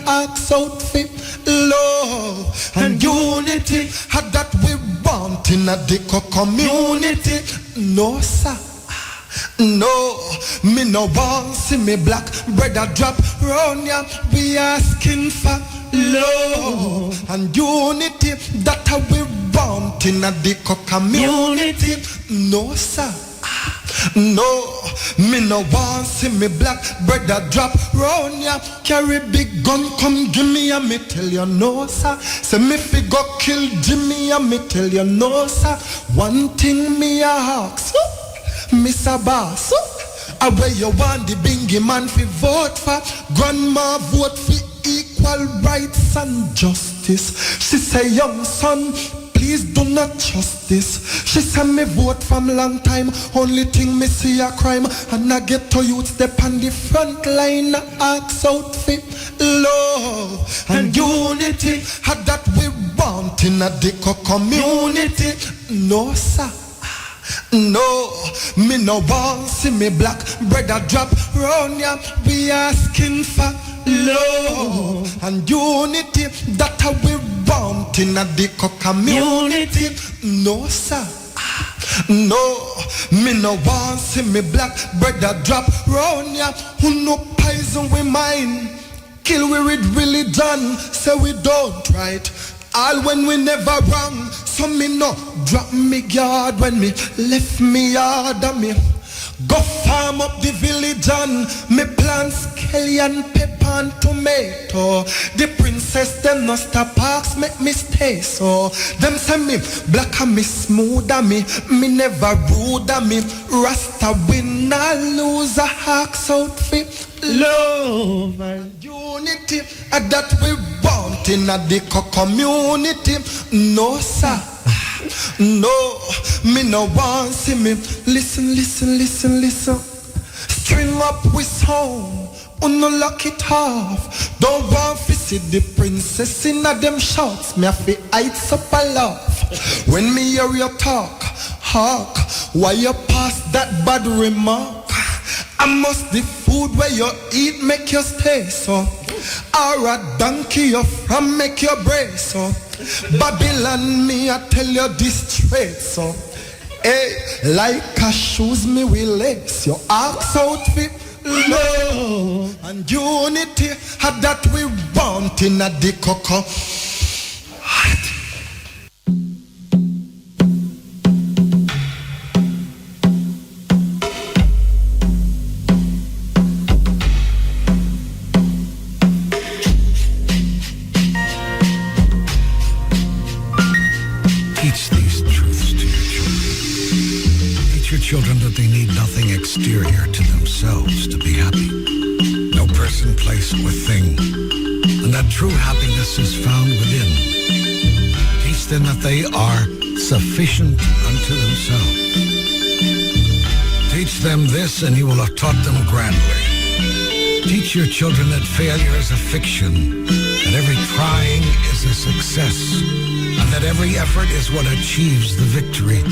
ask out for love and unity. Had that we want in a deco community. No, sir. No, me no want see me black brother drop round ya. We asking for love and unity. That we want in a deco community. No, sir. No, me no want see me black brother drop round ya. Carry big gun, come give me a me tell you no, sir. Say me fi go kill Jimmy and me tell you no, sir. One thing me a ask, Mr. Boss, where you want the bingy man fi vote for? Grandma vote for equal rights and justice. She say, young son, please do not trust this. She said me vote from long time. Only thing me see a crime. And I get to youth step on the front line. Ask out for love and unity. Had that we want in a deco community. No, sir. No, me no want see me black brother drop round ya. We asking for love and unity. That we want in a deco community. No, sir. No, me no want see me black brother drop round ya. Who no poison we mind, kill we with religion. Say we don't right, all when we never wrong. So me no drop me yard when me left me yard and me go farm up the village and me plant scallion, pepper and tomato. The princess them no stop ask make me stay so. Them say me black and me smooth and me never rude and me Rasta win and lose a hawks outfit. Love and unity, and that we want in a deco community. No, sir. No, me no want see me listen. String up with sound, no lock it off. Don't want to see the princess in a them shots. Me have to heights up a laugh. When me hear you talk, hawk, why you pass that bad remark? I must the food where you eat make you stay so. Or a donkey you from make you brace so. Babylon me I tell you this straight so. Hey, like a shoes me will lace your axe outfit. Love and unity had that we want in a decoco. Children that they need nothing exterior to themselves to be happy. No person, place, or thing. And that true happiness is found within. Teach them that they are sufficient unto themselves. Teach them this and you will have taught them grandly. Teach your children that failure is a fiction, that every trying is a success, and that every effort is what achieves the victory.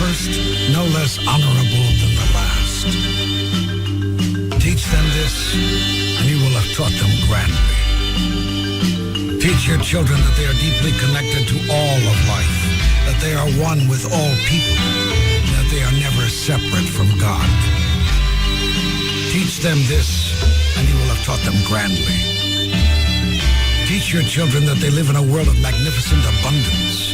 First, no less honorable than the last. Teach them this, and you will have taught them grandly. Teach your children that they are deeply connected to all of life, that they are one with all people, and that they are never separate from God. Teach them this, and you will have taught them grandly. Teach your children that they live in a world of magnificent abundance,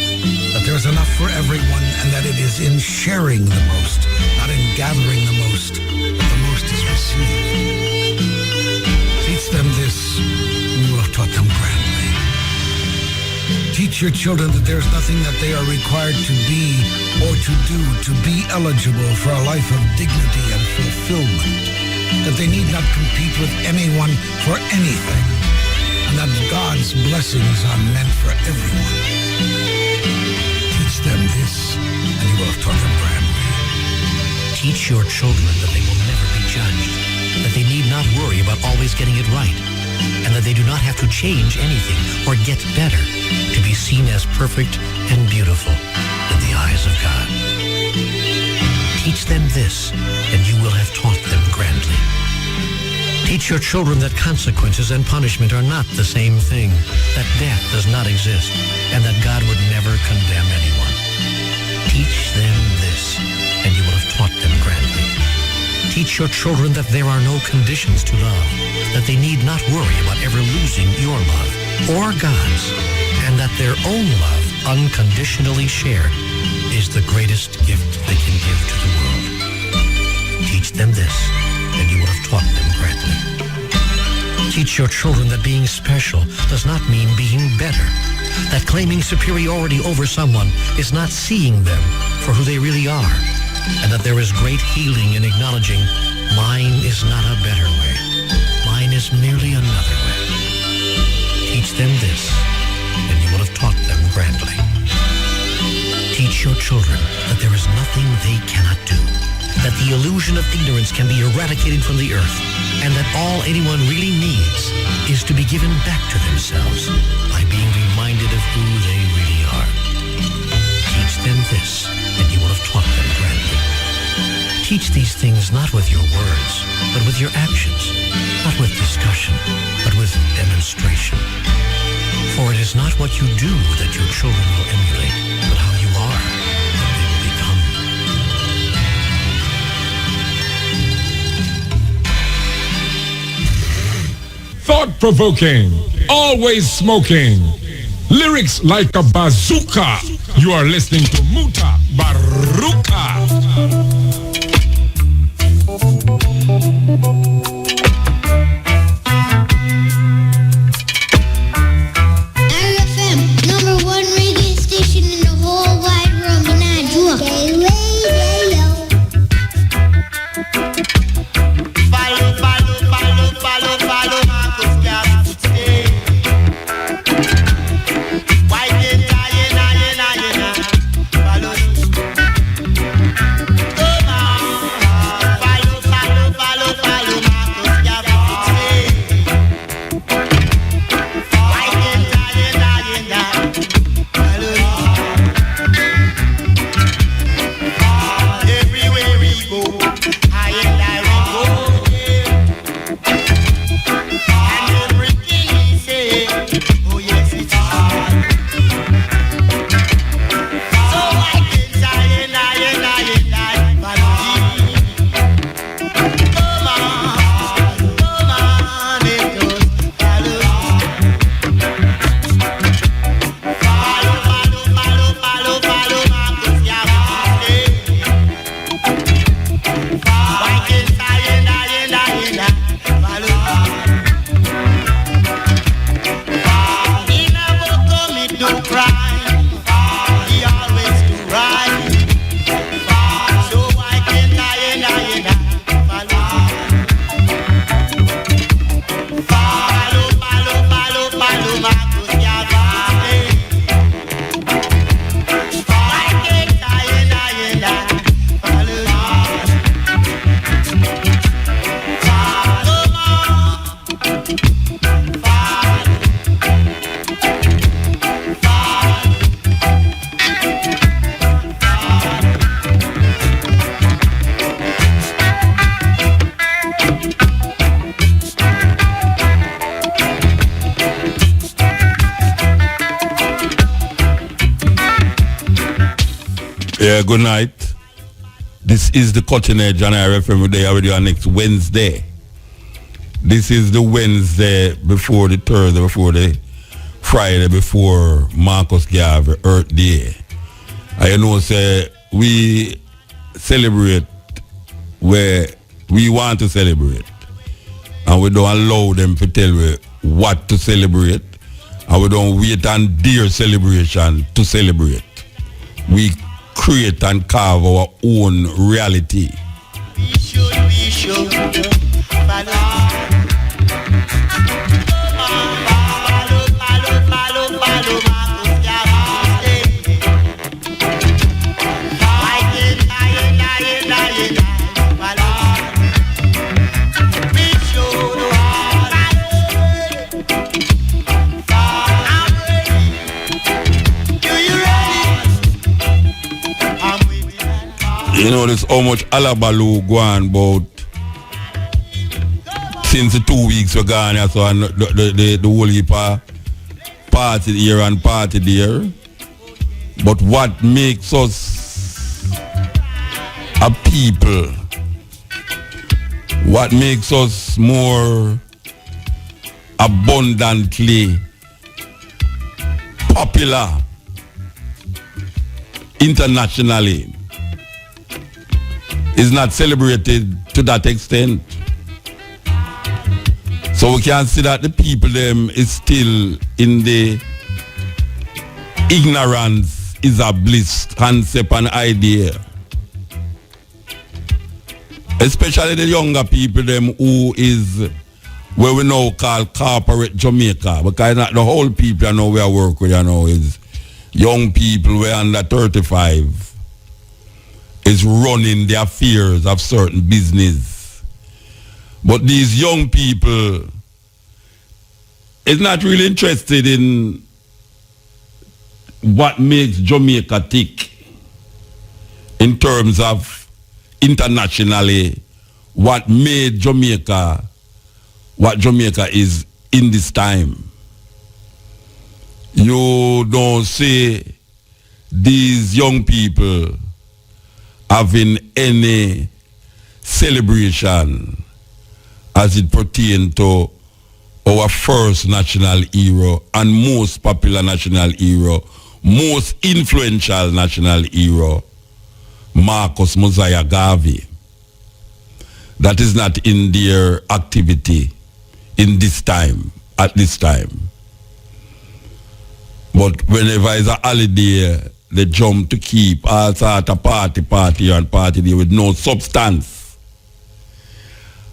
that there is enough for everyone, and that it is in sharing the most, not in gathering the most, that the most is received. Teach them this, and you will have taught them grandly. Teach your children that there is nothing that they are required to be or to be eligible for a life of dignity and fulfillment, that they need not compete with anyone for anything, and that God's blessings are meant for everyone. Teach them this, and you will have taught them grandly. Teach your children that they will never be judged, that they need not worry about always getting it right, and that they do not have to change anything or get better to be seen as perfect and beautiful in the eyes of God. Teach them this, and you will have taught them grandly. Teach your children that consequences and punishment are not the same thing, that death does not exist, and that God would never condemn anyone. Teach them this, and you will have taught them grandly. Teach your children that there are no conditions to love, that they need not worry about ever losing your love or God's, and that their own love, unconditionally shared, is the greatest gift they can give to the world. Teach them this, and you will have taught them grandly. Teach your children that being special does not mean being better, that claiming superiority over someone is not seeing them for who they really are, and that there is great healing in acknowledging mine is not a better way, mine is merely another way. Teach them this, and you will have taught them grandly. Teach your children that there is nothing they cannot do, that the illusion of ignorance can be eradicated from the earth, and that all anyone really needs is to be given back to themselves by being reminded of who they really are. Teach them this, and you will have taught them grandly. Teach these things not with your words, but with your actions, not with discussion, but with demonstration. For it is not what you do that your children will emulate, but how you are that they will become. Thought-provoking, always smoking, lyrics like a bazooka. You are listening to Mutabaruka. RFM, #1 radio station in the whole wide world, in Nigeria. Follow Marcus Garvey today. Why can't I, follow you? Come on, follow Marcus Garvey today. Why can't I, follow you? Everywhere we go, I and I will go. And everything he said, oh yes it's hard. So I can't I follow him. Come on, let us follow Marcus Garvey. Why can't I follow he never commit no crime. He always do right. So why can't I follow Marcus Garvey? Why can't I follow Yeah, good night. This is the Cutting Edge on RFM Day already on next Wednesday. This is the Wednesday before the Thursday, before the Friday, before Marcus Garvey Earth Day. I know say we celebrate where we want to celebrate. And we don't allow them to tell we what to celebrate. And we don't wait on their celebration to celebrate. We create and carve our own reality. We should follow Marcus Garvey. Why can't I follow? We should I'm ready. Do you ready? I'm waiting. You know, there's how much alabaloo go on about since the 2 weeks were gone, so and the whole heap of party here and party there. But what makes us a people, what makes us more abundantly popular internationally is not celebrated to that extent. So we can see that the people them is still in the ignorance is a bliss concept and idea. Especially the younger people them who is where we now call corporate Jamaica, because not the whole people I know we are work with, is young people who are under 35 is running the affairs of certain business. But these young people is not really interested in what makes Jamaica tick in terms of internationally what made Jamaica what Jamaica is in this time. You don't see these young people having any celebration as it pertains to our first national hero and most popular national hero, most influential national hero, Marcus Mosiah Garvey. That is not in their activity in this time, at this time. But whenever it's a holiday, they jump to keep all sort of party there with no substance.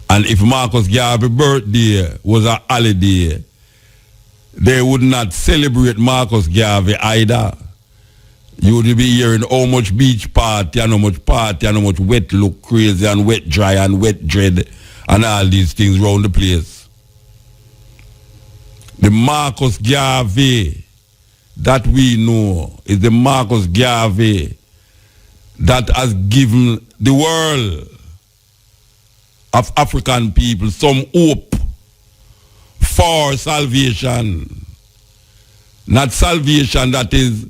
And if Marcus Garvey's birthday was a holiday, they would not celebrate Marcus Garvey either. You would be hearing how much beach party and how much wet look crazy and wet dry and wet dread and all these things around the place. The Marcus Garvey that we know is the Marcus Garvey that has given the world of African people some hope for salvation. Not salvation that is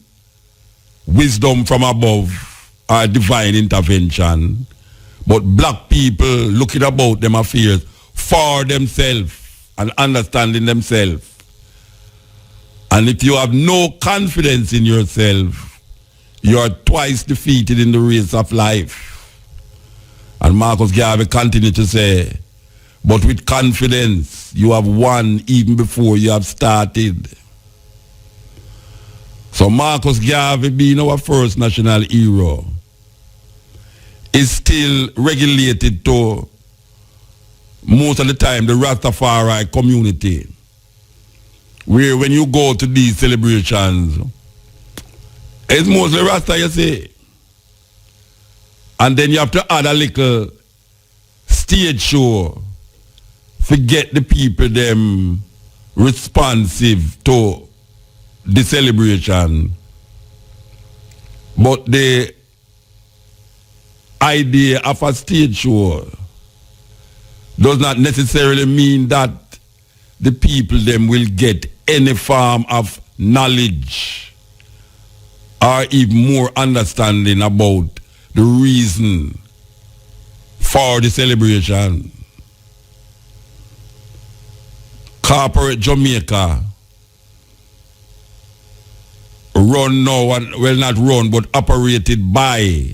wisdom from above or divine intervention, but black people looking about them affairs for themselves and understanding themselves. And if you have no confidence in yourself, you are twice defeated in the race of life. And Marcus Garvey continued to say, but with confidence, you have won even before you have started. So Marcus Garvey, being our first national hero, is still regulated to, most of the time, the Rastafari community, where when you go to these celebrations, it's mostly Rasta, you see. And then you have to add a little stage show to get the people them responsive to the celebration. But the idea of a stage show does not necessarily mean that the people them will get any form of knowledge or even more understanding about the reason for the celebration. Corporate Jamaica run now, well not run, but operated by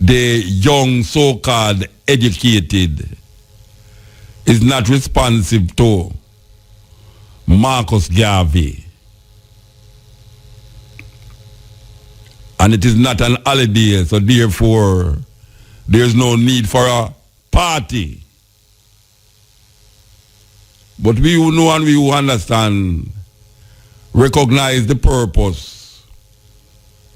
the young so-called educated, is not responsive to Marcus Garvey. And it is not an holiday, so therefore there's no need for a party. But we who know and we who understand recognize the purpose,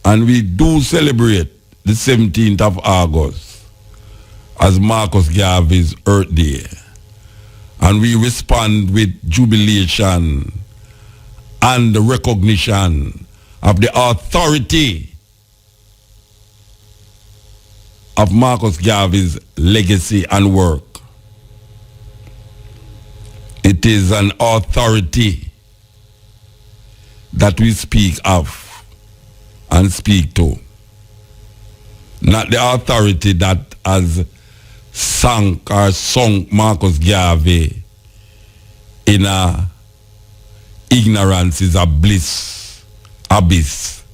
and we do celebrate the 17th of August as Marcus Garvey's Earth Day. And we respond with jubilation and the recognition of the authority of Marcus Garvey's legacy and work. It is an authority that we speak of and speak to. Not the authority that has sunk or sunk Marcus Garvey in a ignorance is a bliss abyss.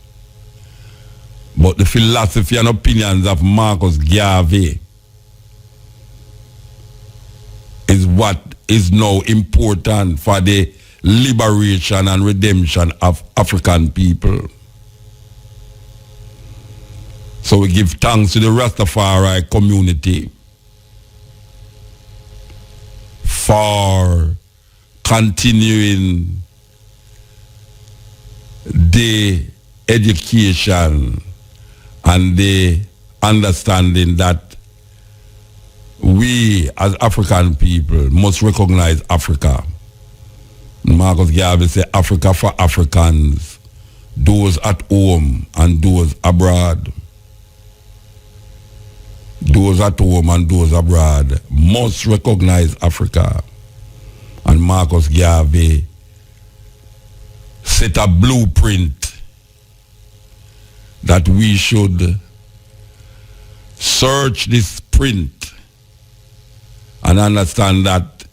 But the philosophy and opinions of Marcus Garvey is what is now important for the liberation and redemption of African people. So we give thanks to the Rastafari community for continuing the education and the understanding that we as African people must recognize Africa. Marcus Garvey said, Africa for Africans, those at home and those abroad. Those at home and those abroad must recognize Africa. And Marcus Garvey set a blueprint that we should search this print and understand that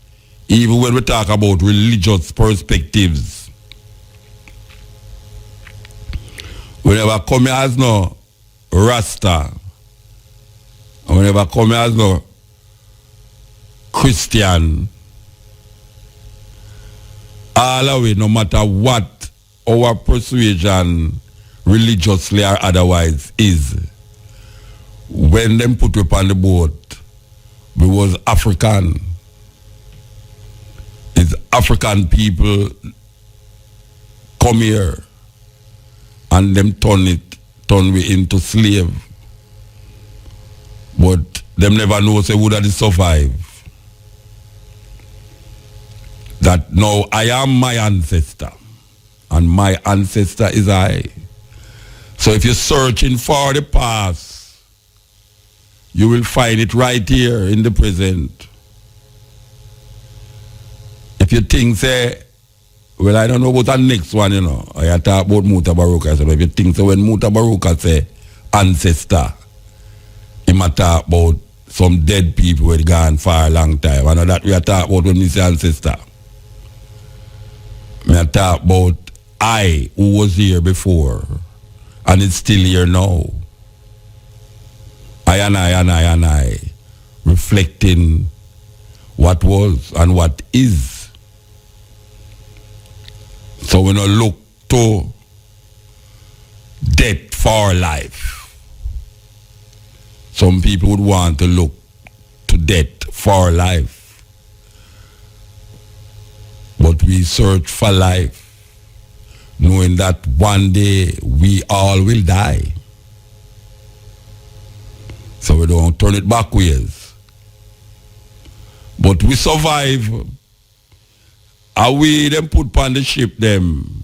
even when we talk about religious perspectives, we never come here as no Rasta, and we never come here as no Christian. All the way, no matter what our persuasion, religiously or otherwise, is, when them put up on the boat, we was African. It's African people come here and them turn we into slave. But them never know say would they survive. That now I am my ancestor and my ancestor is I. So if you're searching for the past, you will find it right here in the present. If you think, say, well, I don't know about the next one, you know. I talk about Mutabaruka. So if you think, so when Mutabaruka say ancestor, he might talk about some dead people who had gone for a long time. I know that we are talking about when we say ancestor. I talk about I, who was here before, and it's still here now. I, reflecting what was and what is. So we don't look to death for life. Some people would want to look to death for life. But we search for life, knowing that one day we all will die. So we don't turn it back ways. But we survive. And we them put on the ship them.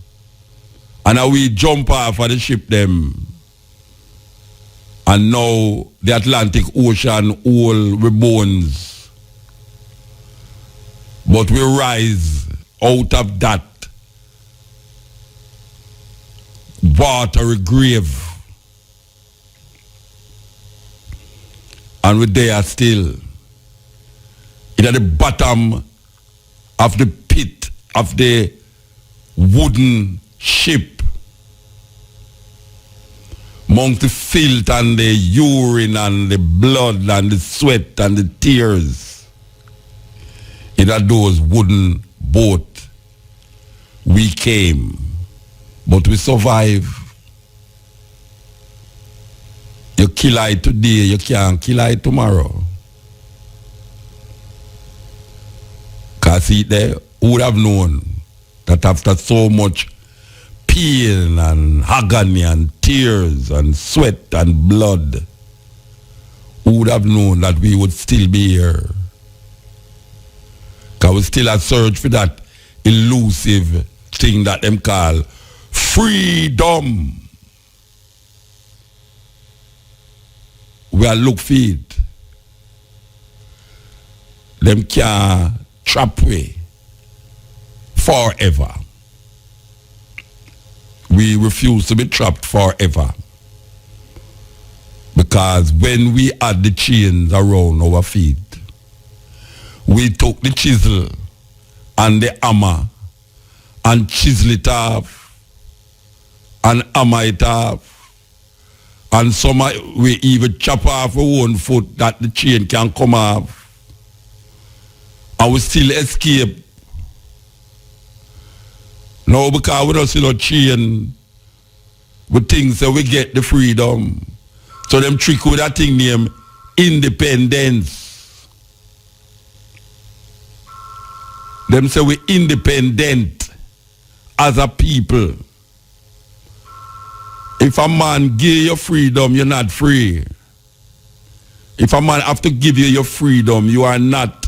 And we jump off of the ship them. And now the Atlantic Ocean all with bones. But we rise out of that watery grave. And we're there still. It's at the bottom of the pit of the wooden ship. Among the filth and the urine and the blood and the sweat and the tears. In those wooden boat we came, but we survive. You kill I today, you can't kill I tomorrow. Because there, who would have known that after so much pain and agony and tears and sweat and blood, who would have known that we would still be here? Because we still have search for that elusive thing that them call freedom. We are look for it. Them can't trap way. forever. We refuse to be trapped forever. Because when we had the chains around our feet, we took the chisel and the hammer and chisel it off and hammer it off. And some we even chop off our own foot that the chain can come off. And we still escape. Now because we don't see no chain, we think so we get the freedom. So them trick with that thing named independence. Them say we independent as a people. If a man give you freedom, you're not free. If a man have to give you your freedom, you are not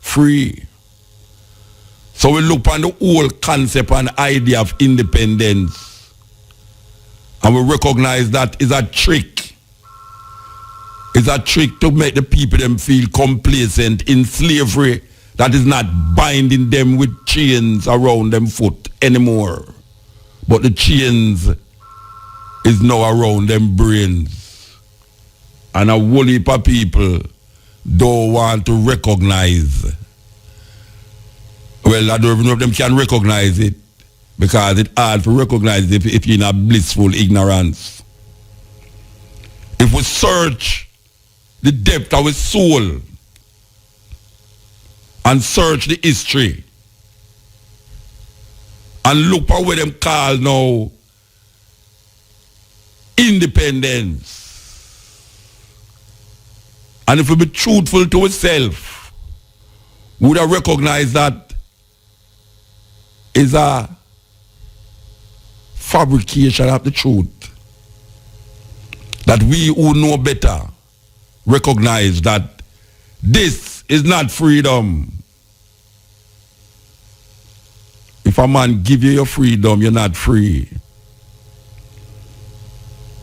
free. So we look on the whole concept and idea of independence, and we recognize that is a trick. It's a trick to make the people them feel complacent in slavery that is not binding them with chains around them foot anymore. But the chains is now around them brains. And a whole heap of people don't want to recognize. Well, I don't even know if them can recognize it, because it's hard to recognize it if you're in a blissful ignorance. If we search the depth of his soul and search the history and look at what them call now independence, and if we be truthful to ourselves, we would have recognized that is a fabrication of the truth. That we who know better recognize that this is not freedom. If a man give you your freedom, you're not free.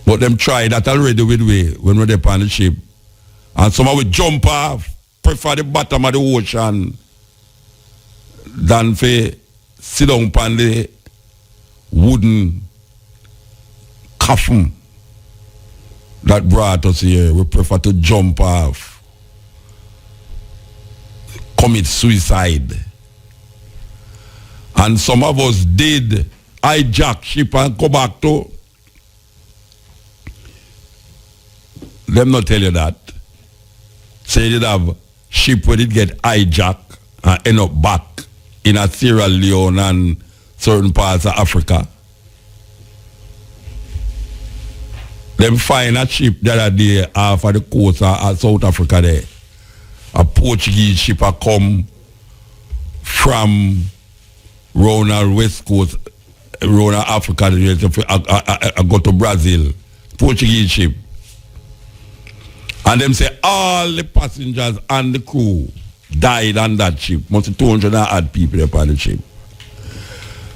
But them try that already with we when we're on the ship. And some will jump off, prefer the bottom of the ocean than for sit down on the wooden coffin that brought us here. We prefer to jump off, commit suicide. And some of us did hijack ship and go back to. Them not tell you that. Say they have ship where it get hijacked and end up back in a Sierra Leone and certain parts of Africa. Them find a ship the other day off of the coast of South Africa there. A Portuguese ship a come from round the west coast, round Africa, I go to Brazil. Portuguese ship. And them say all the passengers and the crew died on that ship. Must be 200 and odd people upon the ship.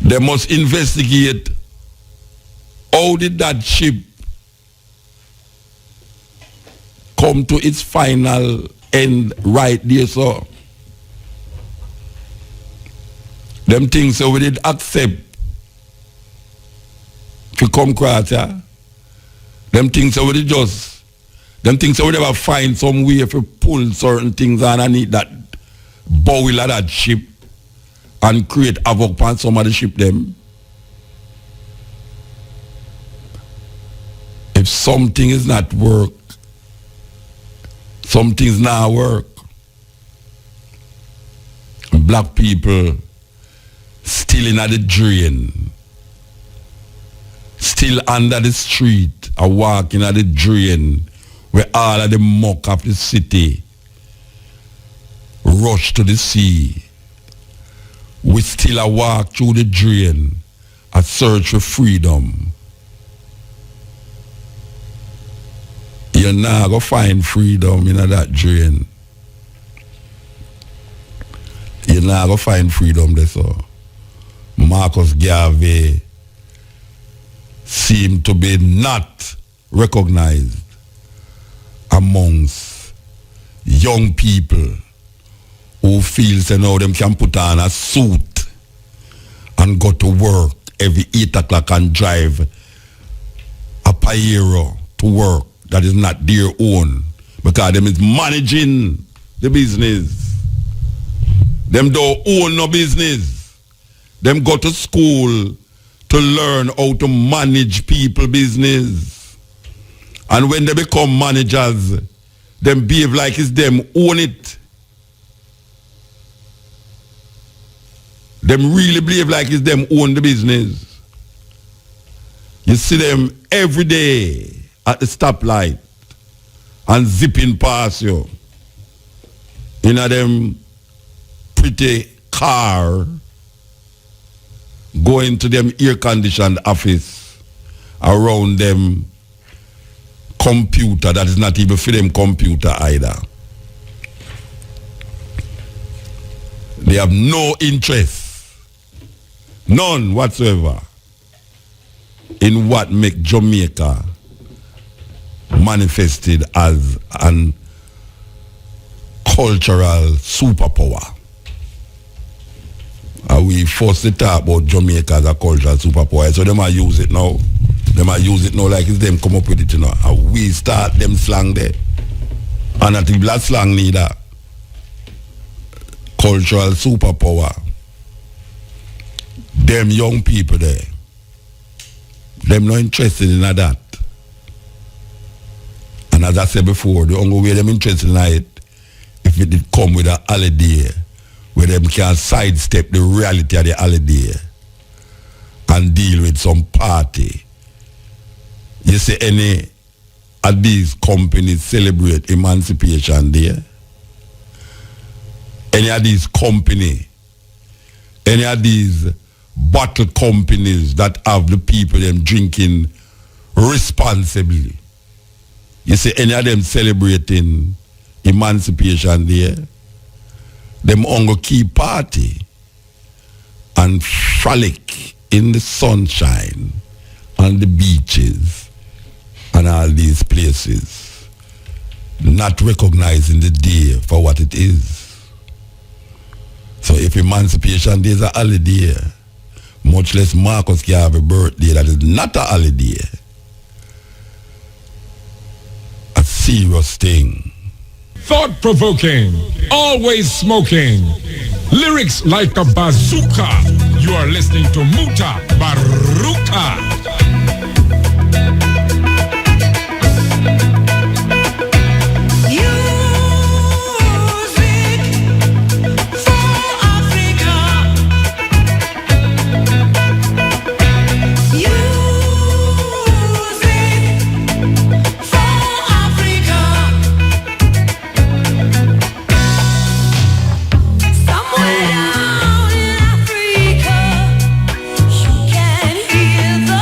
They must investigate how did that ship come to its final end right there, so. Them things so we did accept to come across, yeah? Them things so we did just, them things so we never find some way to pull certain things underneath that bow of that ship and create havoc on some of the ship them. If something is not work, some things not work. Black people still in the drain, still under the street, are walking at the drain where all of the muck of the city rush to the sea. We still a walk through the drain, a search for freedom. You're not going to find freedom in that drain. You're not going to find freedom there, so. Marcus Garvey seemed to be not recognized amongst young people who feel say now them can put on a suit and go to work every 8 o'clock and drive a Pajero to work that is not their own because them is managing the business. Them don't own no business. Them go to school to learn how to manage people business. And when they become managers, them behave like it's them own it. Them really behave like it's them own the business. You see them every day at the stoplight and zipping past you in a them pretty car going to them air-conditioned office around them computer that is not even for them computer either. They have no interest, none whatsoever, in what make Jamaica manifested as an cultural superpower. And we forced to talk about Jamaica as a cultural superpower. So them might use it now. They might use it now like it's them come up with it, you know. And we start them slang there. And not even that slang neither. Cultural superpower. Them young people there. Them not interested in that. And as I said before, the only way them interested in it, if it did come with a holiday, where them can sidestep the reality of the holiday and deal with some party. You see any of these companies celebrate Emancipation Day? Any of these companies, any of these bottle companies that have the people them drinking responsibly, you see any of them celebrating Emancipation Day? Them ongo keep party and frolic in the sunshine on the beaches and all these places, not recognizing the day for what it is. So if Emancipation Day is a holiday, much less Marcus can have a birthday that is not a holiday. A serious thing. Thought-provoking, always smoking. Lyrics like a bazooka. You are listening to Mutabaruka. Somewhere down in Africa, you can hear the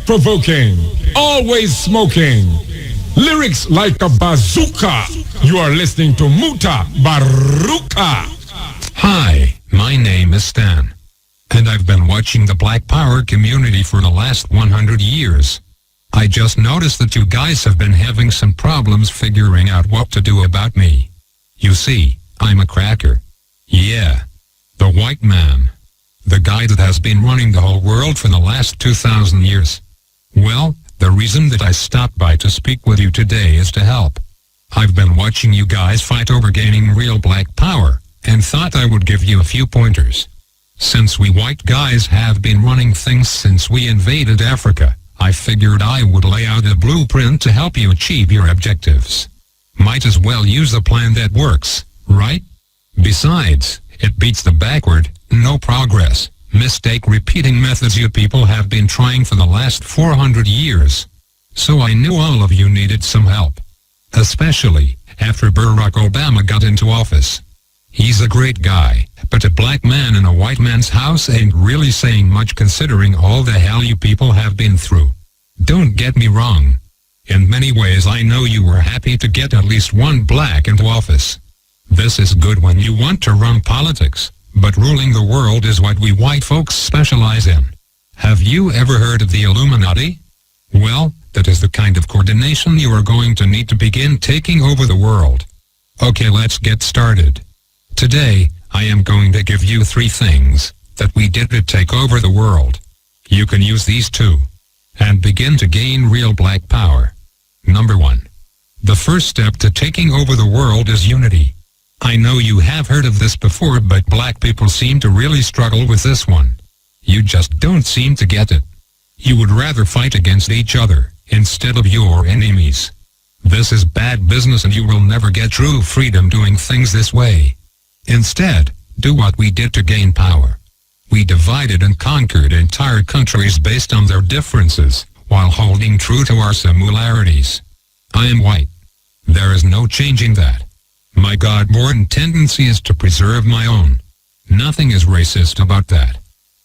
thought-provoking, always smoking, lyrics like a bazooka. You are listening to Mutabaruka. Hi, my name is Stan. And I've been watching the Black Power community for the last 100 years. I just noticed that you guys have been having some problems figuring out what to do about me. You see, I'm a cracker. Yeah. The white man. The guy that has been running the whole world for the last 2,000 years. Well, the reason that I stopped by to speak with you today is to help. I've been watching you guys fight over gaining real black power, and thought I would give you a few pointers. Since we white guys have been running things since we invaded Africa, I figured I would lay out a blueprint to help you achieve your objectives. Might as well use a plan that works, right? Besides, it beats the backward, no progress, mistake repeating methods you people have been trying for the last 400 years. So I knew all of you needed some help. Especially after Barack Obama got into office. He's a great guy, but a black man in a white man's house ain't really saying much considering all the hell you people have been through. Don't get me wrong. In many ways I know you were happy to get at least one black into office. This is good when you want to run politics, but ruling the world is what we white folks specialize in. Have you ever heard of the Illuminati? Well, that is the kind of coordination you are going to need to begin taking over the world. Okay, let's get started. Today, I am going to give you 3 things that we did to take over the world. You can use these too, and begin to gain real black power. Number 1. The first step to taking over the world is unity. I know you have heard of this before, but black people seem to really struggle with this one. You just don't seem to get it. You would rather fight against each other, instead of your enemies. This is bad business and you will never get true freedom doing things this way. Instead, do what we did to gain power. We divided and conquered entire countries based on their differences, while holding true to our similarities. I am white. There is no changing that. My God-born tendency is to preserve my own. Nothing is racist about that.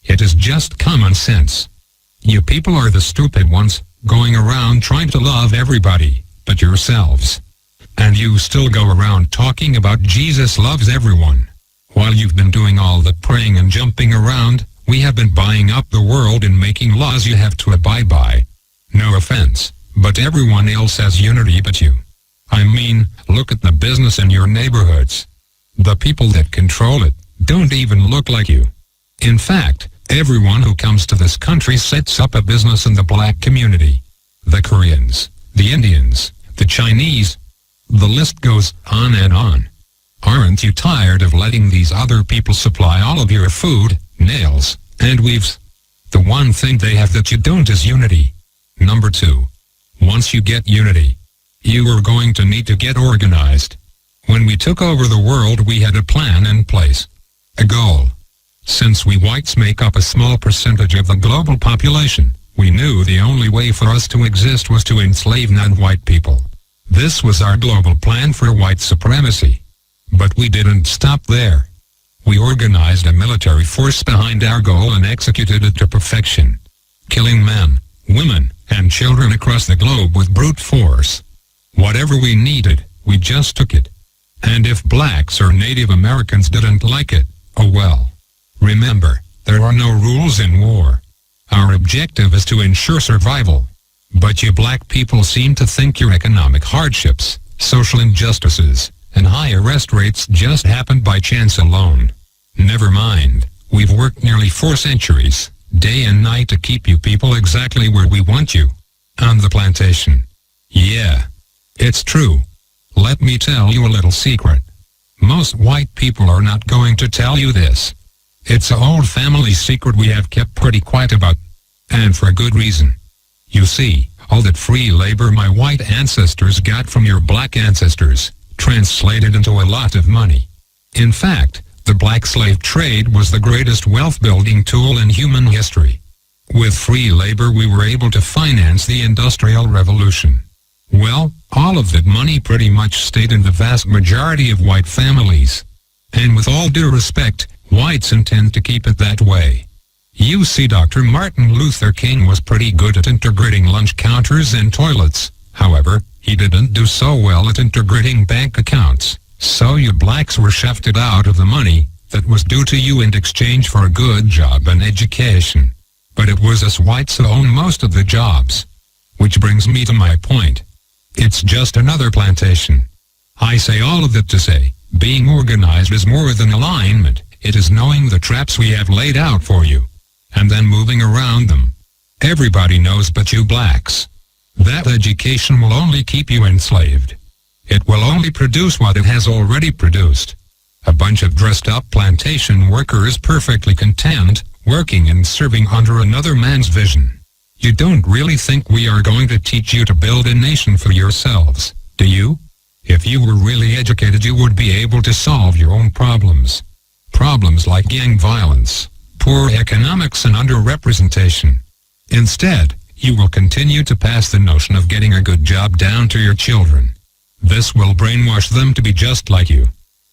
It is just common sense. You people are the stupid ones, going around trying to love everybody, but yourselves. And you still go around talking about Jesus loves everyone. While you've been doing all the praying and jumping around, we have been buying up the world and making laws you have to abide by. No offense, but everyone else has unity but you. I mean, look at the business in your neighborhoods. The people that control it don't even look like you. In fact, everyone who comes to this country sets up a business in the black community. The Koreans, the Indians, the Chinese. The list goes on and on. Aren't you tired of letting these other people supply all of your food, nails, and weaves? The one thing they have that you don't is unity. Number 2. Once you get unity, you are going to need to get organized. When we took over the world, we had a plan in place. A goal. Since we whites make up a small percentage of the global population, we knew the only way for us to exist was to enslave non-white people. This was our global plan for white supremacy. But we didn't stop there. We organized a military force behind our goal and executed it to perfection. Killing men, women, and children across the globe with brute force. Whatever we needed, we just took it. And if blacks or Native Americans didn't like it, oh well. Remember, there are no rules in war. Our objective is to ensure survival. But you black people seem to think your economic hardships, social injustices, and high arrest rates just happened by chance alone. Never mind, we've worked nearly 4 centuries, day and night to keep you people exactly where we want you. On the plantation. Yeah. It's true. Let me tell you a little secret. Most white people are not going to tell you this. It's an old family secret we have kept pretty quiet about. And for good reason. You see, all that free labor my white ancestors got from your black ancestors translated into a lot of money. In fact, the black slave trade was the greatest wealth-building tool in human history. With free labor we were able to finance the Industrial Revolution. Well, all of that money pretty much stayed in the vast majority of white families. And with all due respect, whites intend to keep it that way. You see, Dr. Martin Luther King was pretty good at integrating lunch counters and toilets. However, he didn't do so well at integrating bank accounts. So you blacks were shafted out of the money that was due to you in exchange for a good job and education. But it was us whites who own most of the jobs. Which brings me to my point. It's just another plantation. I say all of it to say, being organized is more than alignment. It is knowing the traps we have laid out for you, and then moving around them. Everybody knows but you blacks. That education will only keep you enslaved. It will only produce what it has already produced. A bunch of dressed-up plantation workers perfectly content, working and serving under another man's vision. You don't really think we are going to teach you to build a nation for yourselves, do you? If you were really educated, you would be able to solve your own problems. Problems like gang violence, poor economics, and underrepresentation. Instead, you will continue to pass the notion of getting a good job down to your children. This will brainwash them to be just like you.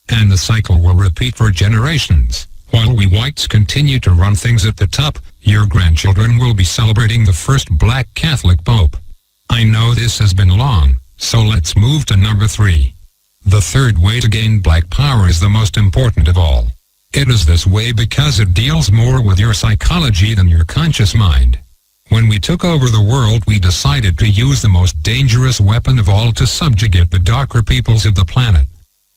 And the cycle will repeat for generations. While we whites continue to run things at the top, your grandchildren will be celebrating the first black Catholic Pope. I know this has been long, so let's move to number 3. The third way to gain black power is the most important of all. It is this way because it deals more with your psychology than your conscious mind. When we took over the world, we decided to use the most dangerous weapon of all to subjugate the darker peoples of the planet.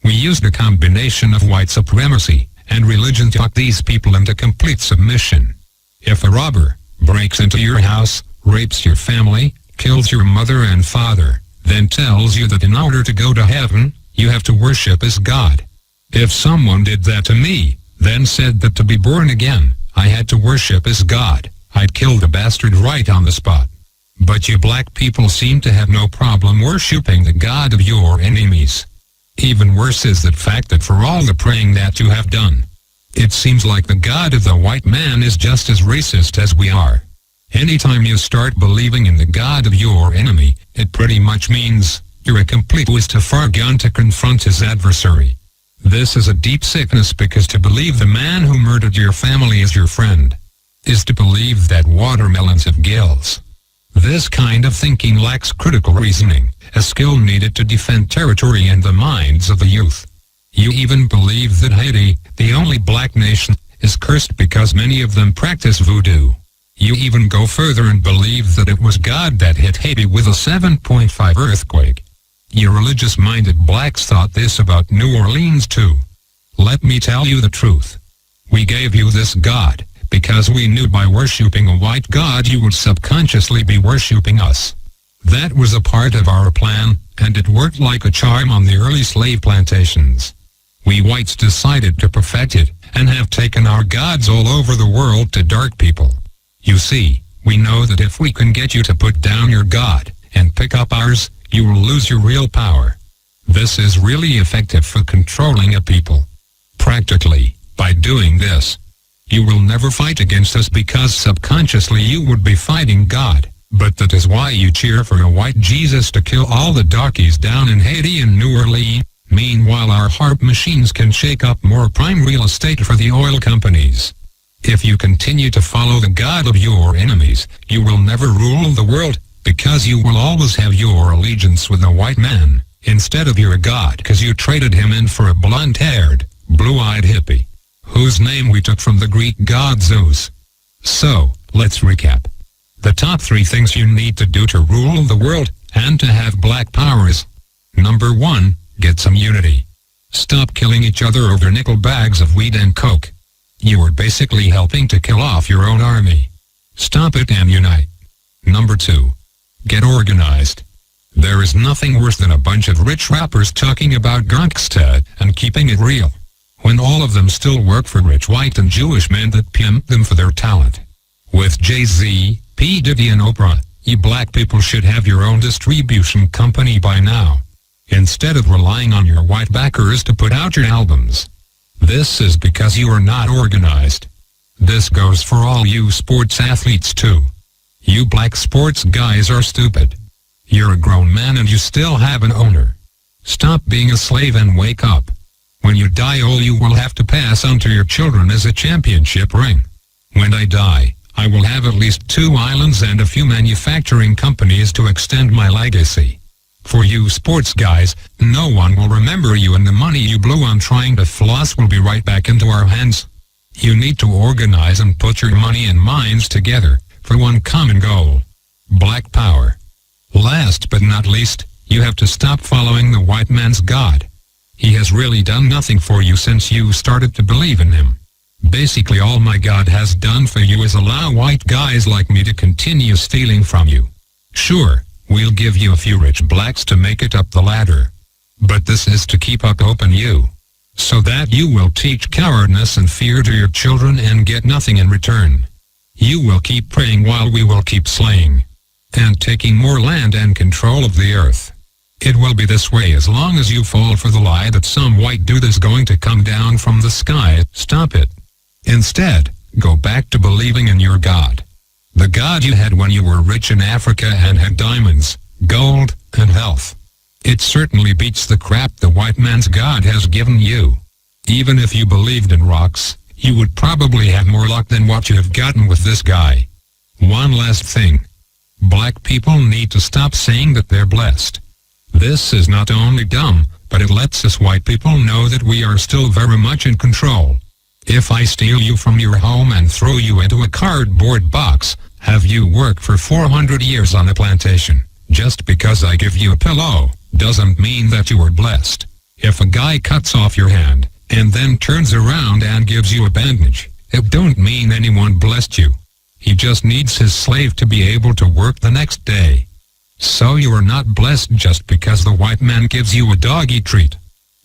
We used a combination of white supremacy and religion to talk these people into complete submission. If a robber breaks into your house, rapes your family, kills your mother and father, then tells you that in order to go to heaven, you have to worship as God. If someone did that to me, then said that to be born again, I had to worship as God, I'd kill the bastard right on the spot. But you black people seem to have no problem worshipping the God of your enemies. Even worse is the fact that for all the praying that you have done, it seems like the God of the white man is just as racist as we are. Anytime you start believing in the God of your enemy, it pretty much means you're a complete Wistafargan to confront his adversary. This is a deep sickness, because to believe the man who murdered your family is your friend is to believe that watermelons have gills. This kind of thinking lacks critical reasoning, a skill needed to defend territory and the minds of the youth. You even believe that Haiti, the only black nation, is cursed because many of them practice voodoo. You even go further and believe that it was God that hit Haiti with a 7.5 earthquake. You religious-minded blacks thought this about New Orleans too. Let me tell you the truth. We gave you this God because we knew by worshipping a white God you would subconsciously be worshipping us. That was a part of our plan, and it worked like a charm on the early slave plantations. We whites decided to perfect it, and have taken our gods all over the world to dark people. You see, we know that if we can get you to put down your God, and pick up ours, you will lose your real power. This is really effective for controlling a people. Practically, by doing this, you will never fight against us because subconsciously you would be fighting God. But that is why you cheer for a white Jesus to kill all the darkies down in Haiti and New Orleans. Meanwhile, our harp machines can shake up more prime real estate for the oil companies. If you continue to follow the God of your enemies, you will never rule the world, because you will always have your allegiance with a white man, instead of your God, because you traded him in for a blonde-haired, blue-eyed hippie, whose name we took from the Greek god Zeus. So, let's recap. The top 3 things you need to do to rule the world, and to have black powers. Number 1, get some unity. Stop killing each other over nickel bags of weed and coke. You are basically helping to kill off your own army. Stop it and unite. Number 2, get organized. There is nothing worse than a bunch of rich rappers talking about gangsta and keeping it real, when all of them still work for rich white and Jewish men that pimp them for their talent. With Jay-Z, P. Diddy and Oprah, you black people should have your own distribution company by now, instead of relying on your white backers to put out your albums. This is because you are not organized. This goes for all you sports athletes too. You black sports guys are stupid. You're a grown man and you still have an owner. Stop being a slave and wake up. When you die, all you will have to pass on to your children is a championship ring. When I die, I will have at least 2 islands and a few manufacturing companies to extend my legacy. For you sports guys, no one will remember you, and the money you blew on trying to floss will be right back into our hands. You need to organize and put your money and minds together for one common goal. Black power. Last but not least, you have to stop following the white man's God. He has really done nothing for you since you started to believe in him. Basically all my God has done for you is allow white guys like me to continue stealing from you. Sure, we'll give you a few rich blacks to make it up the ladder. But this is to keep up hope in you, so that you will teach cowardness and fear to your children and get nothing in return. You will keep praying while we will keep slaying and taking more land and control of the earth. It will be this way as long as you fall for the lie that some white dude is going to come down from the sky. Stop it. Instead, go back to believing in your God. The God you had when you were rich in Africa and had diamonds, gold, and health. It certainly beats the crap the white man's God has given you. Even if you believed in rocks, you would probably have more luck than what you have gotten with this guy. One last thing. Black people need to stop saying that they're blessed. This is not only dumb, but it lets us white people know that we are still very much in control. If I steal you from your home and throw you into a cardboard box, have you work for 400 years on a plantation, just because I give you a pillow, doesn't mean that you are blessed. If a guy cuts off your hand, and then turns around and gives you a bandage, it don't mean anyone blessed you. He just needs his slave to be able to work the next day. So you are not blessed just because the white man gives you a doggy treat.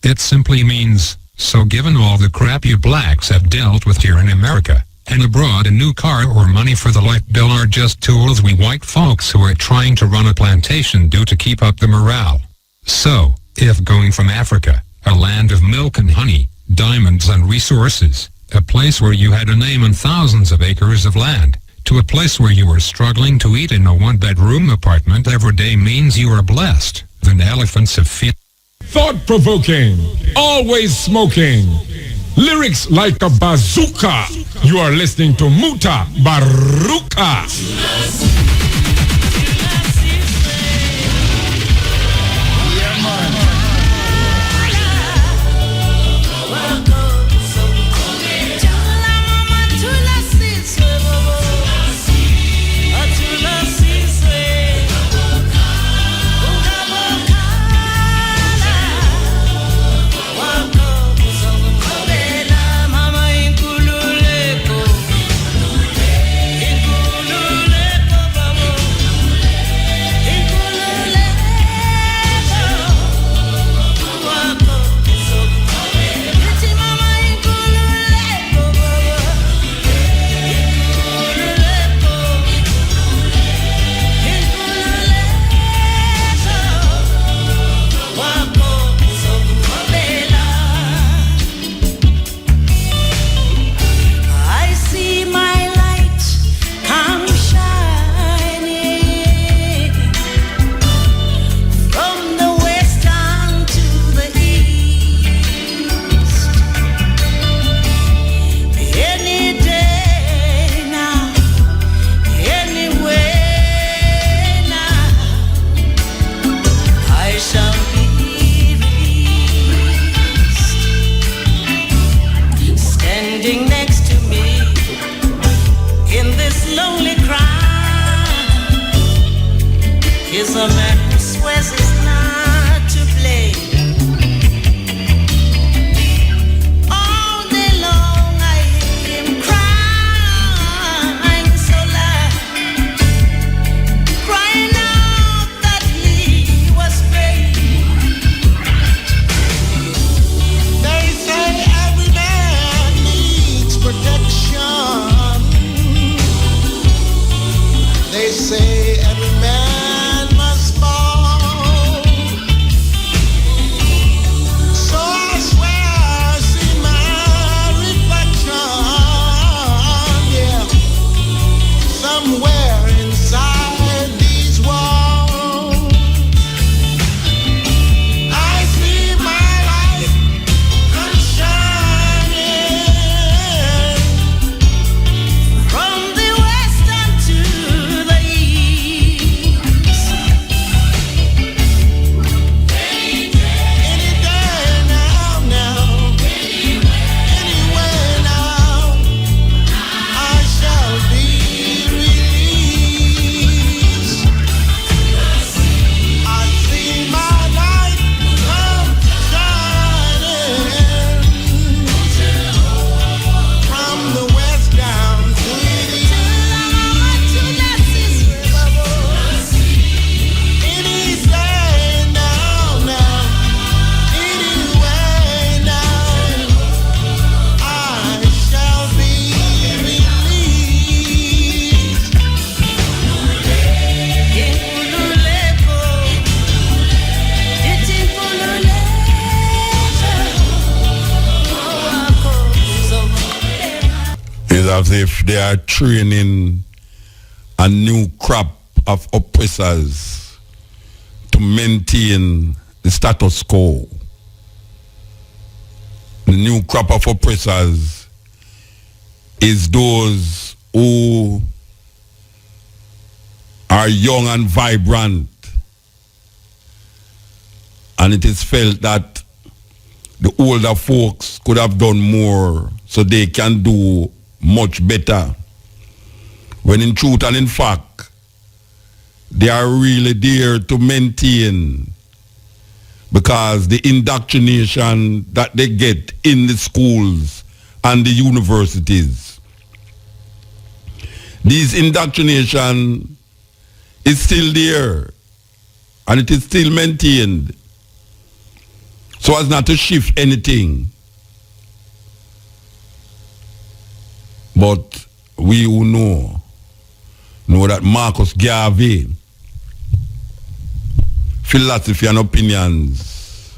It simply means, so given all the crap you blacks have dealt with here in America, and abroad, a new car or money for the light bill are just tools we white folks who are trying to run a plantation do to keep up the morale. So, if going from Africa, a land of milk and honey, diamonds and resources, a place where you had a name and thousands of acres of land, to a place where you were struggling to eat in a one-bedroom apartment every day means you are blessed, then elephants have feet. Thought-provoking, always smoking, lyrics like a bazooka. You are listening to Mutabaruka. They say every man must fall. if they are training a new crop of oppressors to maintain the status quo. The new crop of oppressors is those who are young and vibrant, and it is felt that the older folks could have done more so they can do much better, when in truth and in fact they are really there to maintain, because the indoctrination that they get in the schools and the universities, this indoctrination is still there and it is still maintained, so as not to shift anything. But we who know that Marcus Garvey philosophy and opinions,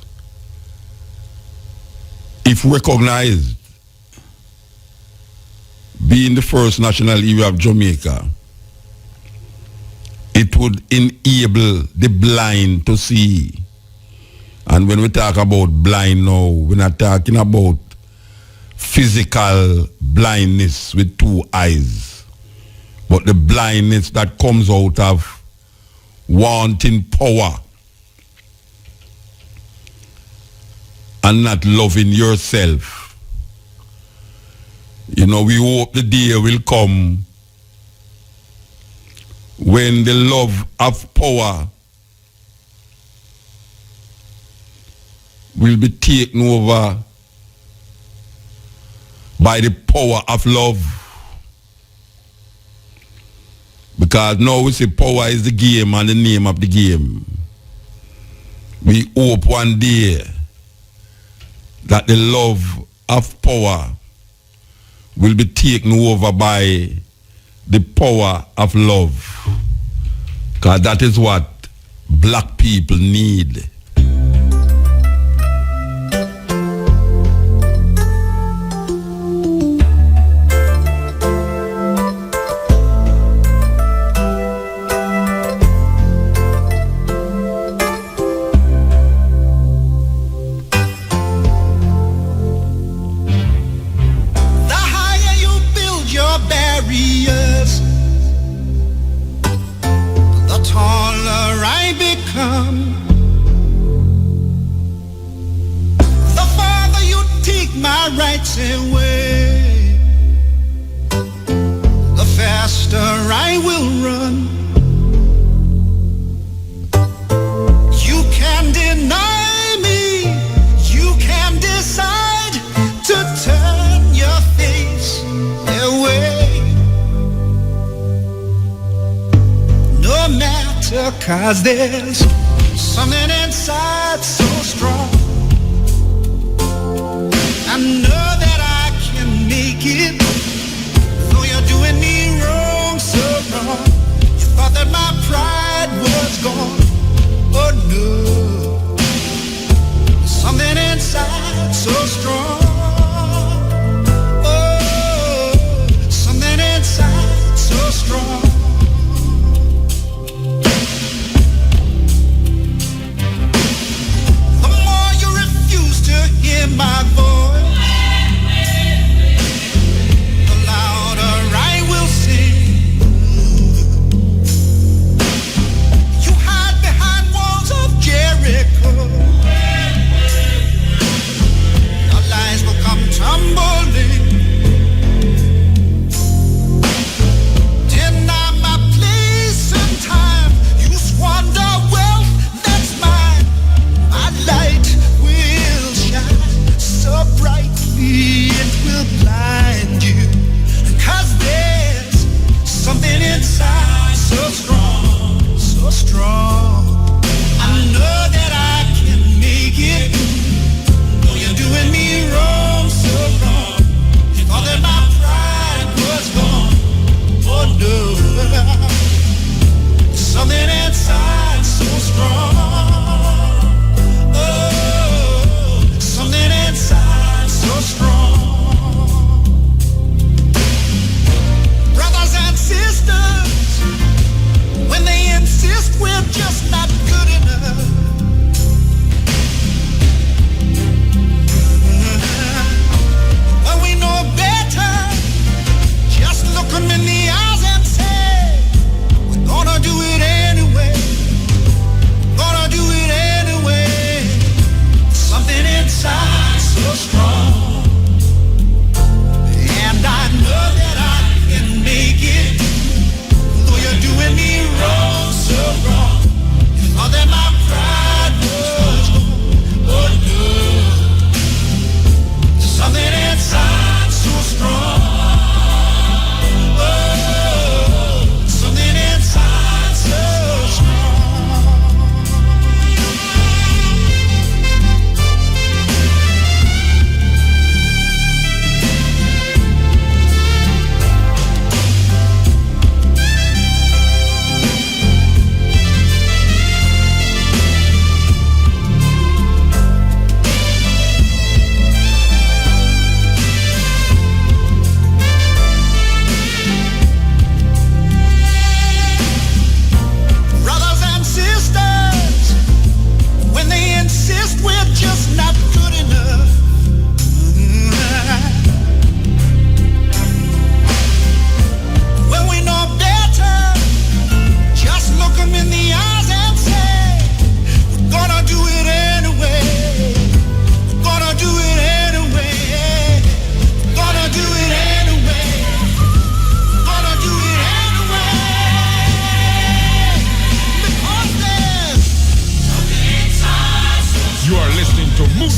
if recognized, being the first national hero of Jamaica, it would enable the blind to see. And when we talk about blind now, we're not talking about physical blindness with two eyes, but the blindness that comes out of wanting power and not loving yourself. You know, we hope the day will come when the love of power will be taken over by the power of love. Because now we say power is the game and the name of the game. We hope one day that the love of power will be taken over by the power of love. Because that is what black people need. Cause there's something inside so strong. I know that I can make it, though you're doing me wrong, so wrong. You thought that my pride was gone. Oh no, something inside so strong. Oh, something inside so strong. My voice,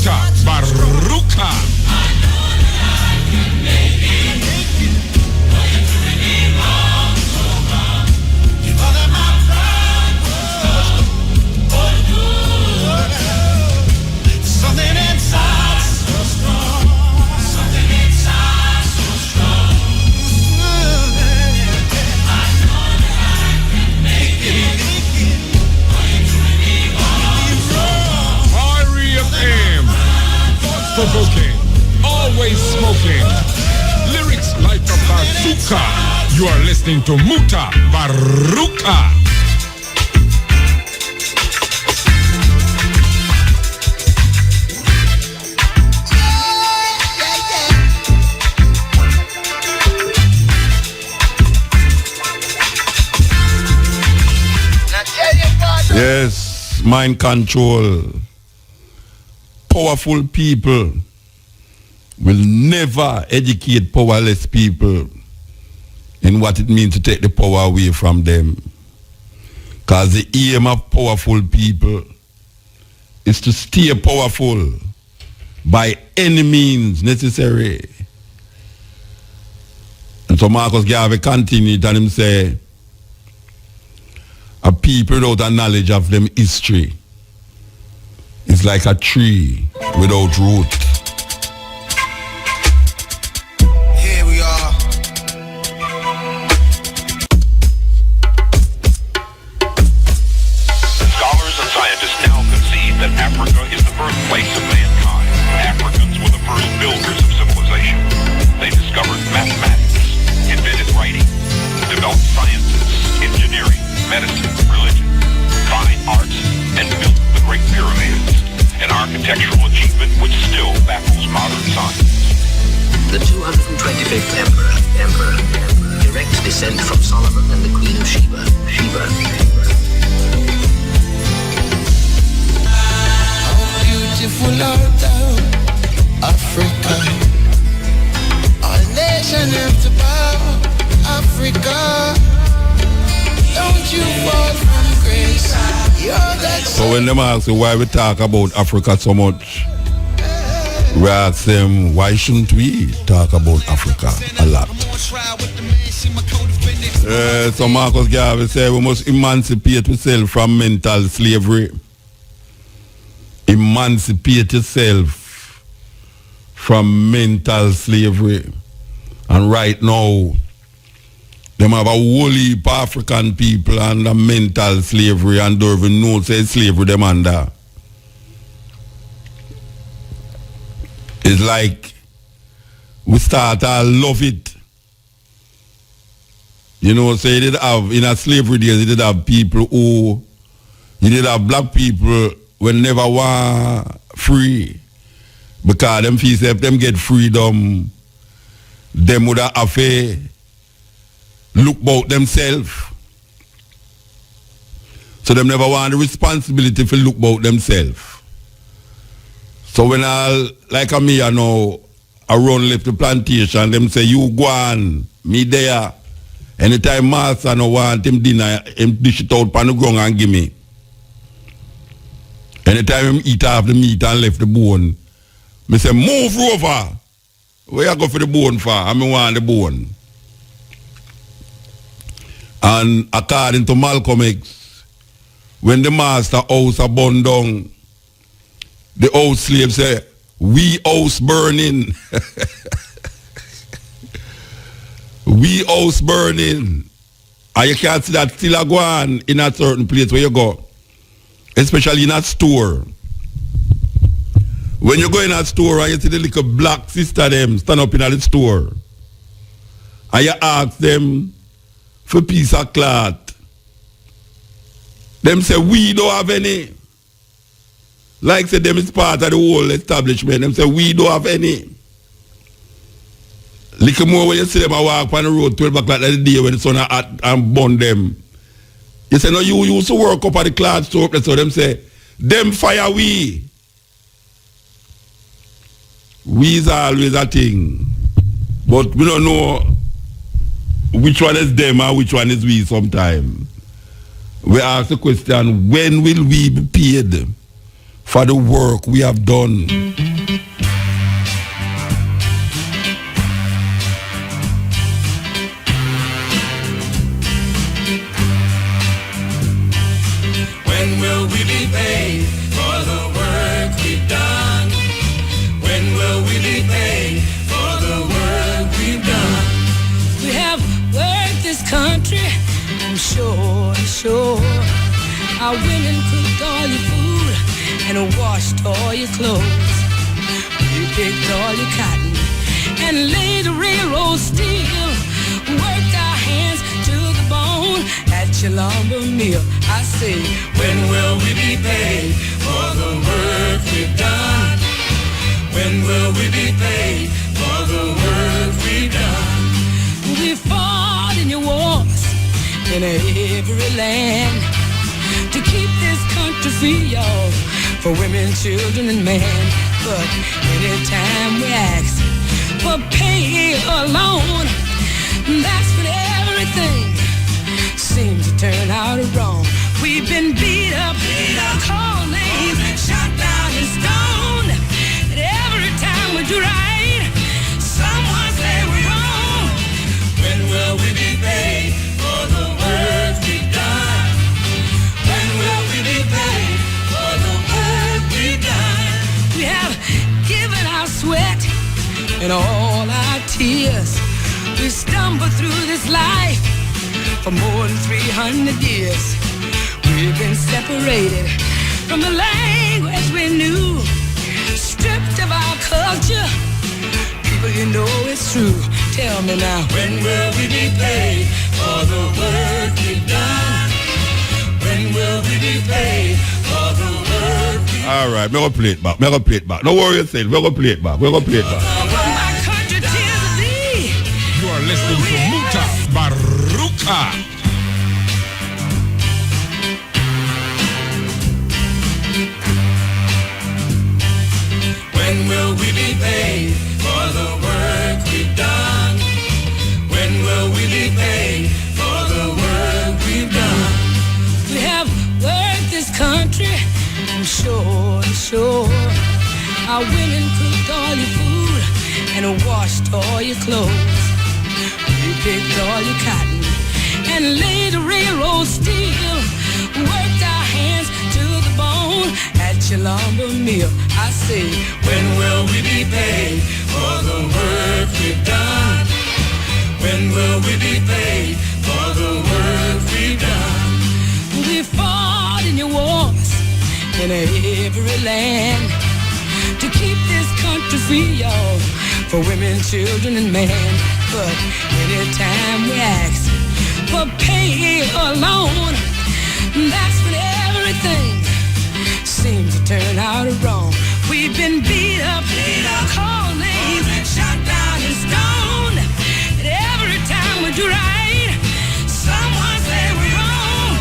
Mutabaruka. Something inside so strong. Something inside so strong. I know that I can make it. R.E.F.M. Thought-provoking, always smoking. Lyrics like a bazooka. You are listening to Mutabaruka. Yes, mind control. Powerful people will never educate powerless people in what it means to take the power away from them. Because the aim of powerful people is to stay powerful by any means necessary. And so Marcus Garvey continued and him say, a people without a knowledge of them history is like a tree without root. Here we are. Scholars and scientists now concede that Africa is the birthplace of mankind. Africans were the first builders of civilization. They discovered mathematics, invented writing, developed sciences, engineering, medicine, religion, fine arts, and built the Great Pyramids, an architectural achievement which still baffles modern science. The 225th Emperor, direct descent from Solomon and the Queen of Sheba. How beautiful art thou, Africa. All nations have to bow, Africa. Don't you fall from grace. You're that So when them ask you why we talk about Africa so much, we ask them, why shouldn't we talk about Africa a lot? So Marcus Garvey said we must emancipate ourselves from mental slavery. Emancipate yourself from mental slavery. And right now, them have a whole heap of African people under mental slavery and don't even know say slavery them under. It's like we start to love it. You know, so you did have, in a slavery days, you did have people who, you did have black people who never want free. Because them feel if them get freedom, them would have to look about themselves. So them never want the responsibility to look about themselves. So when I, like a me, I know, I run left the plantation, them say, you go on, me there. Anytime master no want him dinner, him dish it out on the ground and give me. Anytime him eat half the meat and left the bone, me say, move over. Where you go for the bone for? I me want the bone. And according to Malcolm X, when the master house a burn down, the old slave say, we house burning. We house burning. And you can't see that still a go on in a certain place where you go. Especially in a store. When you go in a store and you see the little black sister them stand up in the store. And you ask them for a piece of cloth. Them say, we don't have any. Like say them is part of the whole establishment. Them say, we don't have any. Little more when you see them walk on the road 12 o'clock of the day when the sun are hot and burn them. You say, no, you used to work up at the cloth store. So them say, them fire we. We is always a thing. But we don't know which one is them and which one is we sometimes. We ask the question, when will we be paid for the work we have done. When will we be paid for the work we've done? When will we be paid for the work we've done? We have worked this country, I'm sure. Our women cooked all your food and washed all your clothes. We picked all your cotton and laid the railroad steel. Worked our hands to the bone at your lumber mill. I say, when will we be paid for the work we've done? When will we be paid for the work we've done? We fought in your wars in every land to keep this country free, y'all, for women, children, and men. But anytime we ask for pay or loan, that's when everything seems to turn out wrong. We've been beat up, called names, shot down and stoned. And every time we do right, someone say we're wrong. When will we be paid for the work we've done? When will we be paid for the work we've done? We have given our sweat and all our tears. We stumbled through this life for more than 300 years. We've been separated from the language we knew, stripped of our culture. People, you know it's true. Tell me now, when will we be paid for the work we've done? When will we be paid for the work we've done? All right, we're going to play it back. We're going to play it back. No worry yourself. We're going to play it back. We're going to play it back. my country, tears of thee. You are listening to Mutabaruka. When will we be paid for the work we've done? When will we be paid for the work we've done? We have worked this country, I'm sure. Our women cooked all your food and washed all your clothes. We picked all your cotton and laid the railroad steel. Worked our hands to the bone at your lumber mill. I say, when will we be paid for the work we've done? When will we be paid for the work we've done? We fought in your wars in every land to keep this country free, y'all, for women, children, and men. But anytime we ask for pay or loan, that's when everything seems to turn out wrong. We've been beat up, called names, shot down and stoned. And every time we do right, someone say we're wrong.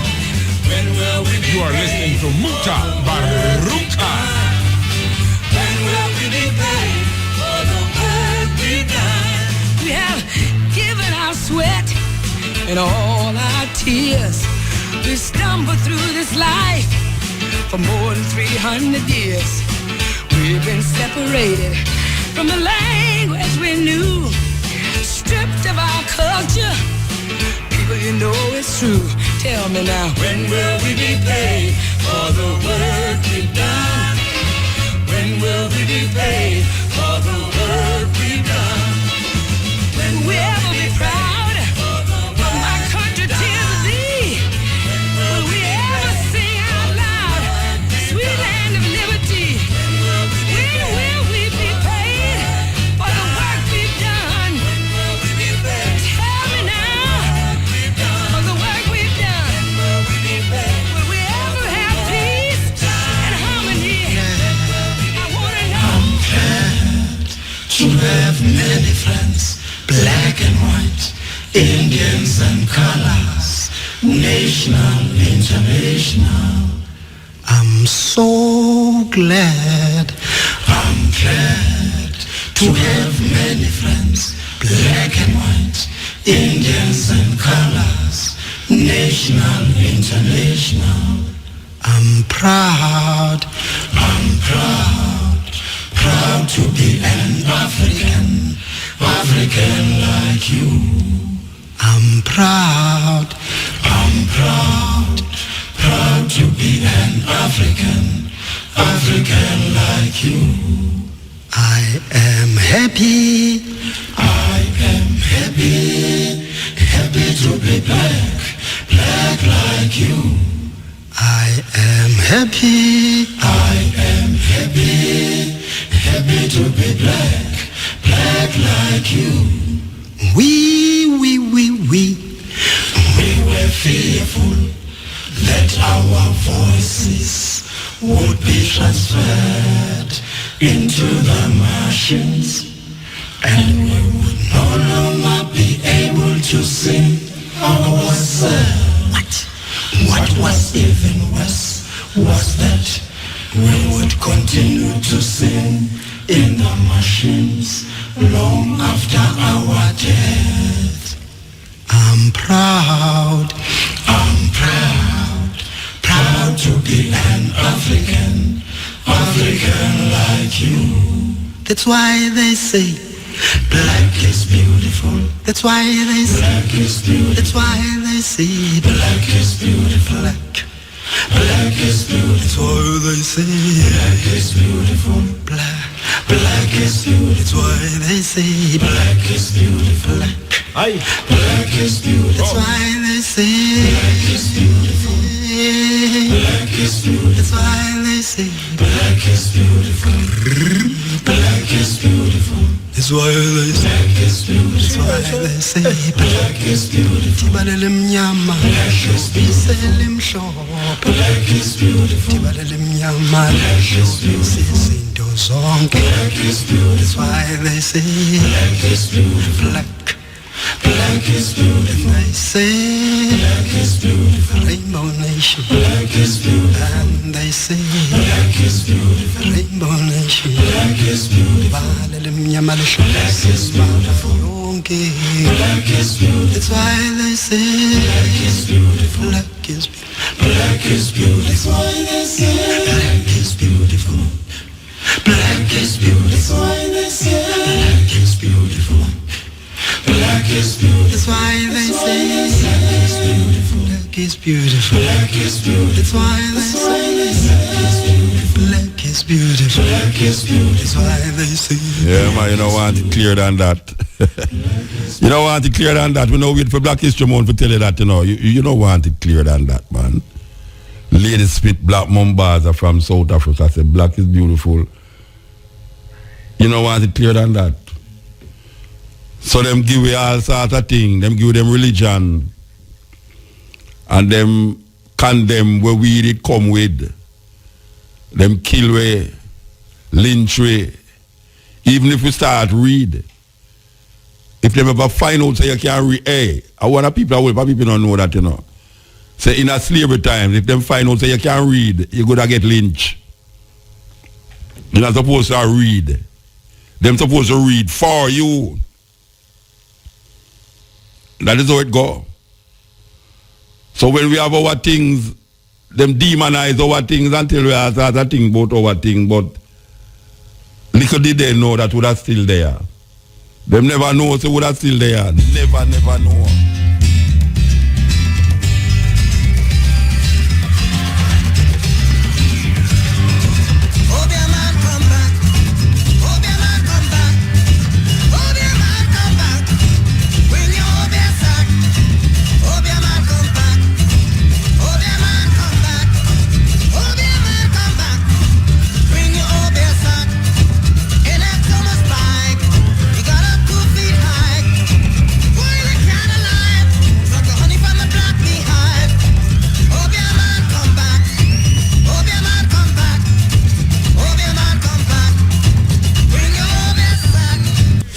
When will we be You are listening to Mutabaruka. When will we be paid for the work we've done? We have given our sweat and all our tears. We stumbled through this life for more than 300 years. We've been separated from the language we knew, stripped of our culture. People, you know it's true. Tell me now, when will we be paid for the work we've done? When will we be paid for the work we've done? when we ever be proud of my country, tears of thee? Will we ever sing out loud, sweet land of liberty? When will we be paid for the work we've done? Tell me now, for the work we've done. Will we ever have peace and harmony? I wanna know. To have many friends, black and white, Indians and colors, national, international. I'm so glad, to have many friends, black and white, Indians and colors, national, international. I'm proud to be an African like you. I'm proud to be an African like you. I am happy to be black like you. I am happy to be black like you. We were fearful that our voices would be transferred into the Martians, and we would no longer be able to sing ourselves. What was even worse was that we would continue to sing in the machines long after our death. I'm proud to be an African like you. That's why they say black is beautiful. That's why they say black is beautiful. That's why they say black is beautiful. Black is beautiful. That's why they say black is beautiful. Black is beautiful. That's why they say black is beautiful. Black is beautiful. That's why they say black is beautiful. Black is beautiful. That's why they say black is beautiful. Black is beautiful. That's why they say black is beautiful. That's why they say black is beautiful. Tibalem nyama. Black is beautiful. Selim shop. Black is beautiful. Tibalem nyama. Black is beautiful. Sindo zonke. Black is beautiful. That's why they say black is beautiful. Black is beautiful. They say black is beautiful. Rainbow nation. Black is beautiful. And they say black is beautiful. Rainbow nation. Black is beautiful. Black is beautiful. Black is beautiful. That's why they say black is beautiful. Black is beautiful. Black is beautiful. That's why they say black is beautiful. Black is beautiful. That's why they say black is beautiful. Black is beautiful. That's why they say black is beautiful. Black is beautiful. Black is beautiful. That's why they say black is beautiful. Black is beautiful. That's why they say. Yeah, man, you don't want it clearer than that. You don't want it clearer than that. We know wait for Black History Month to tell you that, you know. You don't want it clearer than that, man. Lady Smith, Black Mombaza from South Africa said black is beautiful. You don't want it clearer than that. So them give you all sorts of things. Them give them religion. And them condemn where we did come with. Them kill way, lynch way. Even if we start read. If them ever find out say you can't read, hey, I want people don't know that, you know. Say in a slavery time, if them find out say you can't read, you're gonna get lynched. You're not supposed to read. Them supposed to read for you. That is how it go. So when we have our things, them demonize our things until we have to think about our thing, but little did they know that would have still there. Them never know so would have still there. Never know.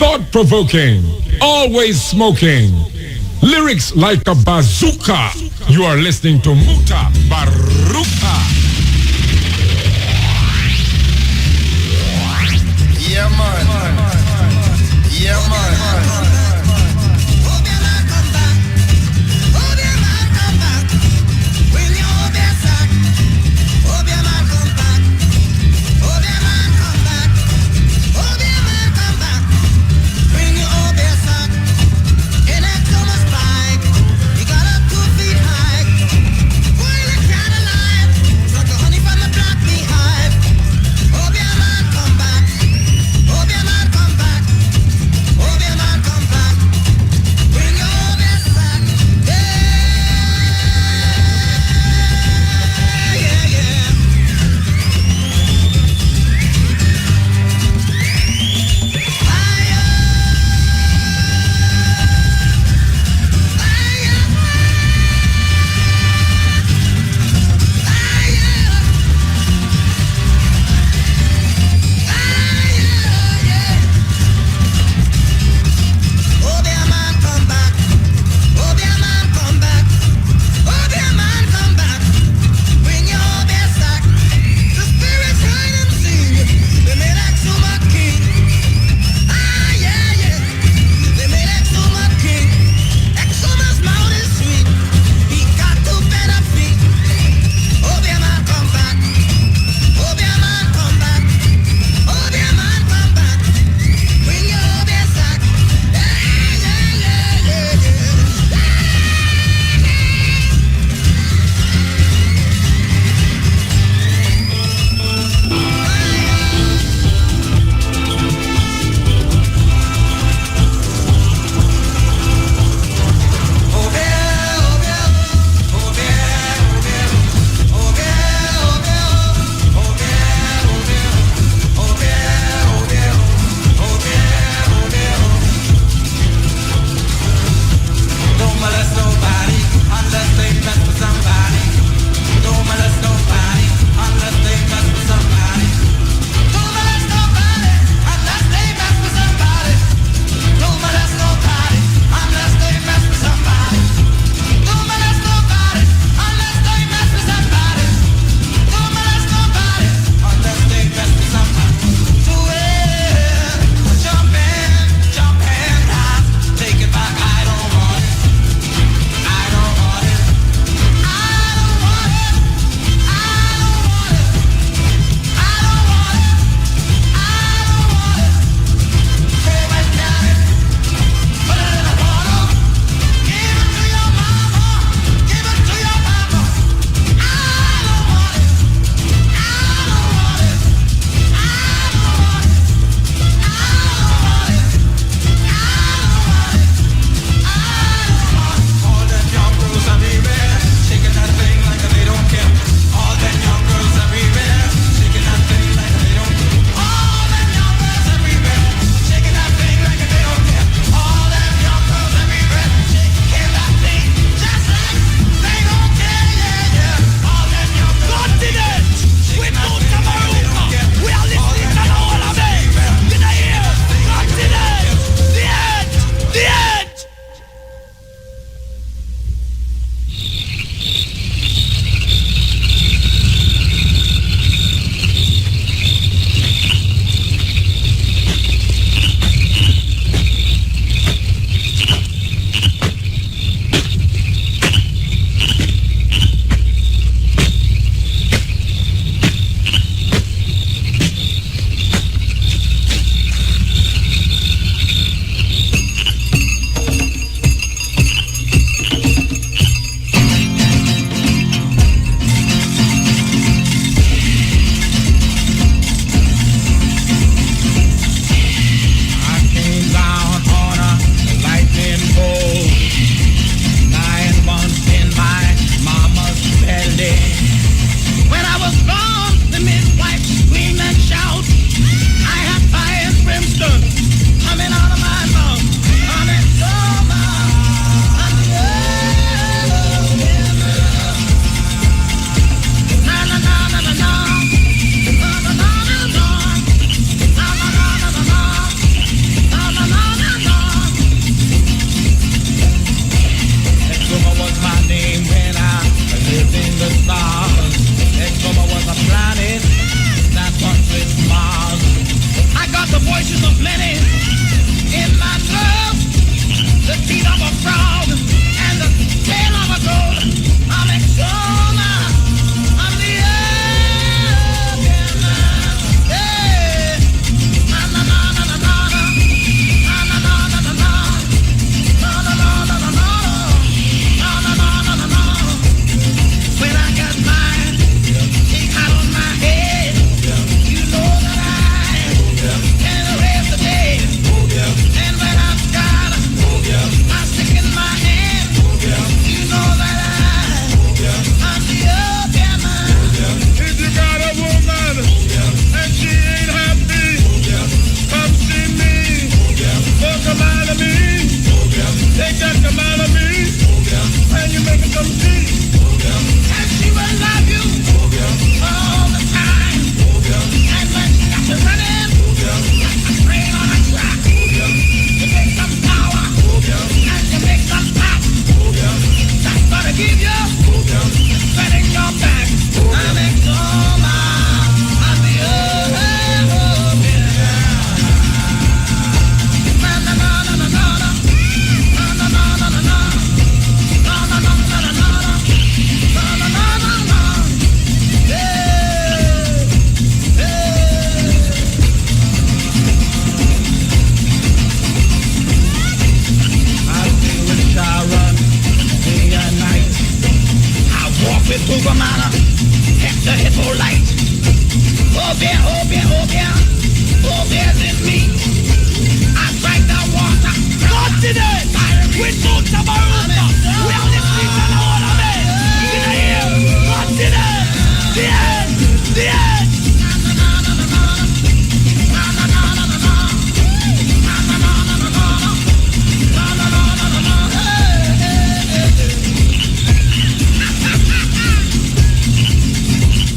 Thought-provoking, always smoking, lyrics like a bazooka. You are listening to Mutabaruka. Yeah, man. Yeah, man. Come back. in me. I drank the water. Continent with Mutabaruka. We are the streets and all of it. In the air. Continent. The end. The end.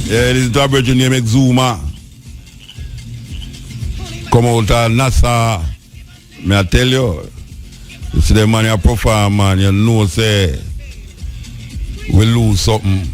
Yeah, this is the Virgin name Exuma. Come out of NASA. May I tell you, you see the man you perform, man, you know say we lose something.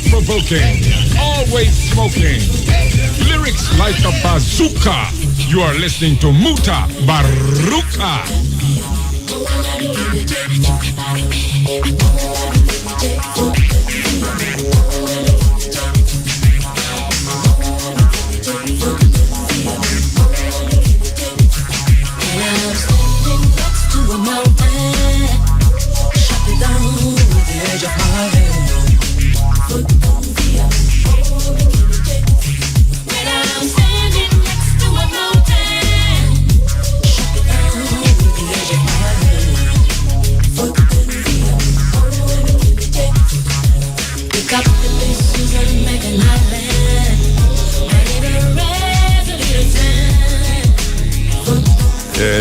Provoking, always smoking, lyrics like a bazooka. You are listening to Mutabaruka.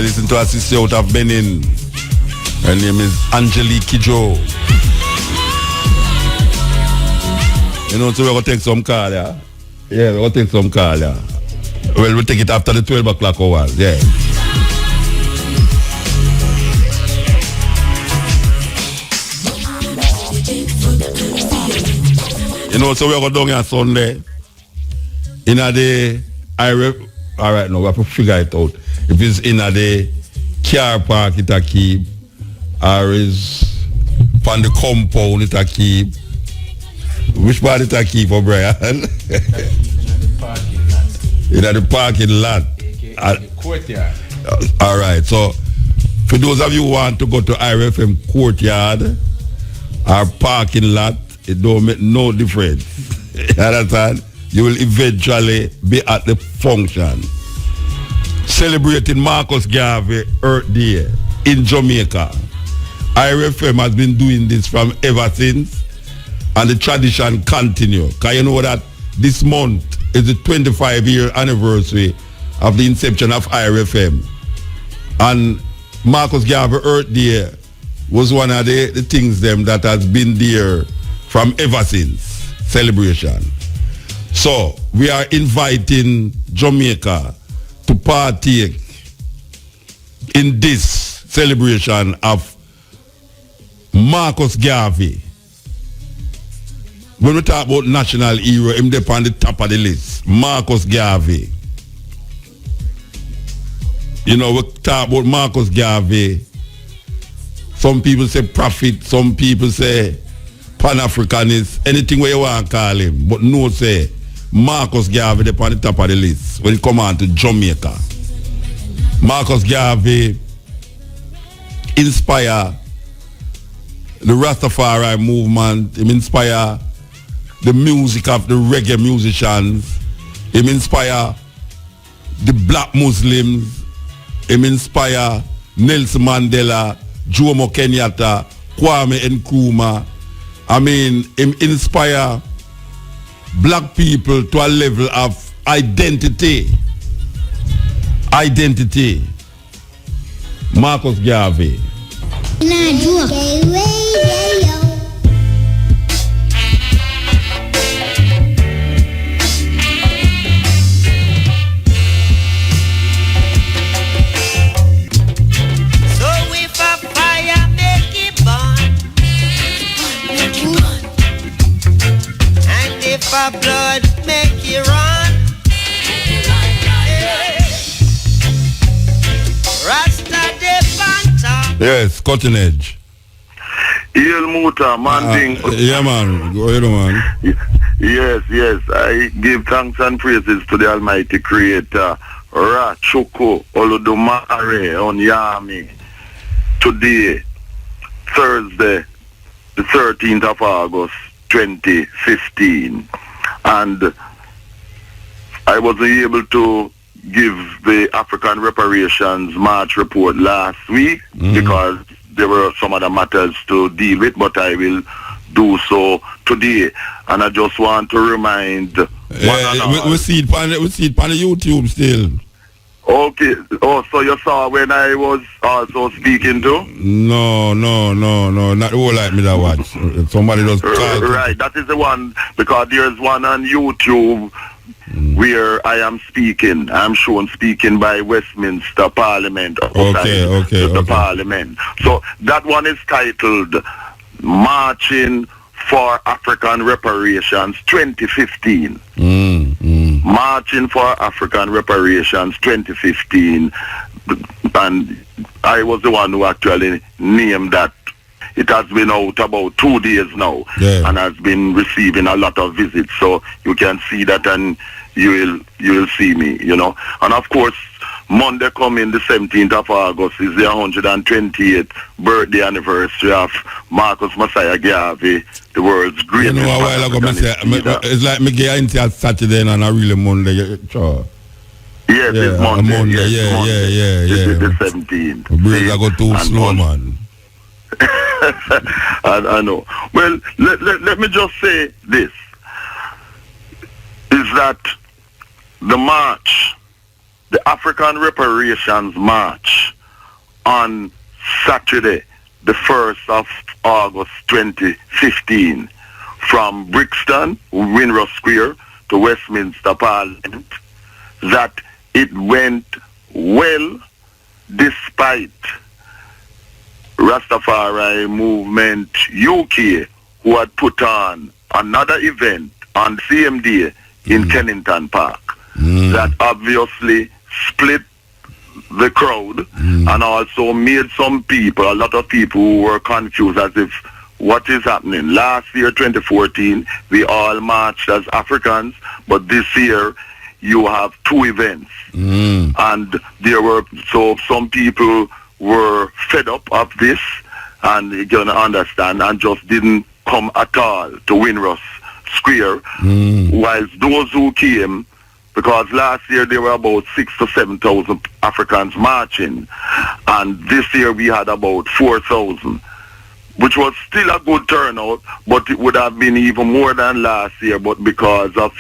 Listen to a sister out of Benin. Her name is Angelique Kijo. You know, so we're going to take some call, yeah? Yeah, we're going to take some call, yeah. Well, we'll take it after the 12 o'clock hours, yeah. You know, so we're going down here Sunday. In a day, all right, now we have to figure it out. If it's in a day, car park it a keep, or is from the compound it a keep. Which part it a keep, O'Brien? In the parking lot. The courtyard. All right, so for those of you who want to go to IRFM courtyard or parking lot, it don't make no difference. You understand? You will eventually be at the function celebrating Marcus Garvey Earth Day in Jamaica. IRFM has been doing this from ever since, and the tradition continues. Because you know that this month is the 25-year anniversary of the inception of IRFM. And Marcus Garvey Earth Day was one of the things them that has been there from ever since celebration. So we are inviting Jamaica to partake in this celebration of Marcus Garvey. When we talk about national hero, him there on the top of the list. Marcus Garvey. You know, we talk about Marcus Garvey. Some people say prophet, some people say Pan-Africanist, anything where you want to call him. But no say Marcus Garvey there on the top of the list when it come on to Jamaica. Marcus Garvey inspire the Rastafari movement. He inspire the music of the reggae musicians. He inspire the black Muslims. He inspire Nelson Mandela, Jomo Kenyatta, Kwame Nkrumah. I mean, he inspire black people to a level of identity. Identity. Marcus Garvey. Yes, cutting edge. Hail Muta, man thing. Yeah, man. Go ahead, man. Yes. I give thanks and praises to the Almighty Creator. Ra Chuku Olodumare Onyami. Today, Thursday, the 13th of August, 2015. And I wasn't able to give the African Reparations March report last week because there were some other matters to deal with, but I will do so today. And I just want to remind we see it on the YouTube still. Okay. Oh, so you saw when I was also speaking to? No. Not all like me that watch. Somebody does talk. Right, that is the one, because there's one on YouTube where I am speaking. I'm shown speaking by Westminster Parliament. Okay. The Parliament. So that one is titled Marching for African Reparations 2015. Marching for African Reparations 2015. And I was the one who actually named that. It has been out about 2 days now, and has been receiving a lot of visits. So you can see that, and you will see me, And of course, Monday coming, the 17th of August, is the 128th birthday anniversary of Marcus Messiah Garvey, the world's greatest. A while ago, it's like me get into Saturday and a really Monday. Sure. Yes, it's Monday. It's the 17th. Breeze I go too slow, man. I know. Well, let me just say this, is that the march, the African Reparations March on Saturday, the 1st of August 2015, from Brixton, Winross Square, to Westminster Parliament, that it went well despite Rastafari Movement UK, who had put on another event on the same day in Kennington Park, that obviously split the crowd and also made some people, a lot of people who were confused as if what is happening. Last year, 2014, we all marched as Africans, but this year you have 2 events. And there were, so some people were fed up of this, and you're going to understand, and just didn't come at all to Winross Square, whilst those who came, because last year there were about 6,000 to 7,000 Africans marching, and this year we had about 4,000, which was still a good turnout, but it would have been even more than last year, but because of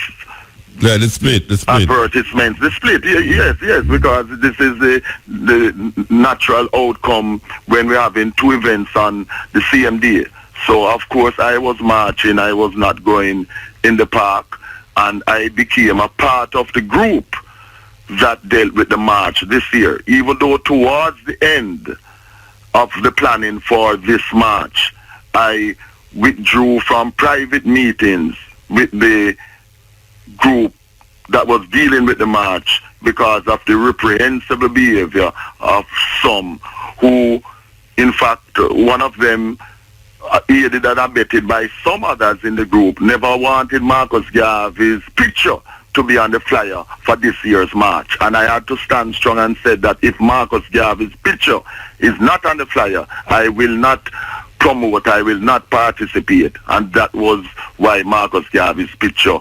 the split. Advertisements. The split, yes, because this is the natural outcome when we're having 2 events on the same day. So, of course, I was marching, I was not going in the park, and I became a part of the group that dealt with the march this year, even though towards the end of the planning for this march, I withdrew from private meetings with the group that was dealing with the march because of the reprehensible behavior of some who, in fact, one of them, aided and abetted by some others in the group, never wanted Marcus Garvey's picture to be on the flyer for this year's march. And I had to stand strong and said that if Marcus Garvey's picture is not on the flyer, I will not promote, I will not participate. And that was why Marcus Garvey's picture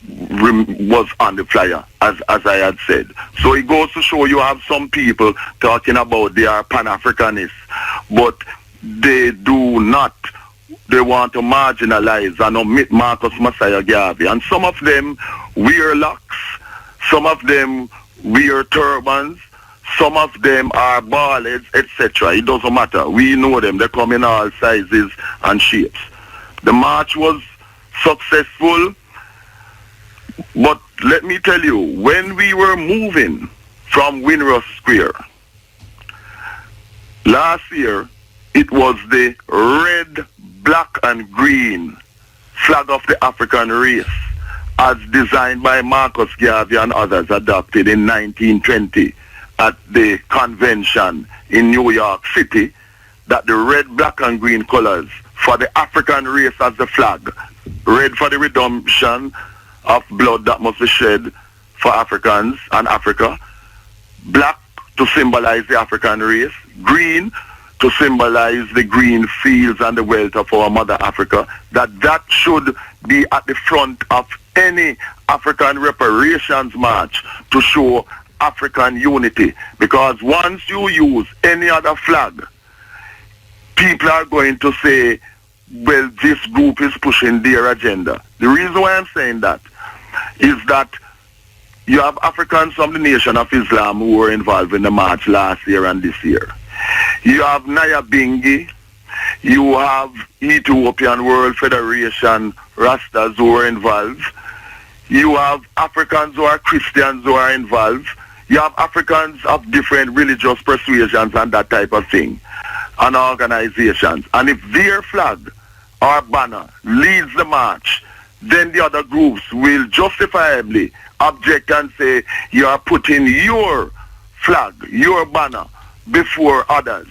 was on the flyer, as I had said. So it goes to show you have some people talking about they are Pan-Africanists, but they do not. They want to marginalize and omit Marcus Messiah Garvey. And some of them wear locks, some of them wear turbans, some of them are ballets, etc. It doesn't matter. We know them. They come in all sizes and shapes. The march was successful, but let me tell you, when we were moving from Winross Square last year, it was the red, black, and green flag of the African race, as designed by Marcus Garvey and others, adopted in 1920 at the convention in New York City, that the red, black, and green colors for the African race as the flag. Red for the redemption of blood that must be shed for Africans and Africa. Black to symbolize the African race. Green to symbolize the green fields and the wealth of our mother Africa. That should be at the front of any African reparations march to show African unity. Because once you use any other flag, people are going to say, well, this group is pushing their agenda. The reason why I'm saying that is that you have Africans from the Nation of Islam who were involved in the march last year and this year. You have Nyabingi. You have Ethiopian World Federation Rastas who are involved. You have Africans who are Christians who are involved. You have Africans of different religious persuasions and that type of thing, and organizations. And if their flag or banner leads the march, then the other groups will justifiably object and say, you are putting your flag, your banner, before others.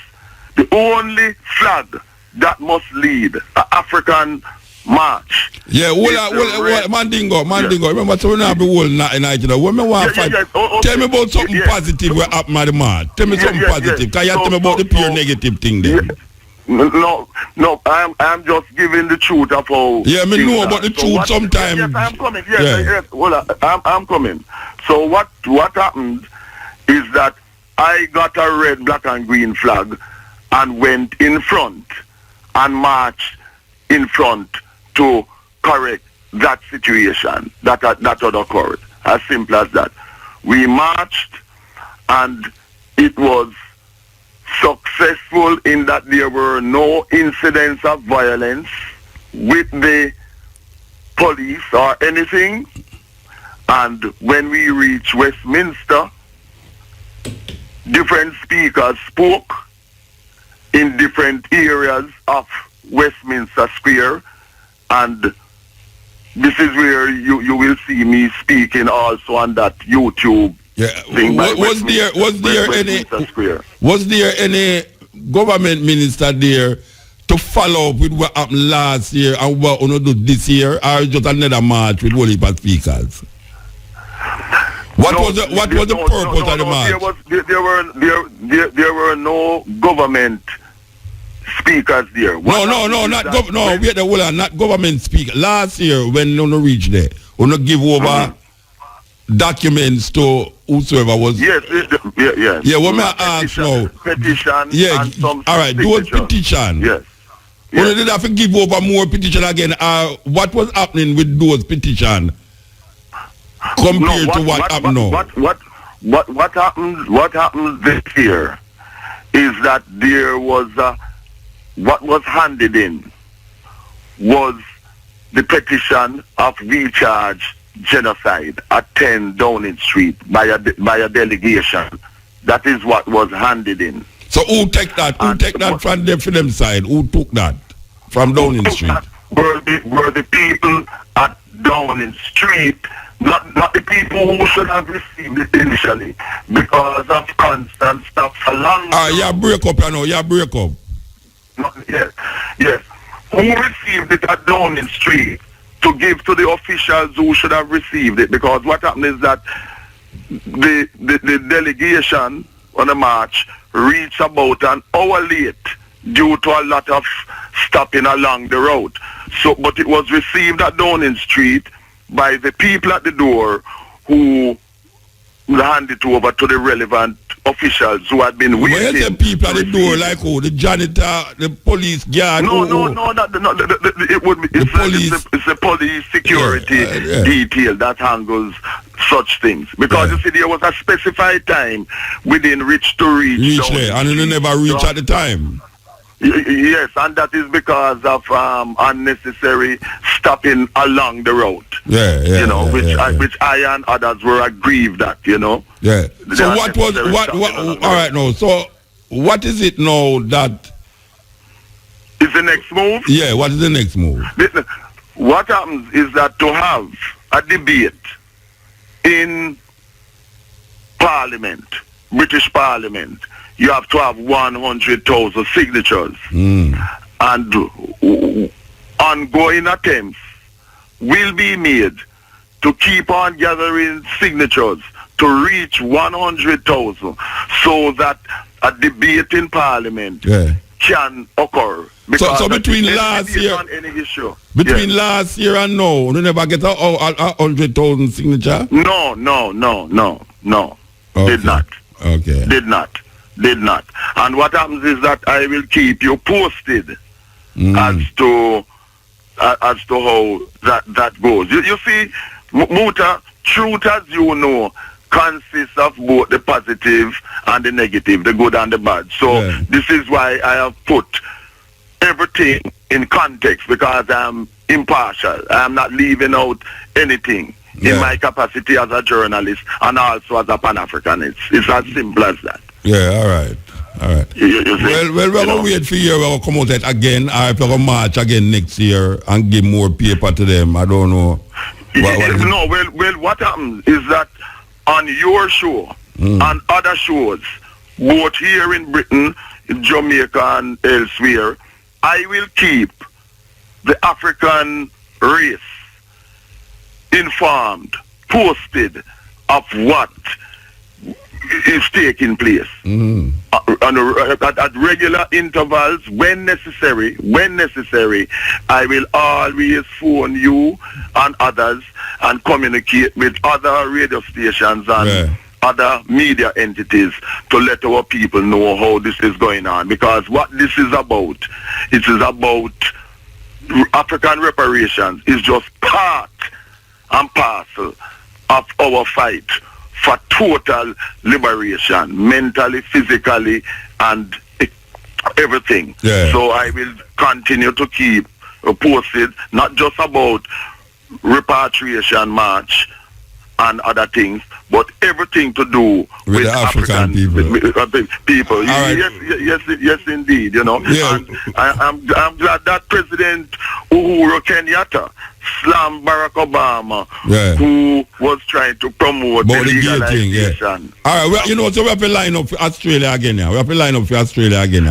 The only flag that must lead an African march. Yeah, Mandingo. Yeah. Remember, so we not be whole night in Nigeria. When me want fight, tell me about something positive we happen at the march. Tell me something positive. Because you tell me about the pure negative thing there. No, I'm just giving the truth of how. Yeah, me know about the truth sometimes. Yes, I'm coming. Yes. Well, I'm coming. So what happened is that I got a red, black, and green flag and went in front and marched in front to correct that situation that had occurred. As simple as that. We marched, and it was successful in that there were no incidents of violence with the police or anything. And when we reached Westminster, different speakers spoke in different areas of Westminster Square, and this is where you will see me speaking also on that YouTube thing. Was there any government minister there to follow up with what happened last year and what we do this year, or just another march with only speakers? What was the purpose of the march? There were no government speakers there. Not government speakers. Last year when we reached there, we give over documents to whosoever was. Yes. Yeah, what may I ask now? Petition. Yeah, and some all right. Those petition. Yes. Well, did have to give over more petition again? What was happening with those petition compared to what happened now? What happened this year is that there was what was handed in was the petition of recharge genocide at 10 Downing Street by a delegation. That is what was handed in. So who take that? Who take that from them side? Who took that from Downing Street? Were the people at Downing Street, not the people who should have received it initially, because of constant stuff along. Break up, break up. Yes. Who received it at Downing Street to give to the officials who should have received it? Because what happened is that the delegation on the march reached about an hour late due to a lot of stopping along the road. So, but it was received at Downing Street by the people at the door who handed it over to the relevant officials who had been waiting. Where the people at the door, like who? The janitor, the police guard? No, it would be. It's a police security detail that handles such things. Because you see, there was a specified time within which to reach there, and you never reach at the time. Yes, and that is because of unnecessary stopping along the road. Which I and others were aggrieved at. Yeah. So what all right, now. So what is it now that is the next move? Yeah. What is the next move? Listen, what happens is that to have a debate in Parliament British Parliament, you have to have 100,000 signatures. And ongoing attempts will be made to keep on gathering signatures to reach 100,000 so that a debate in Parliament can occur. So between last year, last year and now, you never get a 100,000 signature? No. Okay. Did not. Okay. Did not. And what happens is that I will keep you posted as to how that goes. You see, Muta, truth as you know, consists of both the positive and the negative, the good and the bad. So this is why I have put everything in context, because I'm impartial. I'm not leaving out anything in my capacity as a journalist and also as a Pan-Africanist. It's as simple as that. Yeah, all right. Well, we're going to wait for you. We're going to come out that again, or if we're going to march again next year and give more paper to them. I don't know. What happens is that on your show and other shows, both here in Britain, in Jamaica and elsewhere, I will keep the African race informed, posted of what is taking place at regular intervals when necessary. I will always phone you and others and communicate with other radio stations and other media entities to let our people know how this is going on, because what this is about, it is about African reparations is just part and parcel of our fight for total liberation, mentally, physically, and everything. So I will continue to keep posted, not just about repatriation march and other things, but everything to do with the African people. Yes, indeed. You know, and I'm glad that President Uhuru Kenyatta slammed Barack Obama, who was trying to promote the legalization. All right, so we have to line up for Australia again now. You're lining up for Australia again?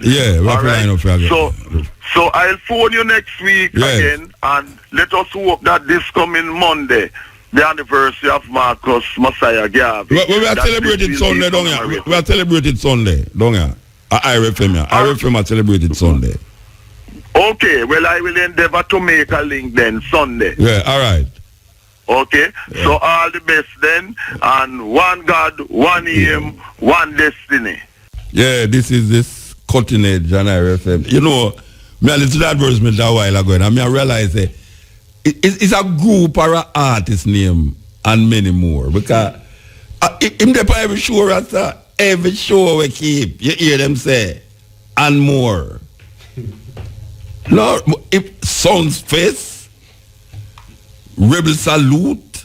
Yeah, we have to line up for again. So I'll phone you next week again, and let us hope that this coming Monday, the anniversary of Marcus Messiah Garvey. We are celebrating Sunday, don't we? We are celebrating Sunday, don't we? IRFM are celebrating Sunday. Okay, well, I will endeavor to make a link then, Sunday. Yeah, all right. Okay, so all the best then, and one God, one aim, one destiny. Yeah, this is this cutting edge on IRFM. You know, me I listened to the advertisement a while ago, and I realize it's a group or an artist name and many more. Because in the every show, every show we keep, you hear them say, and more. No, if Sounds Fest, Rebel Salute,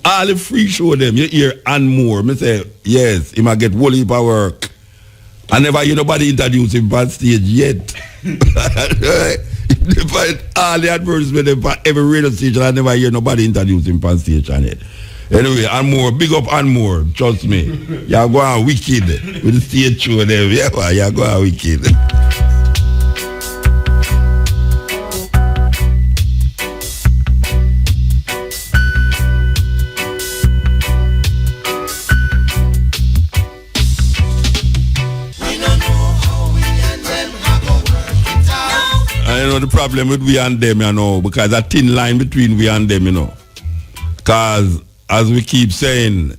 all the free show them, you hear and more. Me say, yes, he might get whole heap of work. I never hear nobody introduce him on stage yet. All the advertisements for every radio station, I never hear nobody introduce him on stage on it. Anyway, and more, big up and more, trust me. You're going wicked with the stage show there. Yeah, you're going wicked. The problem with we and them, because a thin line between we and them, because as we keep saying,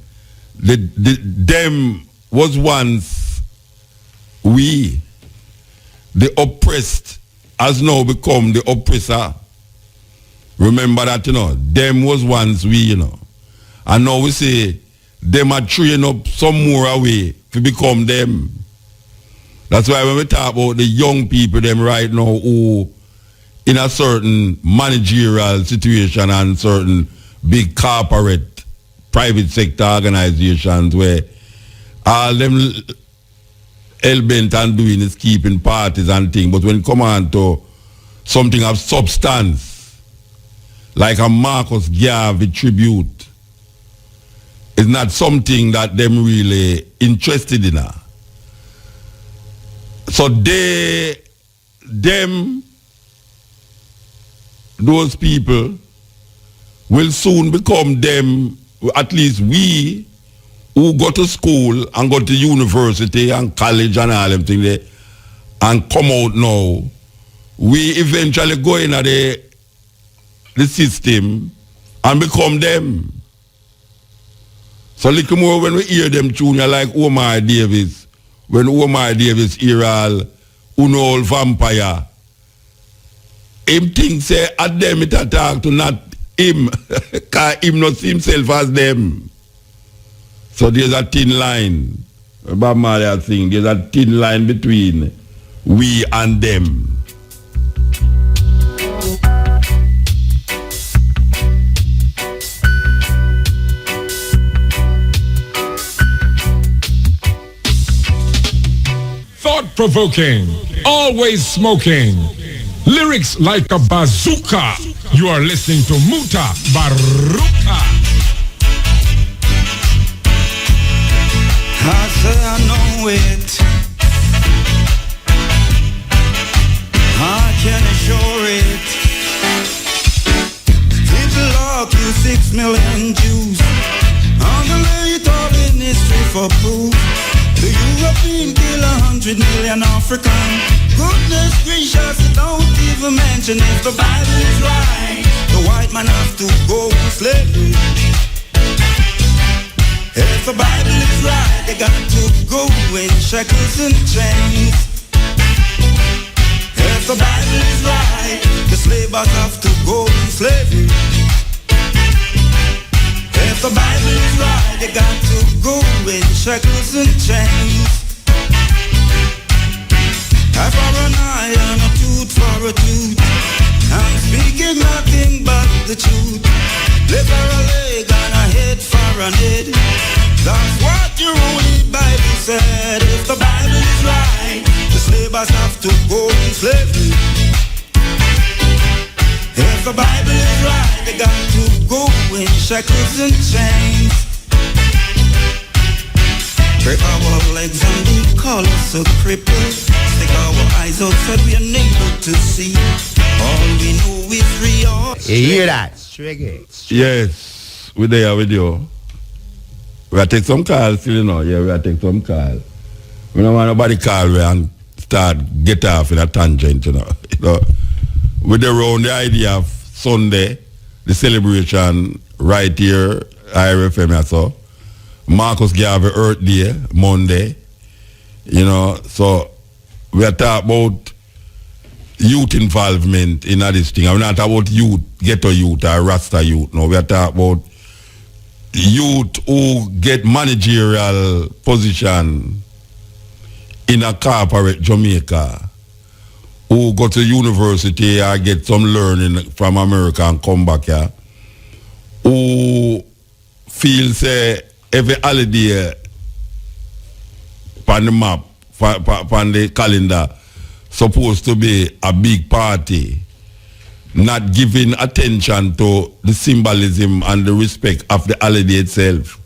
them was once we, the oppressed has now become the oppressor. Remember that, them was once we, and now we say them are train up some more away to become them. That's why when we talk about the young people them right now who in a certain managerial situation and certain big corporate private sector organizations where all them hell-bent and doing is keeping parties and things, but when it come on to something of substance, like a Marcus Garvey tribute, is not something that them really interested in. So those people will soon become them, at least we who go to school and go to university and college and all them things there, and come out now, we eventually go into the system and become them. So little more when we hear them tune like Omar Davis, when Omar Davis hear all Uno vampire, him think say at them it attack to not him, because him not see himself as them. So there's a thin line, Bob Marley saying, there's a thin line between we and them. Thought-provoking, always smoking, lyrics like a bazooka. You are listening to Mutabaruka. I say I know it, I can assure it. People are to 6 million Jews, on the late all in history for proof. The European kill 100 million African. Goodness gracious, don't even mention if the Bible is right. The white man have to go to slavery. If the Bible is right, they got to go in shackles and chains. If the Bible is right, the slavers have to go in slavery. If the Bible is right, they got to go in shackles and chains. Eye for an eye and a tooth for a tooth. I'm speaking nothing but the truth. Leg for a leg and a head for an head. That's what your holy Bible said. If the Bible is right, the slavers have to go in slavery. If the Bible is right, they got to go in shackles and chains. Break our legs and they call us a cripple. Stick our eyes out so we are unable to see. All we know is real. You hear that? Reggae. Yes, we're there with you. We take some calls still, you know. Yeah, we take some calls. We don't want nobody call me and start get off in a tangent, you know. With around the idea of Sunday, the celebration right here, IRFM, so Marcus Garvey Earth Day, Monday, you know, so we are talking about youth involvement in this thing. We're not talking about youth, ghetto youth or Rasta youth, no, we are talking about youth who get managerial position in a corporate Jamaica, who go to university or get some learning from America and come back here, who feel say every holiday on the map, on the calendar, supposed to be a big party, not giving attention to the symbolism and the respect of the holiday itself.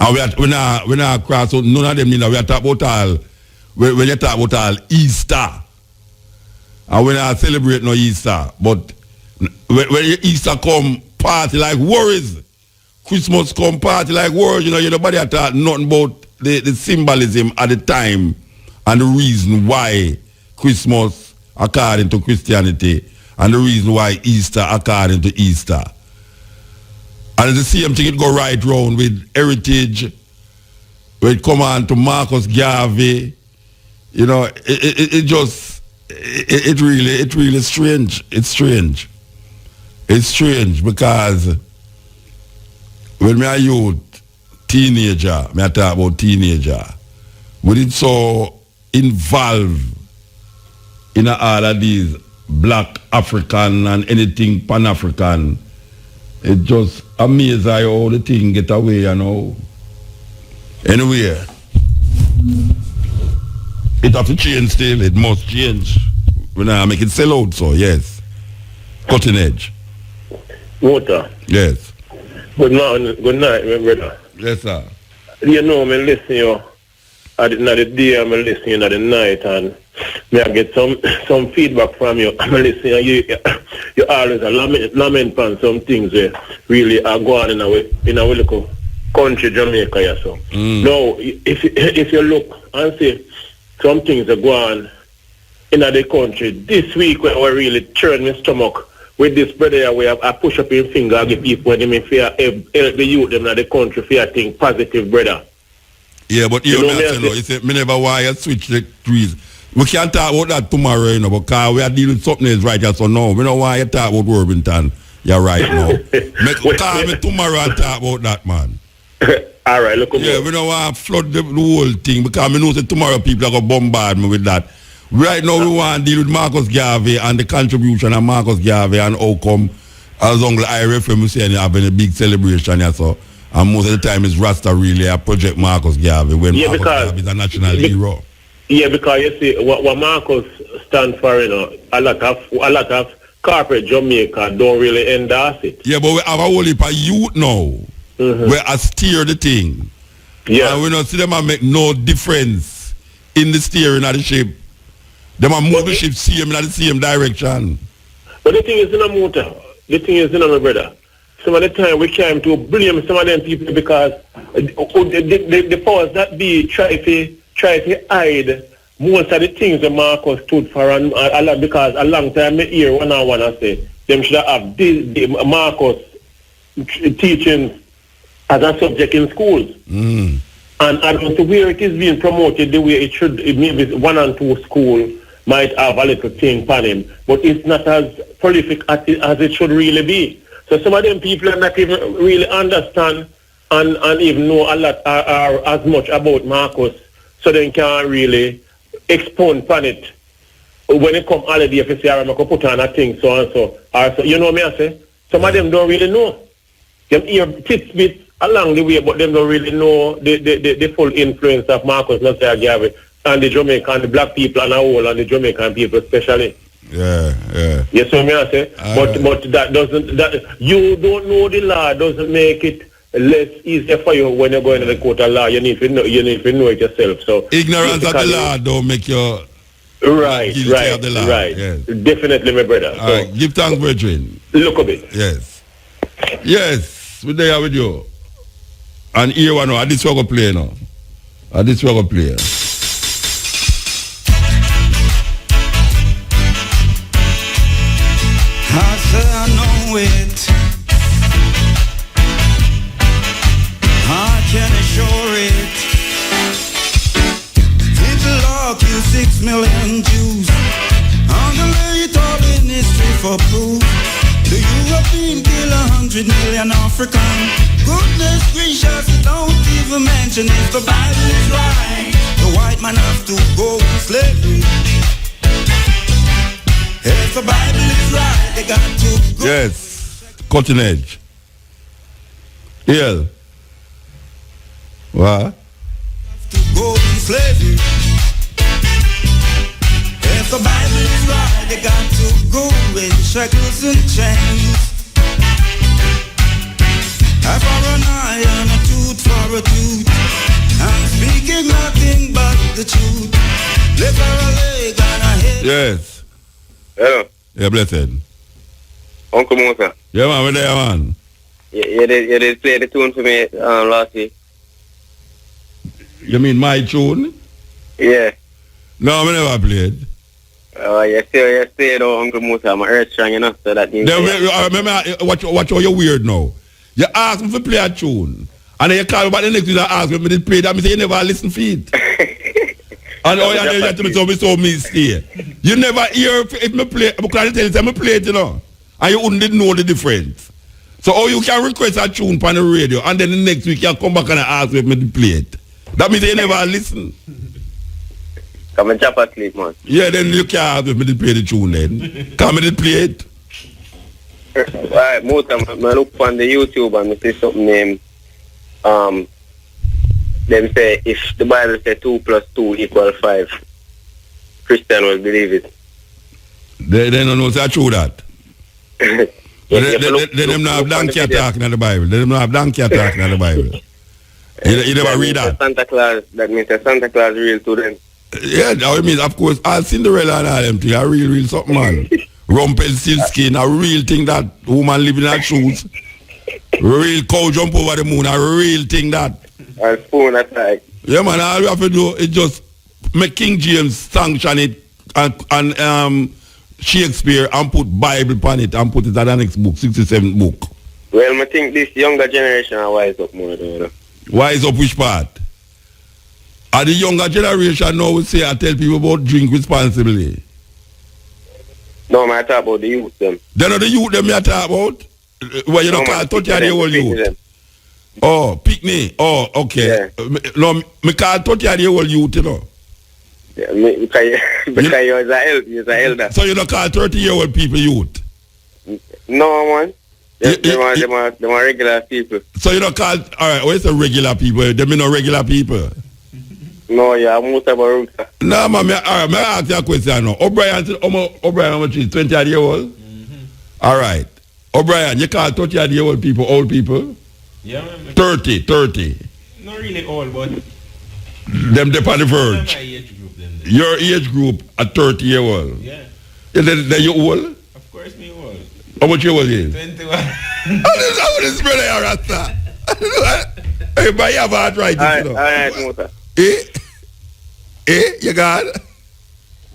And we not cross out none of them, you know, we are talking about all, when you talk about all Easter, and when I celebrate no Easter, but when Easter come, party like worries. Christmas come, party like worries. You know, nobody talk nothing about the symbolism at the time and the reason why Christmas according to Christianity and the reason why Easter according to Easter. And it's the same thing it go right round with heritage, when it come on to Marcus Garvey. You know, it really strange. It's strange. It's strange because when me a youth, teenager, me I talk about teenager, we did so involved in all of these black African and anything Pan-African. It just amazes how the thing get away, you know. Anyway, it have to change still, it must change. When I make it sell out, so yes. Cutting edge. Water. Yes. Good morning, good night, my brother. Yes, sir. You know, me listen you at the day, I'm listening at the night, and me I get some feedback from you. I'm listening, you always lament on some things where really are going in a little country, Jamaica, yeah, so. Now, if you look and see some things are going in the country, this week where I really turn my stomach with this brother where I push up your finger, I give people when they fear help the youth them in the country fear think positive, brother. Yeah, but you know, me never want to switch the trees. We can't talk about that tomorrow, you know, because we are dealing with something else right here, so no, we don't want to talk about Worthington. You're right now. Call me tomorrow and talk about that, man. All right, look. Yeah, we don't want to flood the whole thing because we know that tomorrow people are going to bombard me with that. Right now, we want to deal with Marcus Garvey and the contribution of Marcus Garvey and how come, as Uncle IRFM was saying, having a big celebration here, so. And most of the time, it's Rasta really a project Marcus Garvey when Marcus Garvey is a national hero. Yeah, because you see, what Marcus stands for, you know, a lot of corporate Jamaica don't really endorse it. Yeah, but we have a whole heap of youth now. Where I steer the thing. Yeah. And we don't see them and make no difference in the steering of the ship. Them are move the ship in the same direction. But the thing is in a motor. The thing is in my brother. Some of the time we came to blame some of them people because the powers that be try to hide most of the things that Marcus stood for, and because a long time I hear one I say them should have the Marcus teaching as a subject in schools. And I don't know where it is being promoted the way it should. Maybe 1 and 2 school might have a little thing on him, but it's not as prolific as it should really be. So some of them people are not even really understand and even know a lot or as much about Marcus, so they can't really expound on it. When it come holiday, if you say, I'm going to put on a thing, so and so. Or so, you know me, I say? Some of them don't really know. They hear bits along the way, but they don't really know the full influence of Marcus Garvey and the Jamaican, and the black people and all, and the Jamaican people especially. Yeah. Yes, so me I say, but that doesn't, that you don't know the law doesn't make it less easier for you when you're going to the court of law. You need to know it yourself. So ignorance of the law don't make you right. Yes. Definitely, my brother. All right, give thanks, brethren. Look a bit. Yes, we're there with you. And here one now, this we're going to play now. This we're going to play. I say I know it. I can assure it. Did the law kill 6 million Jews? I'm gonna lay it all in history for proof. The European kill 100 million African. Goodness gracious, don't even mention if the Bible is right. The white man have to go to slavery. If the Bible is right, they got to go. Yes, cutting edge. Yeah. What? To go to slavery. If the Bible is right, they got to go in shackles and chains. Eye for an eye and a tooth for a tooth. I'm speaking nothing but the truth. Left for a leg and a head. Yes. Hello. Yeah, blessed. Uncle Musa. Yeah, man, we're there, man. You did play the tune for me last week. You mean my tune? Yeah. No, I never played. You stay though, Uncle Musa. I'm earth strong enough so that means... Remember, watch how you're weird now. You ask me to play a tune, and then you call me back the next week and ask me to play that. I say you never listen to it. And all you tell me so me stay. You never hear if me play, because I tell you, I play it, you know. And you wouldn't know the difference. So how you can request a tune on the radio, and then the next week you come back and ask me to play it. That means you never listen. Come and chop asleep, man. Yeah, then you can't ask me to play the tune then. Come and play it. Right, most of them, I look on the YouTube and I see something named, them say if the Bible says 2 + 2 = 5, Christian will believe it. They don't know it's true that. They don't have donkey attacking in the Bible. They don't have donkey attacking in the Bible. You never read that? Santa Claus, that means that Santa Claus real to them. Yeah, I mean, of course, all Cinderella and all them things, a real something, man. Rumpelstiltskin, a real thing that woman living in her shoes. Real cow jump over the moon, a real thing that. A spoon attack. Yeah, man, all we have to do is just make King James sanction it and Shakespeare and put Bible on it and put it at the next book, 67th book. Well, I think this younger generation are wise up more, though. Wise up which part? And the younger generation now will say, I tell people about drink responsibly. No, I talk about the youth, them. They're not the youth, them you talk about? Well, you don't call 30-year-old youth. Oh, picnic. Oh, okay. Yeah. No, me call 30-year-old youth, you know. Yeah, because you're an elder. So you don't call 30-year-old people youth? No, man. Them are regular people. So you don't call, all right, where's the regular people? Them are not regular people. No, yeah, I'm Mutabaruka. No, man, all right, may I ask you a question now? O'Brien, how much is 20-year-old? All right. O'Brien, you call 30-year-old people old people? Yeah, man. 30. Not really old, but... Them dep on the verge. My age group, then. Your age group at 30-year-old? Yeah. Then you old? Of course me old. How much you old is? 21. How this brother you Rasta? Hey, but you have arthritis, you know. All right, Muta. You gone?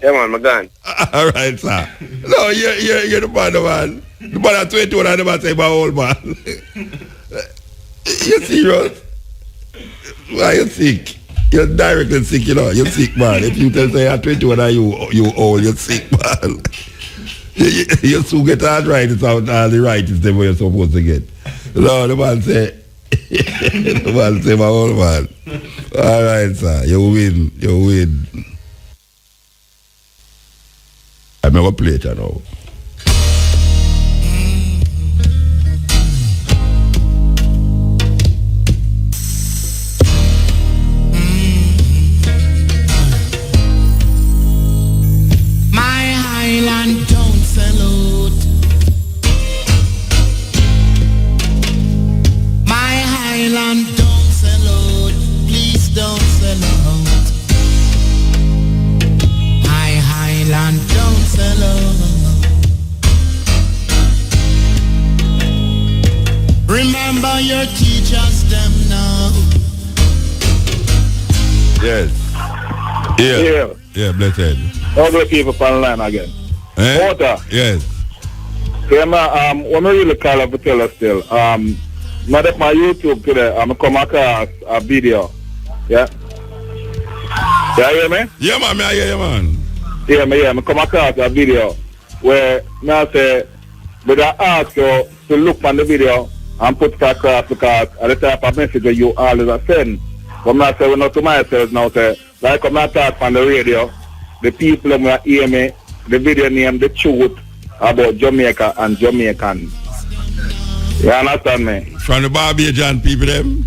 Yeah, man, I'm gone. All right, sir. No, you're the man. The man at 21 and the man say, my old man. You serious? Why you sick? You're directly sick, you know. You're sick, man. If you tell say you're 21 and you old, you're sick, man. You soon get arthritis out all the rights them where you're supposed to get. No, the man say, my old man. All right, sir. You win. I'm going to play it now. My Highland don't salute. My Highland don't salute. Please don't salute. My Highland don't salute. Remember your teachers, them now. Yes. Yeah, blessed. All the people on the line again. Water. Yes. Yeah, man, when I really call up to tell us still, not at my YouTube today, I'm come across a video. Yeah? You hear me? Yeah, man, I hear you, man. Yeah, I come across a video where I say, but I ask you to look on the video and put it across because at the type of message that you always send. But I say, not to myself now, say, like I'm not talking on the radio, the people who hear me, the video name, the truth about Jamaica and Jamaicans. You understand me? From the Barbadian people, them?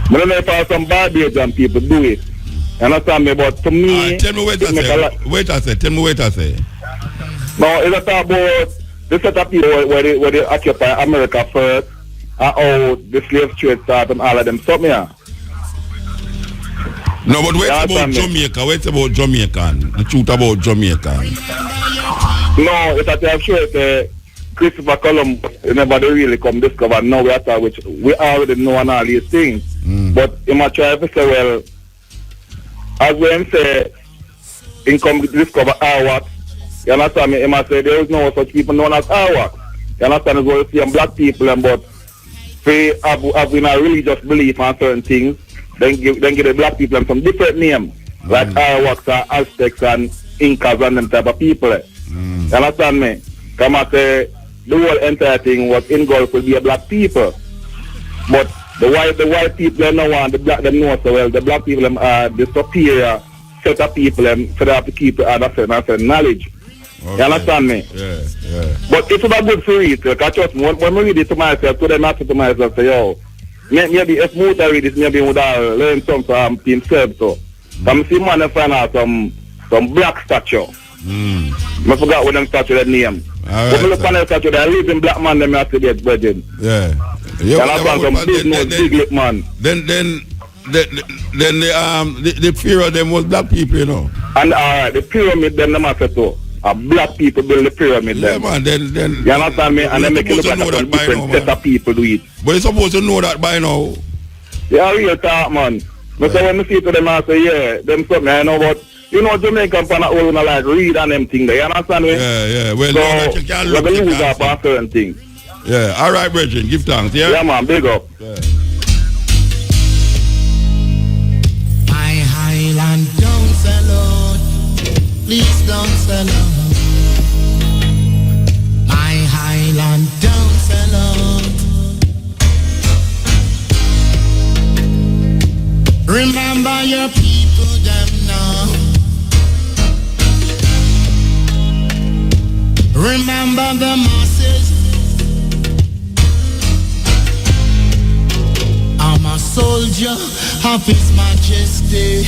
I don't know if some Barbadian people do it. You understand me? But to me... tell me what I say. Tell me what I say. No, it's about the set of people where they occupy America first and how the slave trade started and all of them. Stop me here. No, but what's about Jamaica? What's about Jamaican? The truth about Jamaican. No, it's that I'm sure it's Christopher Columbus never really come discover now we are which we already know and all these things. But he might try to say, well, as when say he come discover our you understand me? He might say there is no such people known as our. You understand as well see black people and but we have in a religious belief on certain things. Then give the black people some different names, like Arawaks and Aztecs and Incas and them type of people. You understand me? Come and say the whole entire thing was engulfed will be a black people. But the white people they know and the black them know so well. The black people them are the superior set of people them so they have to keep it under certain knowledge. Okay. You understand me? Yeah. But it's not good for it. Because trust me, when I read it to myself, to them I say to myself, say, yo, maybe if Muta read this, maybe would have learned something from himself. So, I'm see man find out some black statue. I forgot what them statue that name. All but right, look on the statue, they living black man, them have to get virgin. Yeah. You understand? Some big nose, big lip man. Then the fear of them was black people, you know. And alright, the pyramid them matter too. Black people build the pyramid yeah, them. Man, then you understand me? And then make it look like a different set of people do it. But you're supposed to know that by now. Yeah, real talk, man. But so when I see to them, I say, yeah, them something I know, but you know, Jamaican pan all like read and them thing there. You understand me? Yeah. Well, so, no, that you can't look. We're lose up on certain things. Yeah, all right, Bridget, give thanks, yeah? Yeah, man, big up. Yeah. My Highland, don't sell out. Please don't sell out. My Highland, don't sell out. Remember your people, them now. Remember the masses. I'm a soldier of His Majesty.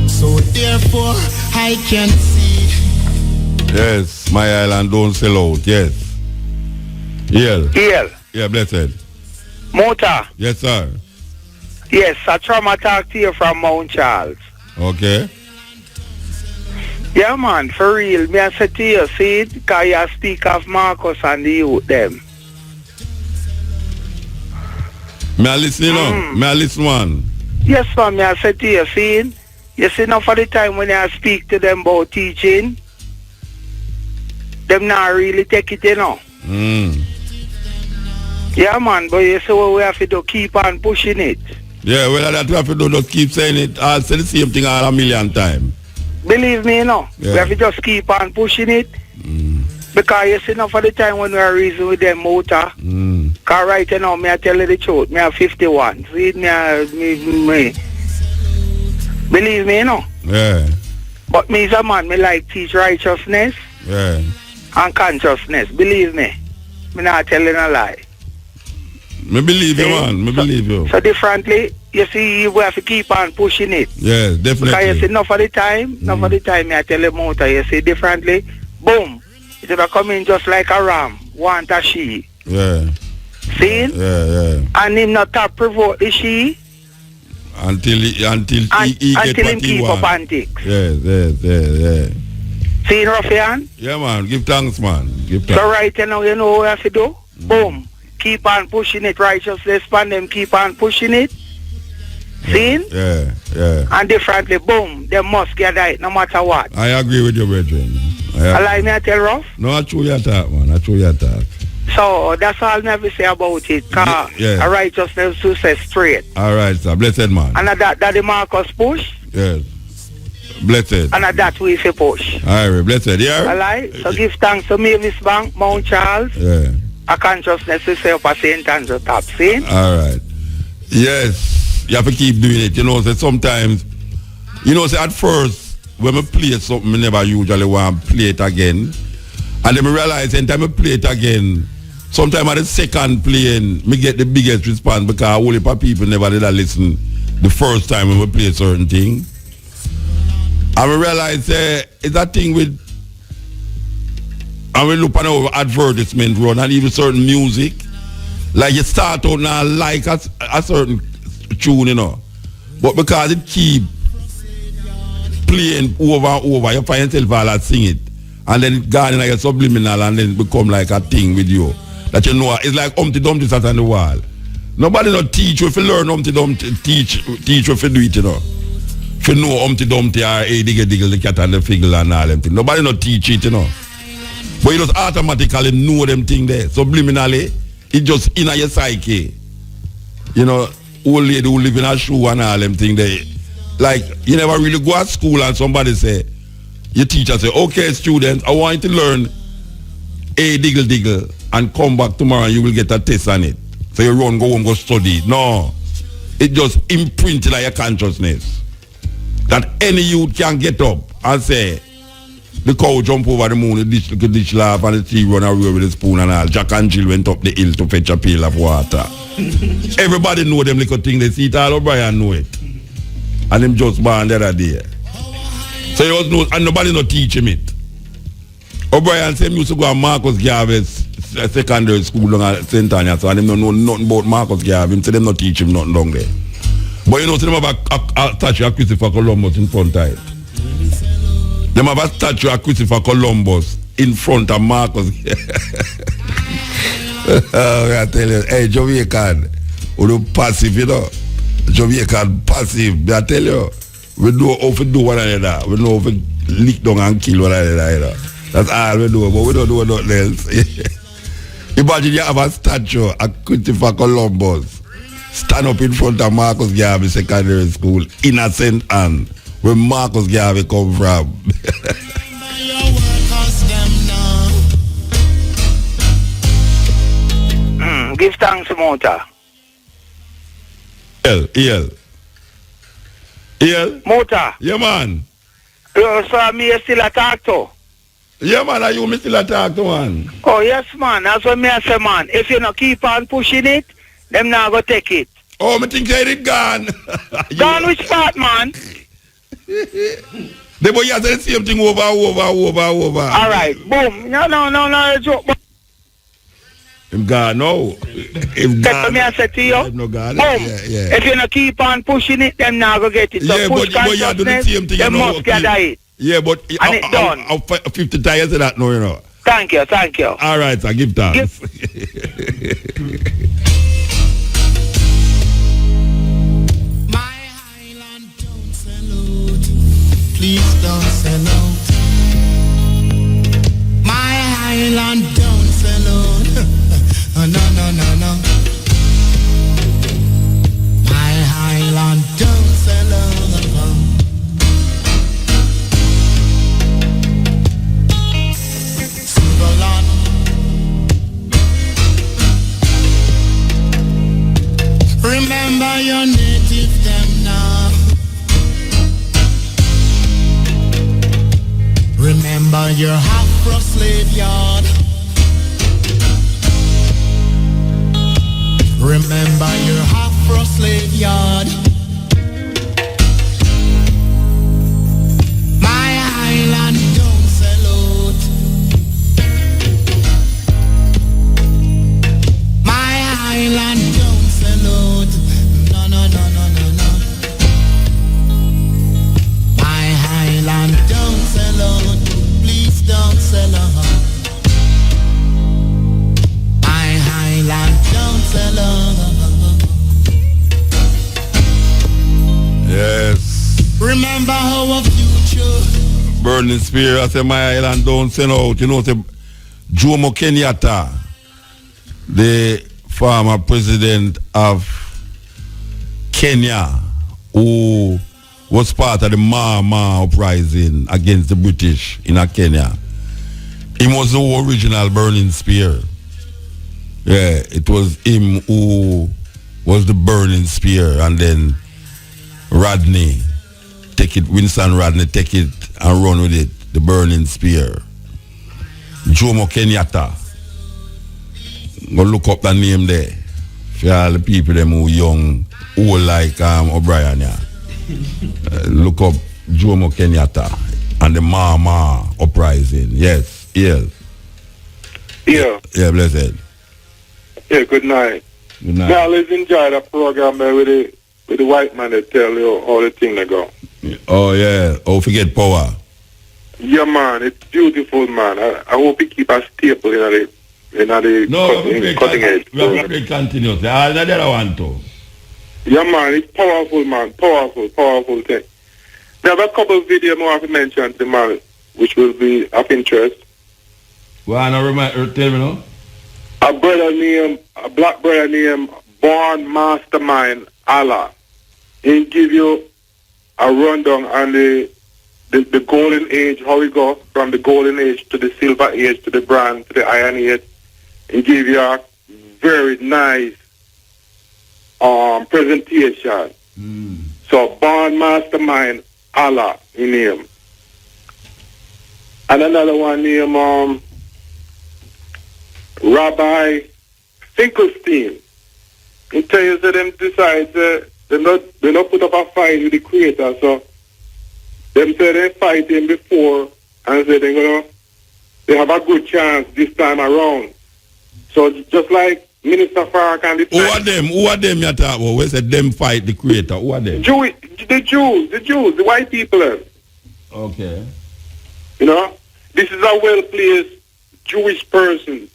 So therefore I can see. Yes, my island don't sell out, yes. EL. Yeah, blessed. Muta. Yes, sir. Yes, I trauma talk to you from Mount Charles. Okay. Yeah, man, for real. Me I say to you, see it? Because you speak of Marcus and the youth, them. May I listen, you know? May I listen, one? Yes, man, me I say to you, see it? You see, now for the time when I speak to them about teaching, them not really take it, you know. Yeah, man, but you see what we have to do, keep on pushing it. Yeah, well, that we have to do, just keep saying it. I'll say the same thing all a million times. Believe me, you know, we have to just keep on pushing it. Because you see, now for the time when we are reasoning with them motor, because right now, me I tell you the truth, me have 51. See, me. Believe me, you know. Yeah. But me as a man, me like teach righteousness and consciousness. Believe me. Me not telling a lie. Me believe you, man. Me believe you. So differently, you see, we have to keep on pushing it. Yeah, definitely. Because you see, enough of the time, me I tell you motor, you see, differently, boom. It will come in just like a ram, want a she. Yeah. See? Yeah. And him not to provoke the she. Until he get him keep up antics. Yeah. See, Ruffian? Yeah, man. Give thanks, man. Give thanks. So right now, you know what we have to do? Boom. Keep on pushing it. Righteousness, and them keep on pushing it. See? Yeah. And differently, boom. They must get it no matter what. I agree with you, brethren. Allow me to tell Ruff? No, I true your talk, man. I true your talk. So that's all I never say about it. Cause a righteousness to say straight. All right, sir. Blessed man. And that the Marcus push. Yes. Blessed. And that we say push. All right, blessed. Yeah. All right. So give thanks to Mavis Bank, Mount Charles. Yeah. A consciousness to say up a St. Andrew top. See? All right. Yes. You have to keep doing it. You know, so sometimes, you know, so at first, when I play something, I never usually want to play it again. And then I realize anytime I play it again, sometimes at the second playing, me get the biggest response because a whole heap of people never did listen the first time when we play a certain thing. And I realize it's that thing with, and we look at our advertisement run and even certain music, like you start out now like a certain tune, you know, but because it keep playing over and over, you find yourself all sing it, and then it gone like a subliminal, and then it become like a thing with you that you know it's like Humpty Dumpty sat on the wall. Nobody not teach you if you learn Humpty Dumpty, teach you if you do it, you know. If you know Humpty Dumpty or diggle the cat and the figgle and all them things. Nobody not teach it, you know. But you just automatically know them thing there. Subliminally, it just in your psyche. You know, old lady who live in a shoe and all them thing there. Like, you never really go to school and somebody say, your teacher say, okay, students, I want you to learn a diggle and come back tomorrow and you will get a test on it. So you run, go home, go study. No. It just imprinted like your consciousness. That any youth can get up and say, the cow jump over the moon, the dish laugh, and the tree run away with a spoon and all. Jack and Jill went up the hill to fetch a pail of water. Everybody know them little things. They see it all. O'Brien know it. And him just born the other day. So he was know, and nobody not teach him it. O'Brien said he used to go to Marcus Garvey's secondary school down at St. Anthony, so and him don't know nothing about Marcus Garvey. Him say them not teach him nothing down there. But you know, see them have a statue of Christopher Columbus in front of it. Them have a statue of Christopher Columbus in front of Marcus. I tell you, hey, Jamaican, we do passive, you know. Jamaican passive, I tell you. We know how to do one another. We know how to lick down and kill one another, you know. That's all we do, but we don't do nothing else. Imagine you have a statue of Christopher Columbus stand up in front of Marcus Garvey Secondary School in a St. Anne, where Marcus Garvey come from. Give thanks, Mota. Yeah. Mota. Yeah, man. So me still a talk to? Yeah, man, are you me still a talk to, man? Oh, yes, man. That's what me I say, man. If you not keep on pushing it, them now go take it. Oh, me think it gone. Gone which part, man? The boy has the same thing over. All right, boom. No, joke. Him gone now. Him That's what me I said to you. No gone. Boom. Yeah. If you not keep on pushing it, them now go get it. So yeah, push but you do the same thing. them must gather it. Yeah, but and it's done. I'll 50 times of that now, you know. Thank you. All right, I give thanks. Please don't sell out. My Highland don't sell out. No. My Highland don't sell out. Silverland. Remember your native them now. Remember your Afro slave yard. Remember your Afro slave yard. My island don't sell out. My island don't sell out. No. My island don't sell out. Please don't sell out. My Highland don't sell out. Yes. Remember our future. Burning Spear, I say my island don't sell out. You know, say Jomo Kenyatta, the former president of Kenya, who was part of the Ma uprising against the British in Kenya. He was the original Burning Spear. Yeah, it was him who was the Burning Spear, and then Winston Rodney take it and run with it, the Burning Spear. Jomo Kenyatta. Go look up that name there. For all the people them who young, old like O'Brien, yeah. Look up Jomo Kenyatta and the Ma uprising. Yes. Yeah, blessed. Yeah, good night. Now let's enjoy that program with the white man that tell you all the things that go. Oh yeah. Oh, forget power. Yeah, man, it's beautiful, man. I hope you keep a staple in the cutting edge. We have to continue. Another one too. Yeah, man, it's powerful, man. Powerful thing. There are a couple of videos more to mention to man, which will be of interest. Well, tell me now. A black brother named Born Mastermind Allah. He give you a rundown on the golden age, how we go from the golden age to the silver age to the bronze to the iron age. He give you a very nice presentation. So Born Mastermind Allah in him. And another one named Rabbi Finkelstein. He tell you that them decide they not put up a fight with the creator, so them say they fight him before and say they have a good chance this time around. So just like Minister Farrakhan, Who are them you talk about? We said them fight the creator. Who are them? the Jews, the white people. Okay. You know, this is a well-placed Jewish person.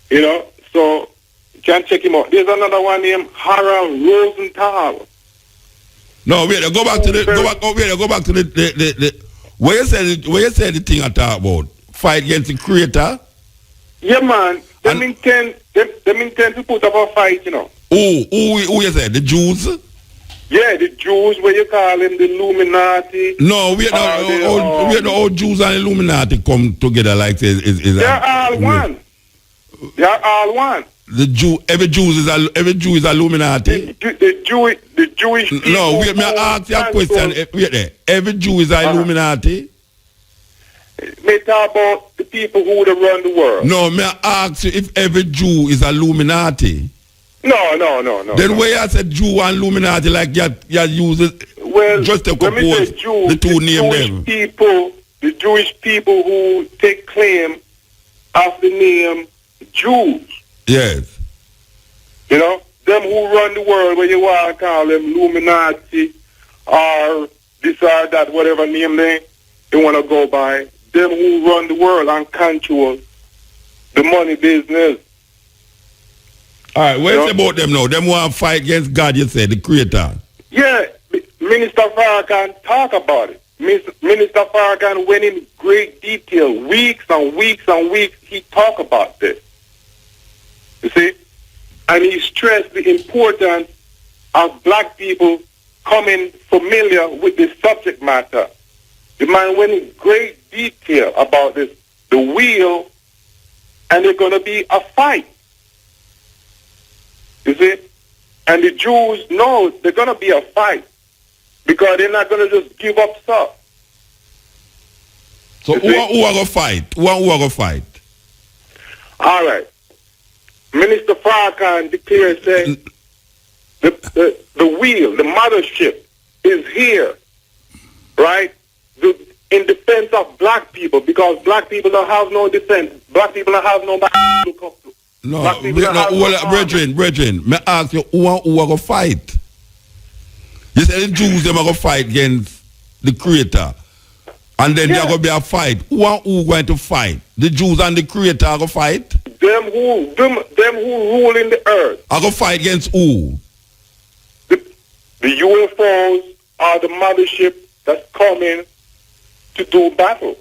You know, so you can check him out. There's another one named Harold Rosenthal. No, wait. Go back to the. Go back to the. Where you said the thing I talk about? Fight against the creator. Yeah, man. Them intend to put up a fight. You know. Who you said? The Jews? Yeah, the Jews, where you call them the Illuminati. No, we are the old Jews and Illuminati come together like this. They're all one. They are all one. Every Jew is Illuminati. The Jewish people. No, wait, may I ask you a question? Wait there. Every Jew is Illuminati. May talk about the people who would run the world. No, may I ask you if every Jew is Illuminati? No. Then where you said Jew and Illuminati like you use it? Well, just to compose the two name them. The Jewish people who take claim of the name Jews. Yes. You know, them who run the world, where you want to call them Illuminati or this or that, whatever name they want to go by. Them who run the world and control the money business. All right, where's about them now? Them want to fight against God, you said, the creator. Yeah, Minister Farrakhan talk about it. Minister Farrakhan went in great detail, weeks and weeks and weeks, he talked about this. You see? And he stressed the importance of black people coming familiar with this subject matter. The man went in great detail about this, the wheel, and there's going to be a fight. You see? And the Jews know there's going to be a fight because they're not going to just give up stuff. So who are going to fight? Who are going to fight? All right. Minister Farrakhan declares that the wheel, the mothership is here, right? In defense of black people, because black people don't have no defense. Black people don't have no back to come to. No, brethren, may I ask you, who are going to fight? You said the Jews, them are going to fight against the creator. And then there's going to be a fight. Who going to fight? The Jews and the creator are going to fight? Them who rule in the earth. Are going to fight against who? The UFOs are the mothership that's coming to do battle.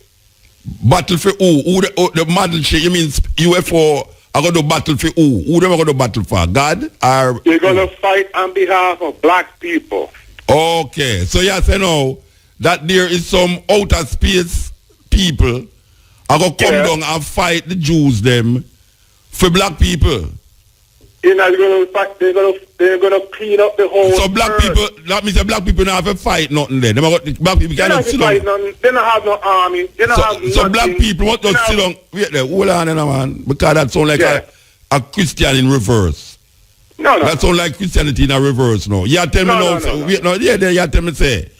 Battle for who? The mothership, you mean UFO are going to battle for who? Who them are going to battle for? God? Or they're going to fight on behalf of black people. Okay. So you say now that there is some outer space people are going to come down and fight the Jews them for black people. You know, they're going to clean up the whole. So black people, that means that black people don't have to fight nothing there. Black people cannot sit down. They don't have no army. They don't have so black people want to sit down. Wait there, hold on, man, because that sounds like a Christian in reverse. No. That sounds like Christianity in a reverse now. You tell me now. You tell me say,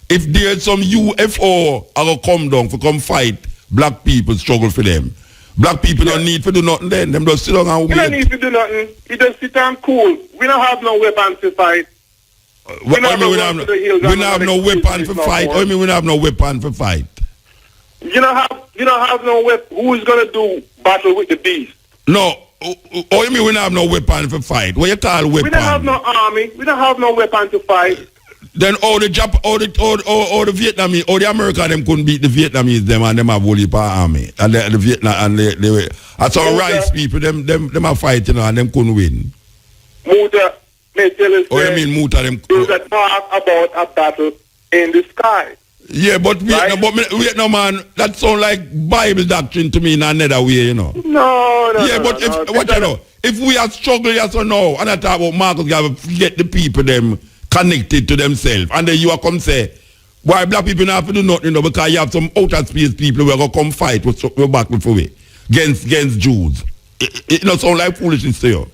if there's some UFO are going to come down for come fight, black people struggle for them. Black people don't need to do nothing then. Them just sit down and wait. You don't need to do nothing. You just sit and cool. We don't have no weapons to fight. We don't have no weapon for fight. I mean we don't have no weapon for fight. You don't have no weapon. Who is going to do battle with the beast? No. Oh, you mean we don't have no weapon for fight? What you call weapon? We don't have no army. We don't have no weapon to fight. Then all the Vietnamese, all the Americans, them couldn't beat the Vietnamese, them and them have whole heap of army. And the Vietnam, and they were, and some rice people, them are fighting, and them couldn't win. Muta, may tell us. Oh, you mean Muta, them? There's a talk about a battle in the sky. Yeah, but Vietnam, man, that sounds like Bible doctrine to me in another way, you know. No. Yeah, but if we are struggling, yes or no, and I talk about Marcus, you have to get the people, them, connected to themselves, and then you are come say, why black people don't have to do nothing, you know, because you have some outer space people who are going to come fight with battle for me against Jews. It don't sound like foolishness to you.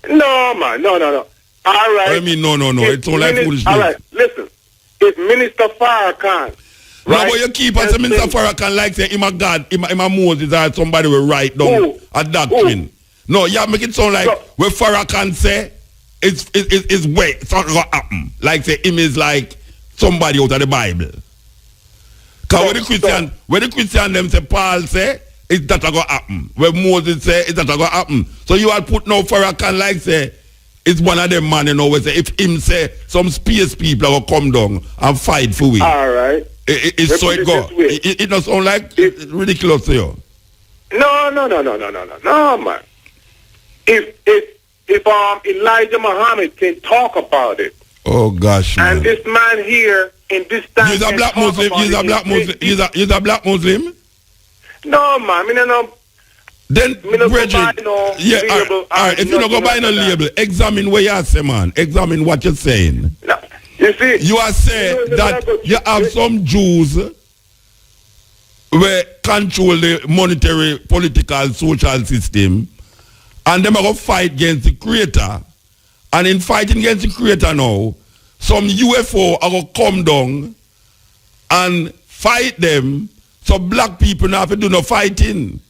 No, man, no. All right. I mean, no. It sounds like foolishness. All right, listen. If Minister Farrakhan, no, but you keep as a Minister Farrakhan like say him a God, him a Moses or somebody will write down a doctrine. No, you make it sound like what Farrakhan say, it's way, something gonna happen. Like say him is like somebody out of the Bible. Because when the Christian them say, Paul say, it's that gonna happen. When Moses say, it's that gonna happen. So you are put no Farrakhan like say, it's one of them man, you know, say, if him say, some space people will come down and fight for it. All right. It's so it go. It does sound like ridiculous to you. No, man. If Elijah Muhammad can talk about it. Oh gosh, man. And this man here in this time. He's a black Muslim. He's a black Muslim. He's a black Muslim. No, man. Then, brethren, yeah, all right. If you don't go buy no label, examine what you say, man. Examine what you're saying. No, you see, you are saying that you have some Jews where control the monetary, political, social system, and them are going to fight against the Creator. And in fighting against the Creator now, some UFO are going to come down and fight them, so black people now have to do no fighting.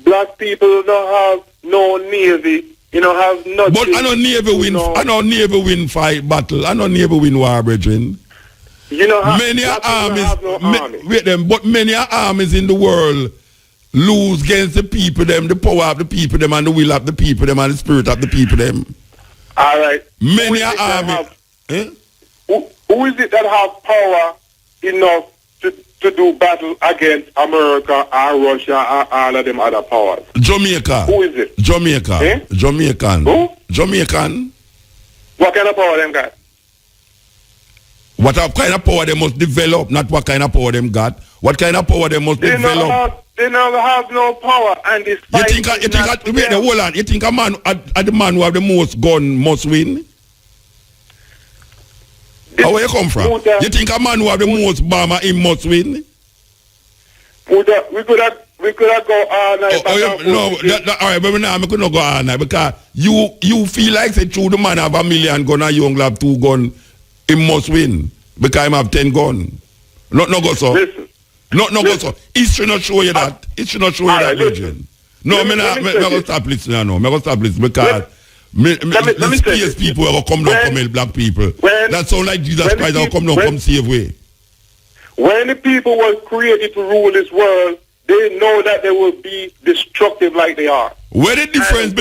Black people don't have no navy, have nothing. But I know Navy win fight battle. I know Navy win war, brethren. Many armies, but many armies in the world lose against the people them, the power of the people them, and the will of the people them, and the spirit of the people them. All right. Many armies. Who is it that have power enough to do battle against America or Russia or all of them other powers? Jamaica. Who is it? Jamaica. Eh? Jamaican. Who? Jamaican. What kind of power them got? What kind of power they must develop, not what kind of power them got. What kind of power they must develop. They never have no power, and this fight you think a man, the man who have the most gun must win? Where you come from? You think a man who have the most bomber, he must win? We could have go all night. All right, but now I could not go all night because you feel like say true the man have 1 million gun and you only have 2 gun, he must win because he have 10 gun. No go so. Listen. No go so. History not show you that. History not show you that, Virgin. No, I'm going to stop listening now. I'm going to stop listening because let me space people will come down from help black people. That sound like Jesus Christ will come down from save way. When the people were created to rule this world, they know that they will be destructive like they are. Where the difference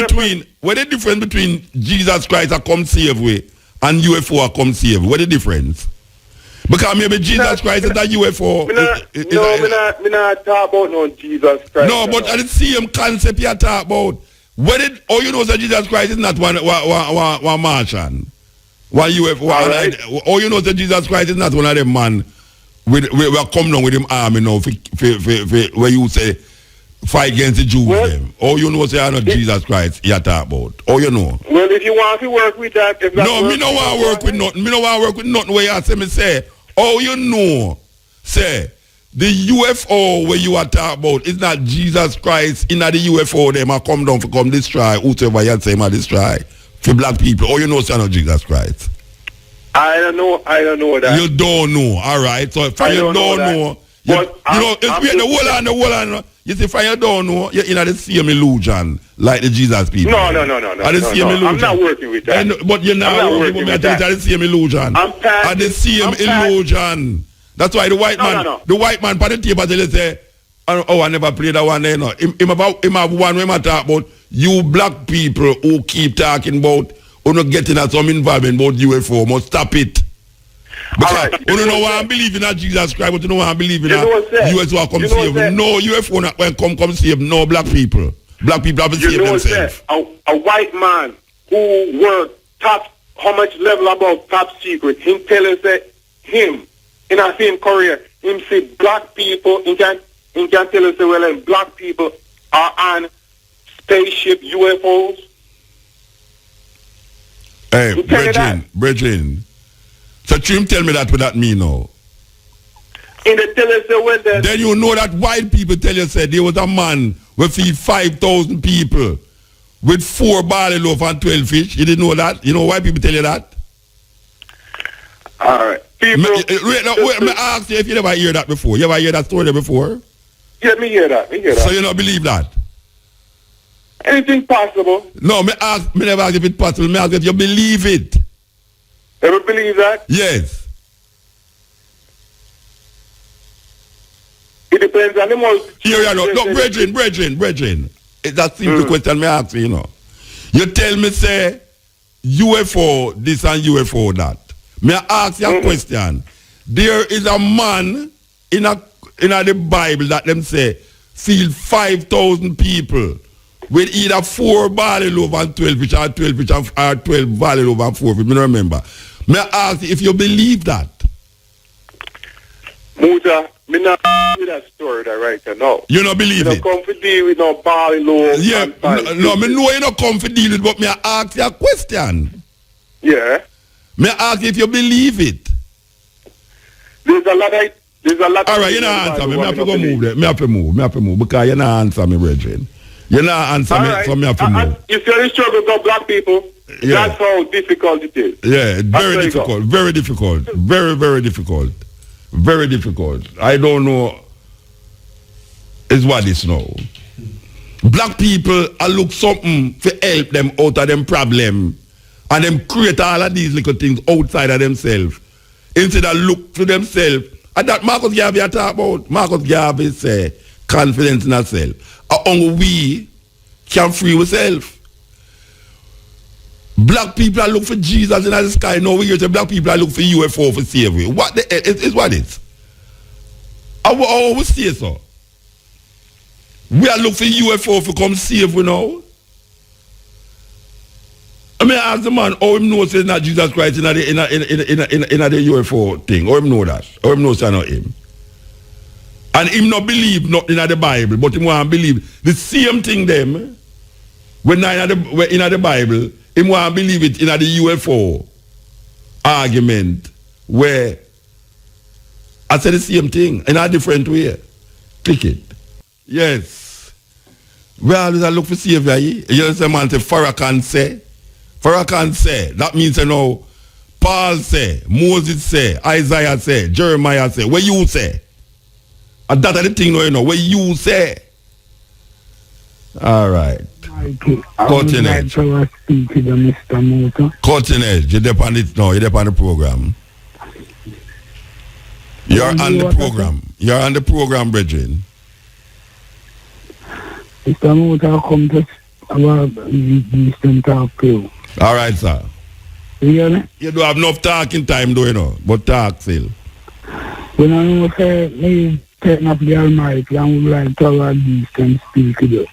between Jesus Christ a come save way and UFO a come save? Where the difference? Because maybe Jesus Christ is a UFO. Me not talk about no Jesus Christ. No, but I the same concept you talk about. All you know is that Jesus Christ is not one Martian, one UFO. Right. All you know is that Jesus Christ is not one of them man. We are coming down with him army now where you say fight against the Jews. Them. All you know is that not Jesus Christ you talk about. All you know. Well, if you want to work with that, me no want to work with nothing. Me no want to work with nothing where you say. All you know, say. The UFO where you are talking about is not Jesus Christ in the UFO. They might come down to come destroy whoever you say might destroy for black people. All you know is not Jesus Christ. I don't know that. You don't know. All right. So if you don't know, it's the whole and you see, if you don't know, you're in the same illusion like the Jesus people. No. I'm not working with that. But you're not working with that. It's the same illusion. I'm the same illusion. That's why the white man, by the table, they say, oh, I never played that one there. No. Him have one where I talk about you black people who keep talking about who not getting at some involvement about UFO. Must stop it. Because you don't know why I believe in that Jesus Christ, but you know why I believe in that UFO come save. No, UFO not when come save no black people. Black people have to save themselves. A white man who worked how much level above top secret, him tell us that him in our same career, him say black people, he can tell us well, and black people are on spaceship UFOs. Hey, Bridging. So Trim tell me that what that mean now. In the tell us well then you know that white people tell you said there was a man who feed 5,000 people with 4 barley loaf and 12 fish. You didn't know that? You know why people tell you that? All right. Wait, me ask you if you never hear that before. You ever hear that story before? Yeah, me hear that. So you don't believe that? Anything possible. No, me never ask if it's possible. Me ask if you believe it. Ever believe that? Yes. It depends on the most. Here, no, brethren. That's the question me ask you, You tell me, say, UFO this and UFO that. Me ask you a question. There is a man in the Bible that them say feed 5,000 people with either 4 barley loaf and 12 fish or 12 fish or 12 barley loaf and 4 fish. Me don't remember. Me ask you if you believe that. Muta, me not with that story that right now. You don't believe it? You don't come for deal with no barley loaf. Yeah, no, me know you don't come for deal with, but me ask you a question. Yeah. Me ask you if you believe it. There's a lot of. All right, you not answer me. Me have to go move there. Me have to move because you not answer me, brethren. You not answer me, so me have to move. If you're in struggle with black people, that's how difficult it is. Yeah, very difficult. Very difficult. Very difficult. Very difficult. I don't know is what it's now. Black people are look something to help them out of them problem and them create all of these little things outside of themselves instead of look to themselves. And that Marcus Garvey I talk about. Marcus Garvey say confidence in ourselves. Only we can free ourselves. Black people are looking for Jesus in the sky. Now we hear the black people are looking for UFO for slavery. What the hell is what it is? I always say so. We are looking for UFO to come save we now. I mean, ask the man, how him knows it's not Jesus Christ in the UFO thing. How him know that? How him knows it's not him? And him not believe nothing in the Bible, but him want to believe the same thing them when in the Bible. Him want to believe it in the UFO argument where I said the same thing in a different way. Click it. Yes. We always look for Savior. You understand, man? Say Farrakhan say. Farrakhan say. That means, Paul say, Moses say, Isaiah say, Jeremiah say. What you say? And that's the thing, what you say. All right. Cutting edge. Cutting edge. You're there on it now. You're there on the program. You're on the program. You're on the program, brethren. Mr. Mota come to our Eastern talk to. All right, sir. Really? You don't have enough talking time, but talk still. When I know say me turn up the Almighty and would like to our Eastern speak to you.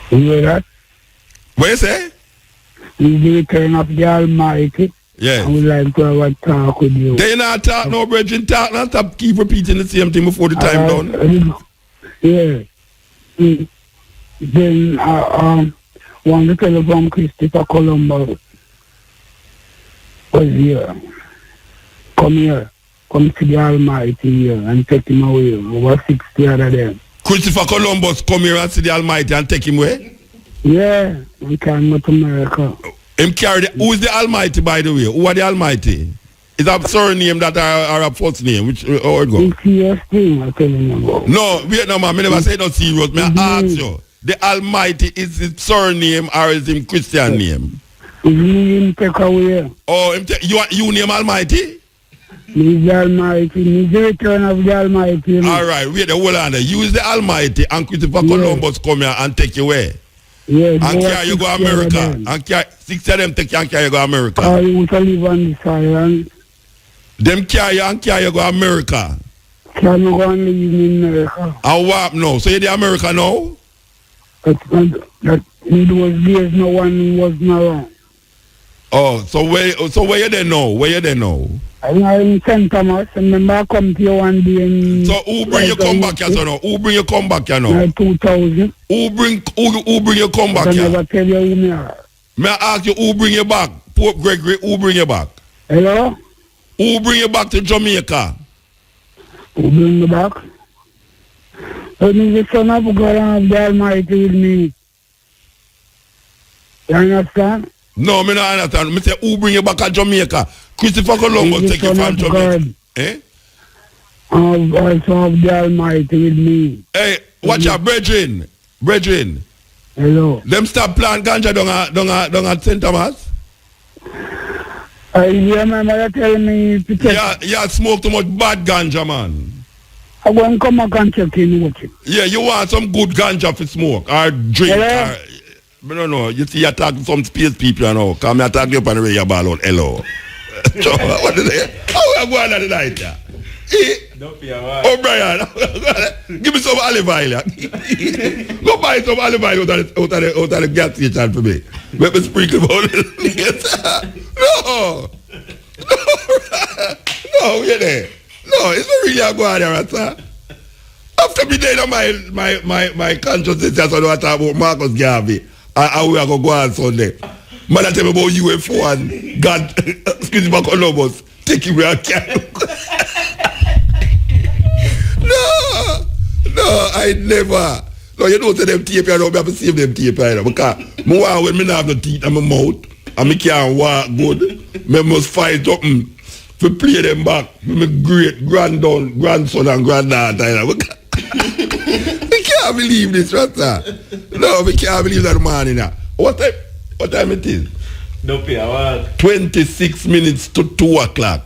You hear that? What you say? We turn up the Almighty. Yes. I would like to have a talk with you. They not talk no, brethren. Talk not stop. Keep repeating the same thing before the time done. Yeah. Then want to tell you from Christopher Columbus was here. Come here. Come to the Almighty here and take him away. Over 60 other them. Christopher Columbus come here and see the Almighty and take him away? Yeah. We can go to America. Him carry who is the Almighty, by the way? Who are the Almighty? Is that a surname that are a first name? Which or go? It's serious thing I'm telling you about. No, wait no man, I never say no serious. I ask you. The Almighty is his surname or is him Christian name? His name take away. Oh, you name Almighty? He's the Almighty. He's the return of the Almighty. You know? All right, wait hold on there. You is the Almighty and Christopher Columbus come here and take you away. Yeah, and carry you go America. And carry 6 of them take you and carry you go America. Oh, you want to live on this island? Them carry you and carry you go America. Can you go and live in America? And what now? So you're the America now? That in those days no one was around. Oh, so where you there now? Where you there now? I'm in St. Thomas, and remember I come to you one day in... So who bring you come back here now? Who bring you come back here now? 2000. Who bring you come back here? I never tell you who me are. May I ask you who bring you back? Pope Gregory, who bring you back? Hello? Who bring you back to Jamaica? Who bring me back? But me the son of God and the Almighty with me. You understand? No, me not understand. Me say who bring you back to Jamaica? Christopher Columbus take you from Jamaica. Eh? Also of the Almighty with me. Hey, watch out, brethren. Hello. Them stop plant ganja down at St. Thomas? Yeah, my mother tell me to check. Yeah, smoke too much bad ganja, man. I go and come back and check in with it. Yeah, you want some good ganja for smoke or drink. Hello? I don't know. You see, you talk to some space people, you know. Come here, talk to you on the radio ball out. Hello. So, what is it? How are you going on tonight? Don't be a wild. Oh, Brian, give me some olive oil. Go buy some olive oil out of the gas station for me. Let me sprinkle about it. No. No, you're there. No, it's not really a go on there, sir. After me day, my consciousness just want to talk about Marcus Garvey. And we are going to go on Sunday. Man, I tell me about UFO and God, excuse me, Columbus, take him where I can. No, I never. No, you don't say them tape, you know, I have to save them tape, you know, because when I have no teeth in my mouth, and I can't walk good, I must find something to play them back with my great grandson and granddaughter, you know. I can't believe this, right, sir? No, I can't believe that man, you know. What time it is? Don't pay a wild. 26 minutes to 2 o'clock.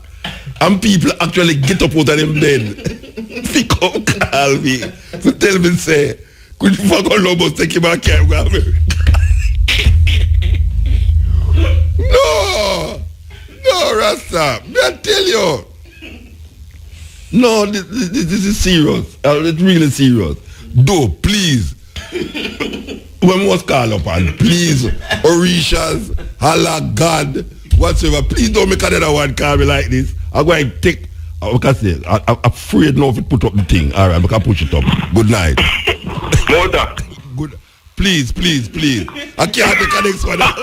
And people actually get up out of them bed. Pick up, call me. So tell me, say, could you fuck Columbus take him back here? No, Rasta. I tell you. No, this is serious. It's really serious. Do, please. We must call up and please, Orishas, Allah, God, whatsoever. Please don't make another one call me like this. I'm going to take, I'm afraid now if it put up the thing. All right, I can push it up. Good night. Motor. Good. Please. I can't take the next one out.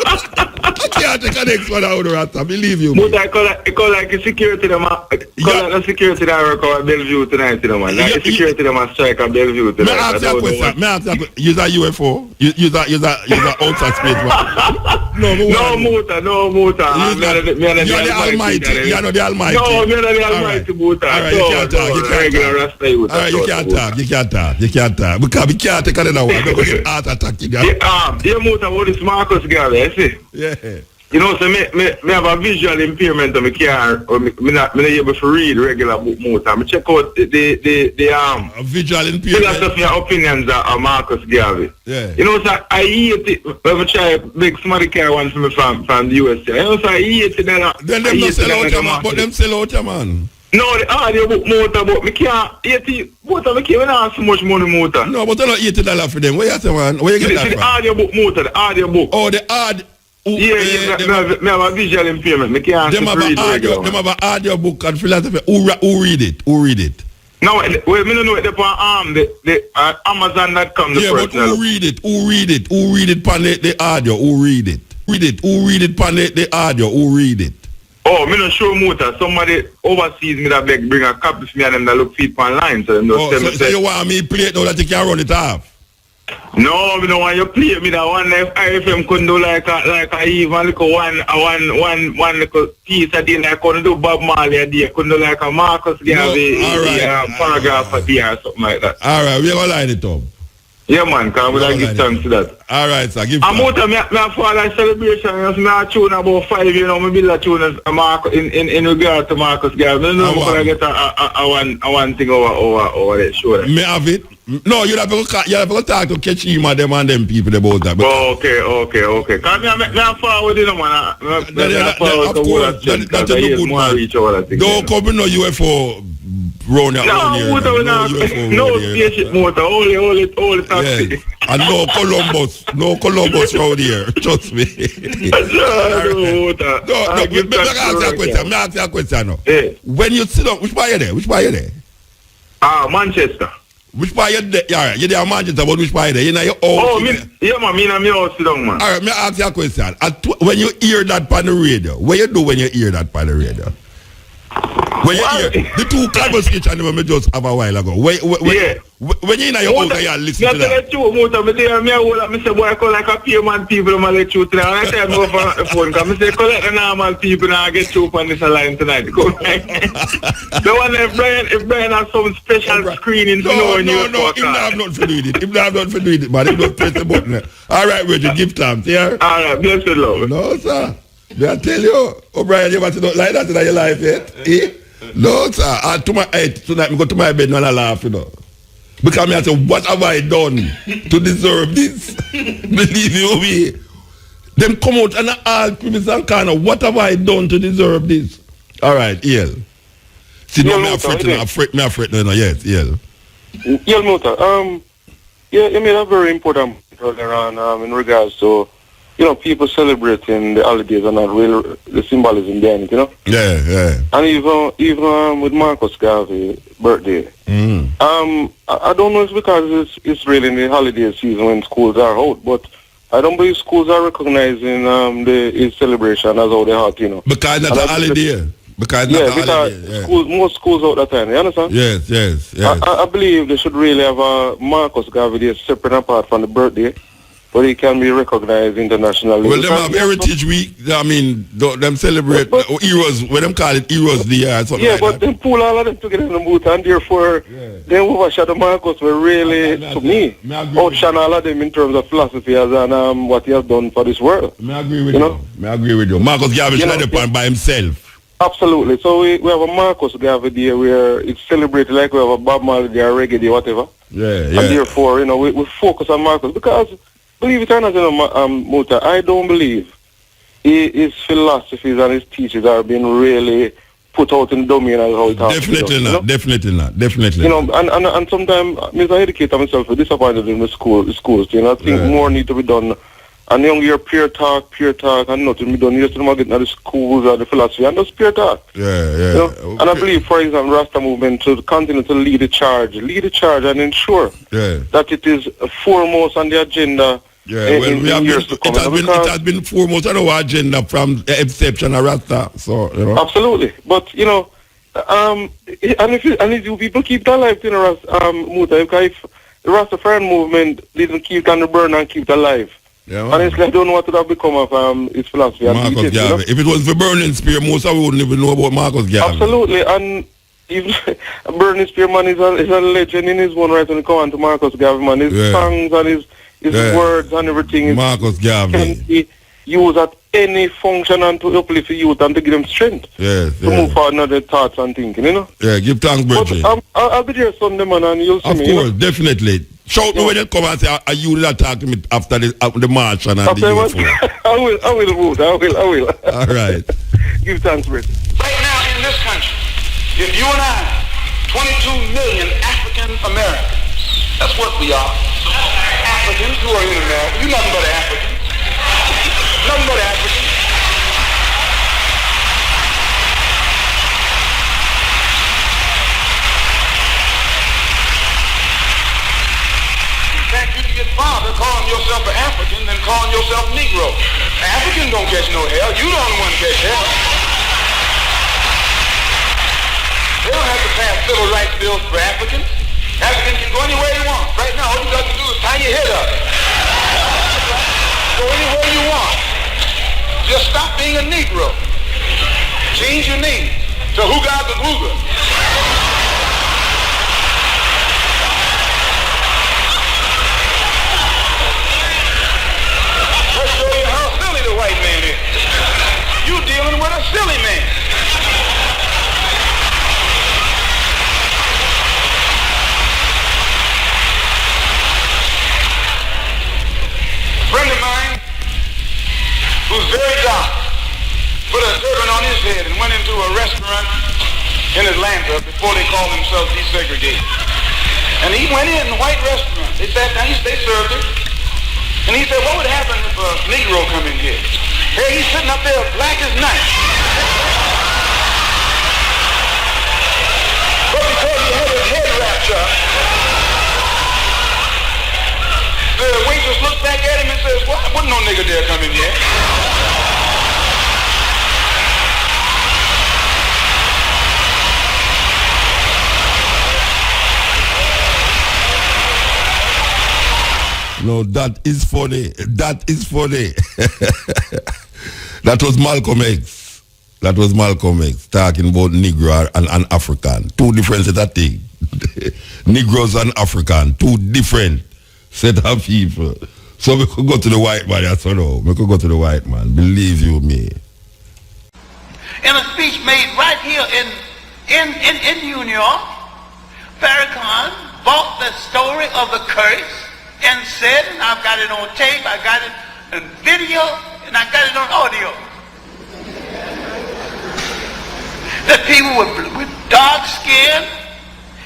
I can't take the next one out, Rasta. Believe you. Motor, I call like a security them. Like a security that work at Bellevue tonight, you know, man. Like a security them strike at Bellevue tonight. May I ask you a question? You're a UFO? You're outside space, man. No, Motor. You're the Almighty. You're not the Almighty. No, you're not the Almighty, Motor. All right, you can't talk. You can't talk. Because we can't take another one. Don't get heart attack. Yeah, Motor, what is Marcus Garvey, I see? Yeah. You know, so me have a visual impairment of my car, or me not able to read regular book Motor. I check out the a visual impairment. Philosophy and opinions of Marcus Garvey. Yeah. You know, so I hate it when I try to make somebody carry one for me from the USA. You know, so I hate it then. Then them not sell out your man, but them sell out your man. No, the audio book Motor, but me can't eat it. Motor, me can't have so much money, Motor. No, but I don't $80 for them. Where you say, man? Where you get that from? The audio book Motor, the audio book. Oh, the audio. Yeah, me have a visual impairment. Me can't read regular. Them have an audio book and philosophy. Who read it? No, well, me don't know it upon the Amazon.com. Yeah, but who read it? Who read it pan the audio? Who read it? Who read it pan the audio? Who read it? Oh, me not sure, Motor. Somebody overseas me that bring a copy for me and them that look feed online. So them just tell me. So you want me play it now that you can run it off? No, me don't want you play me that one. If IFM couldn't do like a even little one little piece a day, like couldn't do Bob Marley a day, couldn't do like a Marcus Garvey paragraph a day or something like that. All right, we're gonna line it up. Yeah, man, because we like give thanks to that. All right, sir, give thanks. I'm out of my father's celebration. I tune about 5 years now. I build a tune in regard to Marcus Garvey. I don't know if I get a one thing over that show. May I have it? No, you have to talk to Kechima, them and them people about that. Okay. Because I'm forward, you know, man. Of course, that's a good man. Don't come in no UFO round here. No spaceship motor, only taxi. Yeah. And no Columbus round here. Trust me. May I ask you a question now. When you sit down, which part you there? Manchester. Which part you there? Yeah, you're there in Manchester, but which part you there? You know your house. Yeah, man, me and me house sit down, man. All right, may I ask you a question? When you hear that on the radio, what you do when you hear that on the radio? When you hear the two conversations we just have a while ago, When you're in your house, you listen to that. Not the truth, Muta. I say, boy, I call like a payment people, I'm going to truth tonight. I tell them over the phone, because I say, collect the normal people, and I get truth on this line tonight. The one if Brian has some special screening to know when you No, him not have nothing to do with it. Him not have nothing to do with it, man. Him don't press the button. All right, Reggie, give thanks, yeah? All right, bless the Lord. No, sir. I tell you, O'Brien, you ever not like that in your life yet? Eh? No, sir. Tonight, I go to my bed and I laugh, you know. Because I say, what have I done to deserve this? Believe you me. Them come out and all criminals and kind of, what have I done to deserve this? All right, yeah. See, no, me afraid now. Yes, yeah. Yeah, Muta. Yeah, you made a very important point earlier on in regards to, people celebrating the holidays and not really the symbolism behind it, Yeah. And even with Marcus Garvey's birthday. I don't know if it's because it's really in the holiday season when schools are out, but I don't believe schools are recognizing his celebration as how they are, Because that's a holiday. Because most schools out that time, you understand? Yes. I believe they should really have a Marcus Garvey Day separate and apart from the birthday, but he can be recognized internationally. Well, them have Heritage Week. I mean, them celebrate heroes. What them call it, Heroes Day or something like that. Yeah, but they pull all of them together in the booth, and therefore they overshadow Marcus. Were really, to me, outshine all of them in terms of philosophy and what he has done for this world. I agree with you. Marcus Garvey should have done by himself. Absolutely. So we have a Marcus Garvey Day where it's celebrated like we have a Bob Marley Day, a Reggae Day, whatever. Yeah. And therefore, we focus on Marcus because, believe it or not, Muta, I don't believe his philosophies and his teachings are being really put out in the domain as how it has Definitely not. And sometimes I educate myself disappointed in the schools. I think more need to be done. And younger peer talk, and nothing be done. You just don't get into the schools or the philosophy, and just peer talk. Yeah. And I believe, for example, Rasta movement to continue to lead the charge and ensure that it is foremost on the agenda. It has been foremost on our agenda from the inception of Rasta. So absolutely, but and if people keep that alive, Muta, if the Rastafarian movement didn't keep it on the burn and keep it alive. Honestly, I don't know what would have become of his philosophy. Marcus Garvey. If it was for Burning Spear, most of us wouldn't even know about Marcus Garvey. Absolutely, and even Burning Spear, man, is a legend in his own right when it comes to Marcus Garvey, man. His songs and his words and everything. Marcus Garvey can be used at any function and to uplift the youth and to give them strength to move forward in their thoughts and thinking, Yeah, give thanks, Bridget. I'll be there Sunday, man, and you'll see me. Of course, definitely. Shout me when you come and say, are you that talk to me after the march and the UFO? I will, Ruth. I will. All right. Give thanks, Bridget. Right now in this country, if you and I, 22 million African Americans, that's what we are. Africans who are in America. You nothing but an African. Nothing but an African. In fact, you can get farther calling yourself an African than calling yourself Negro. African don't catch no hell. You don't want to catch hell. They don't have to pass civil rights bills for Africans. Africans can go anywhere you want. Right now, all you got to do is tie your head up. Go anywhere you want. Just stop being a Negro. Change your name to Hooga the Booga. Let's show you how silly the white man is. You dealing with a silly man. A friend of mine who's very dark put a turban on his head and went into a restaurant in Atlanta before they called themselves desegregated. And he went in a white restaurant. They sat down, they served him. And he said, what would happen if a Negro come in here? Hey, he's sitting up there black as night. But because he had his head wrapped up, the waitress looks back at him and says, what? Wasn't no nigga there come in here. No, that is funny. That is funny. That was Malcolm X. That was Malcolm X talking about Negro and African. Two different set of things. Negroes and African. Two different set of people. So we could go to the white man. Yes or no? We could go to the white man. Believe you me. In a speech made right here in New York, Farrakhan bought the story of the curse and said, and I've got it on tape, I got it on video, and I got it on audio, that people with dark skin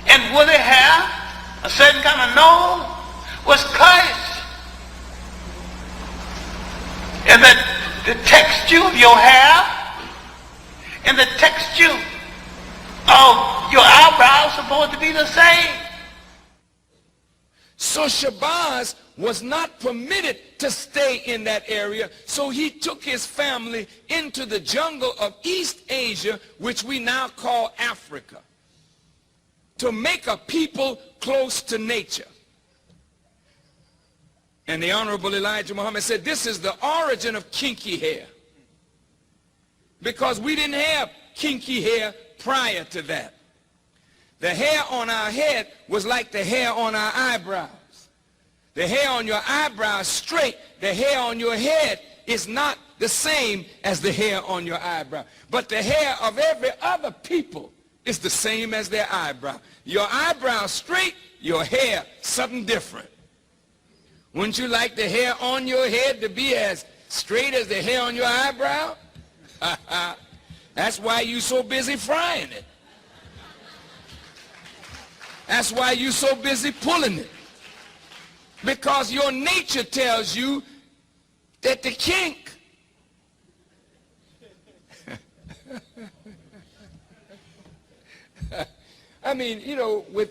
and woolly hair, a certain kind of nose, was cursed. And that the texture of your hair and the texture of your eyebrows supposed to be the same. So Shabazz was not permitted to stay in that area, so he took his family into the jungle of East Asia, which we now call Africa, to make a people close to nature. And the Honorable Elijah Muhammad said, this is the origin of kinky hair. Because we didn't have kinky hair prior to that. The hair on our head was like the hair on our eyebrows. The hair on your eyebrows straight, the hair on your head is not the same as the hair on your eyebrow. But the hair of every other people is the same as their eyebrow. Your eyebrow straight, your hair something different. Wouldn't you like the hair on your head to be as straight as the hair on your eyebrow? That's why you so busy frying it. That's why you so busy pulling it. Because your nature tells you that the kink I mean, you know, with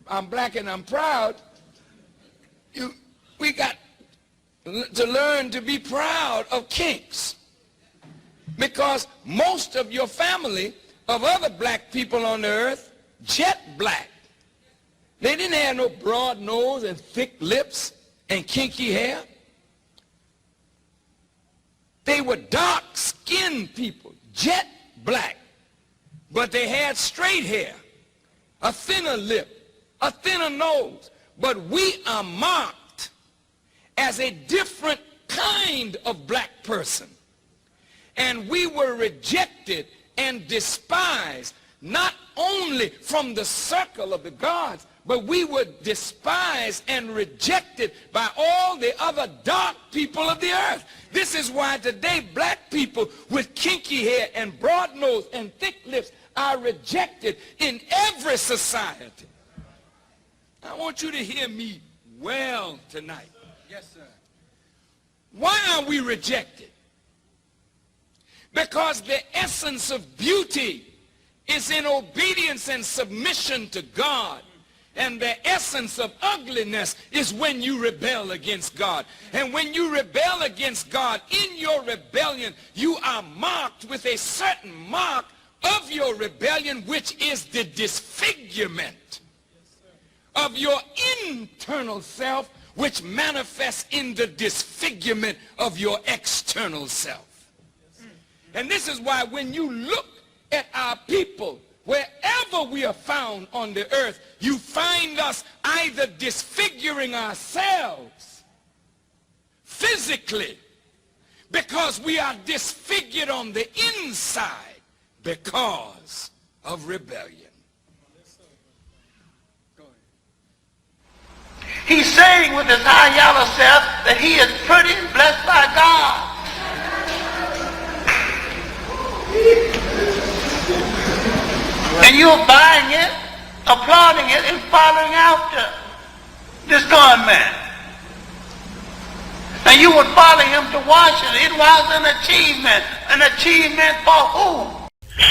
I'm black and I'm proud, we got to learn to be proud of kinks. Because most of your family of other black people on the earth, jet black. They didn't have no broad nose and thick lips and kinky hair. They were dark-skinned people, jet black. But they had straight hair, a thinner lip, a thinner nose. But we are marked as a different kind of black person. And we were rejected and despised, not only from the circle of the gods, but we were despised and rejected by all the other dark people of the earth. This is why today black people with kinky hair and broad nose and thick lips are rejected in every society. I want you to hear me well tonight. Yes, sir. Why are we rejected? Because the essence of beauty is in obedience and submission to God. And the essence of ugliness is when you rebel against God. And when you rebel against God, in your rebellion, you are marked with a certain mark of your rebellion, which is the disfigurement of your internal self, which manifests in the disfigurement of your external self. And this is why when you look at our people, wherever we are found on the earth, you find us either disfiguring ourselves physically because we are disfigured on the inside because of rebellion. He's saying with his high yellow self that he is pretty and blessed by God. And you're buying it, applauding it, and following after this con man. And you would follow him to Washington. It was an achievement. An achievement for who?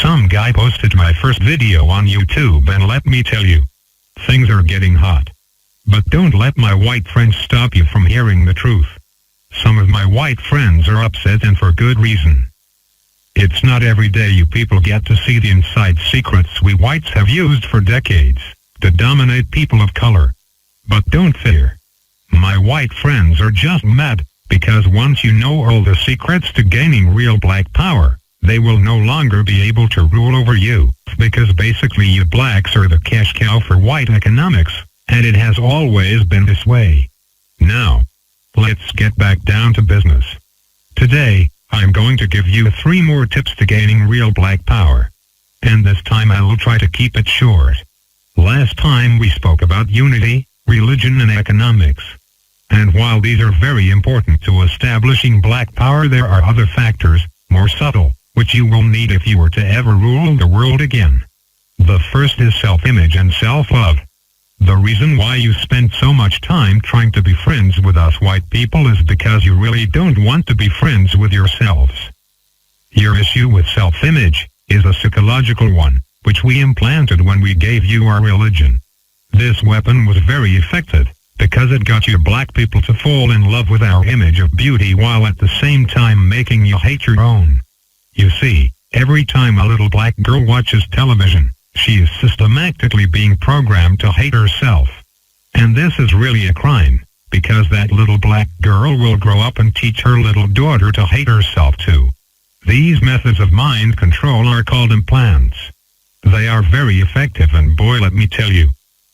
Some guy posted my first video on YouTube, and let me tell you, things are getting hot. But don't let my white friends stop you from hearing the truth. Some of my white friends are upset, and for good reason. It's not every day you people get to see the inside secrets we whites have used for decades to dominate people of color. But don't fear. my white friends are just mad, because once you know all the secrets to gaining real black power, they will no longer be able to rule over you, because basically you blacks are the cash cow for white economics, and it has always been this way. Now, let's get back down to business. Today, I'm going to give you 3 more tips to gaining real black power. And this time I will try to keep it short. Last time we spoke about unity, religion and economics. And while these are very important to establishing black power, there are other factors, more subtle, which you will need if you were to ever rule the world again. The first is self-image and self-love. The reason why you spend so much time trying to be friends with us white people is because you really don't want to be friends with yourselves. Your issue with self-image is a psychological one, which we implanted when we gave you our religion. This weapon was very effective, because it got you black people to fall in love with our image of beauty while at the same time making you hate your own. You see, every time a little black girl watches television, she is systematically being programmed to hate herself. And this is really a crime, because that little black girl will grow up and teach her little daughter to hate herself too. These methods of mind control are called implants. They are very effective, and boy, let me tell you,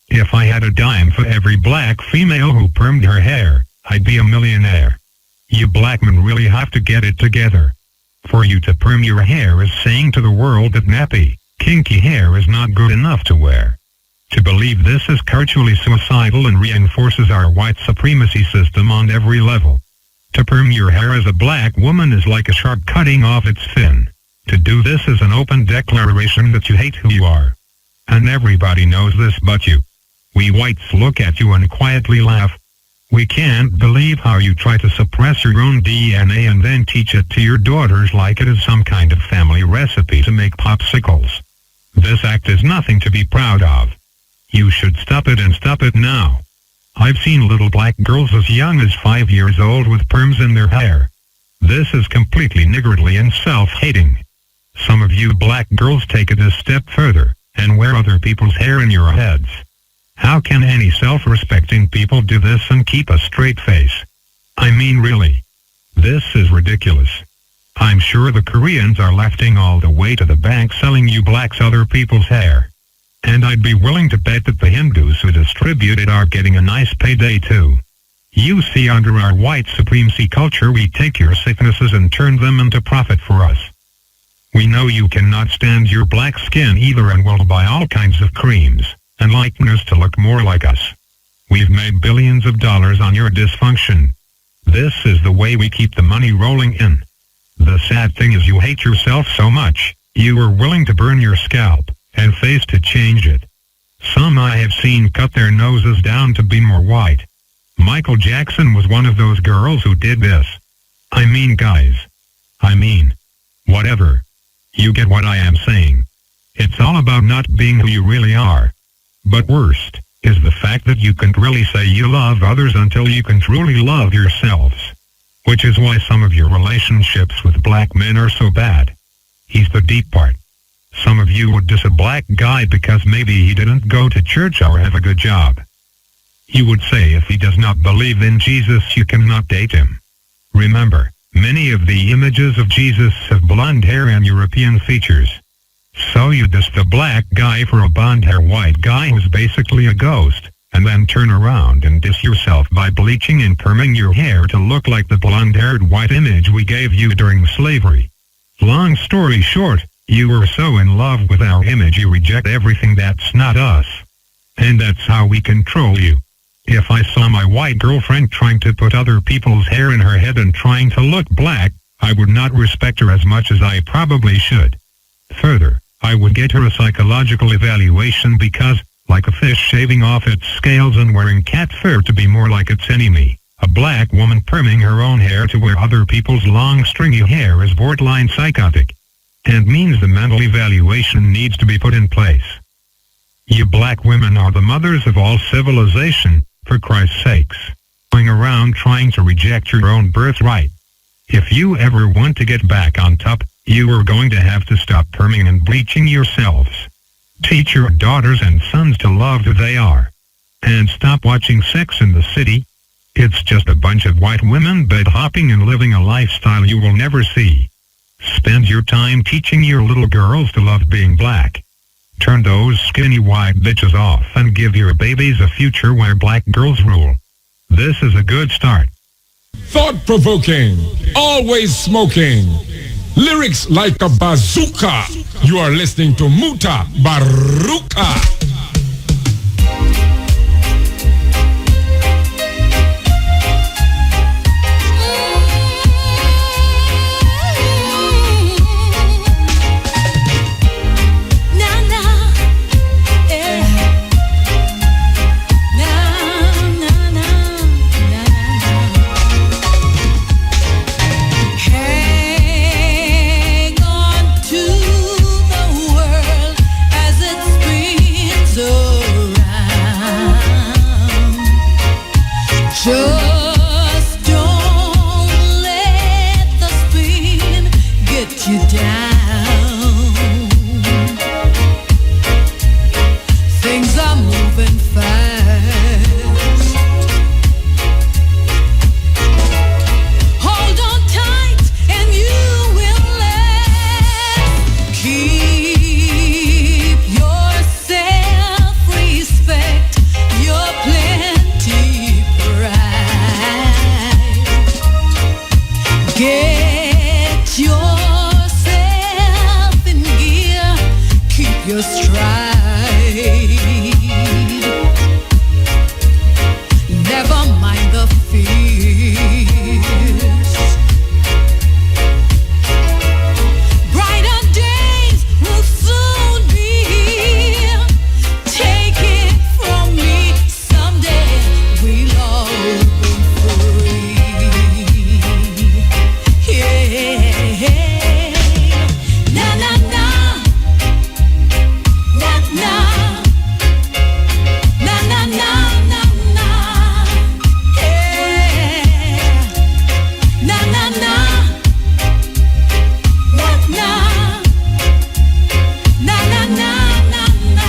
if I had a dime for every black female who permed her hair, I'd be a millionaire. You black men really have to get it together. For you to perm your hair is saying to the world that nappy, kinky hair is not good enough to wear. To believe this is culturally suicidal and reinforces our white supremacy system on every level. To perm your hair as a black woman is like a shark cutting off its fin. To do this is an open declaration that you hate who you are. And everybody knows this but you. We whites look at you and quietly laugh. We can't believe how you try to suppress your own DNA and then teach it to your daughters like it is some kind of family recipe to make popsicles. This act is nothing to be proud of. You should stop it, and stop it now. I've seen little black girls as young as 5 years old with perms in their hair. This is completely niggardly and self-hating. Some of you black girls take it a step further, and wear other people's hair in your heads. How can any self-respecting people do this and keep a straight face? I mean, really. This is ridiculous. I'm sure the Koreans are lefting all the way to the bank selling you blacks other people's hair. And I'd be willing to bet that the Hindus who distribute it are getting a nice payday too. You see, under our white supremacy culture, we take your sicknesses and turn them into profit for us. We know you cannot stand your black skin either and will buy all kinds of creams and likeness to look more like us. We've made billions of dollars on your dysfunction. This is the way we keep the money rolling in. The sad thing is you hate yourself so much, you are willing to burn your scalp and face to change it. Some I have seen cut their noses down to be more white. Michael Jackson was one of those girls who did this. I mean, guys. Whatever. You get what I am saying. It's all about not being who you really are. But worst is the fact that you can't really say you love others until you can truly love yourselves. Which is why some of your relationships with black men are so bad. Here's the deep part. Some of you would diss a black guy because maybe he didn't go to church or have a good job. You would say if he does not believe in Jesus, you cannot date him. Remember, many of the images of Jesus have blonde hair and European features. So you diss the black guy for a blonde-hair white guy who's basically a ghost, and then turn around and diss yourself by bleaching and perming your hair to look like the blonde-haired white image we gave you during slavery. Long story short, you were so in love with our image you reject everything that's not us. And that's how we control you. If I saw my white girlfriend trying to put other people's hair in her head and trying to look black, I would not respect her as much as I probably should. Further, I would get her a psychological evaluation because, like a fish shaving off its scales and wearing cat fur to be more like its enemy, a black woman perming her own hair to wear other people's long stringy hair is borderline psychotic, and means the mental evaluation needs to be put in place. You black women are the mothers of all civilization, for Christ's sakes. Going around trying to reject your own birthright. If you ever want to get back on top, you are going to have to stop perming and bleaching yourselves. Teach your daughters and sons to love who they are. And stop watching Sex in the City. It's just a bunch of white women bed hopping and living a lifestyle you will never see. Spend your time teaching your little girls to love being black. Turn those skinny white bitches off and give your babies a future where black girls rule. This is a good start. Thought-provoking, always smoking. Lyrics like a bazooka. You are listening to Mutabaruka. Just don't let the spin get you down. Things are moving fast. Hold on tight and you will last. Keep your self-respect, your plenty pride. Get yourself in gear, keep your stride. Never mind the fears. Brighter days will soon be here. Take it from me, someday we'll all be free. Yeah. Na na na. Na na. Na na na na na. Yeah. Na na na. Na na. Na na na na na.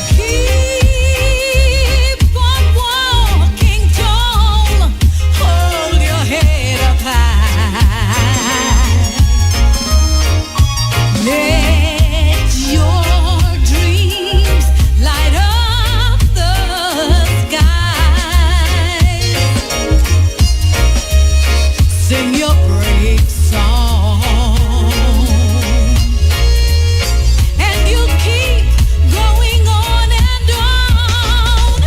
Keep on walking tall. Hold your head up high. Let your dreams light up the sky. Sing your brave song, and you keep going on and on.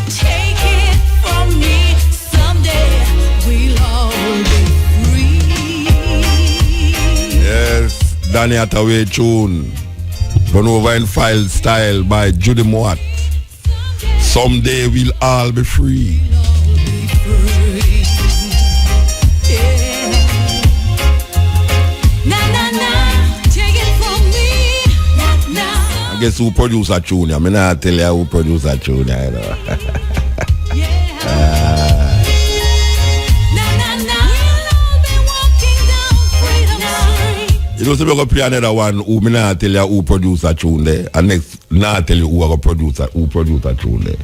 Take it from me, someday we'll all be free. Yes, Danny Hathaway tune. Run over in file style by Judy Moat. Someday we'll all be free. Na na na, take it from me. Na na. I guess who produce a tune? I mean, I tell you who produce a tune. You know. You know, so we're going to play another one who me not tell you who produce a tune there. And next, not tell you who a produce a tune there.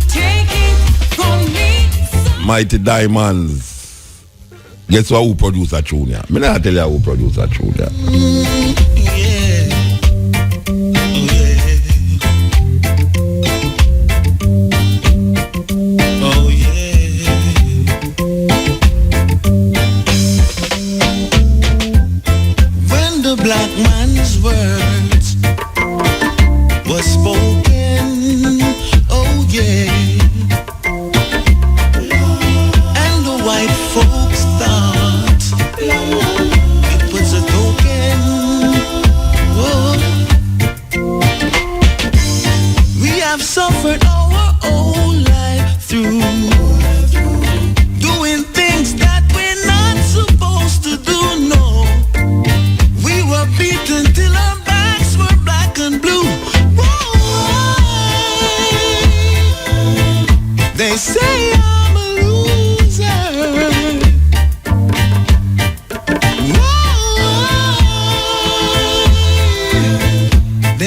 Take it from me. Mighty Diamonds. Guess what who produce a tune here? Me not tell you who produce a tune here. When the black man's words were spoken, oh yeah, and the white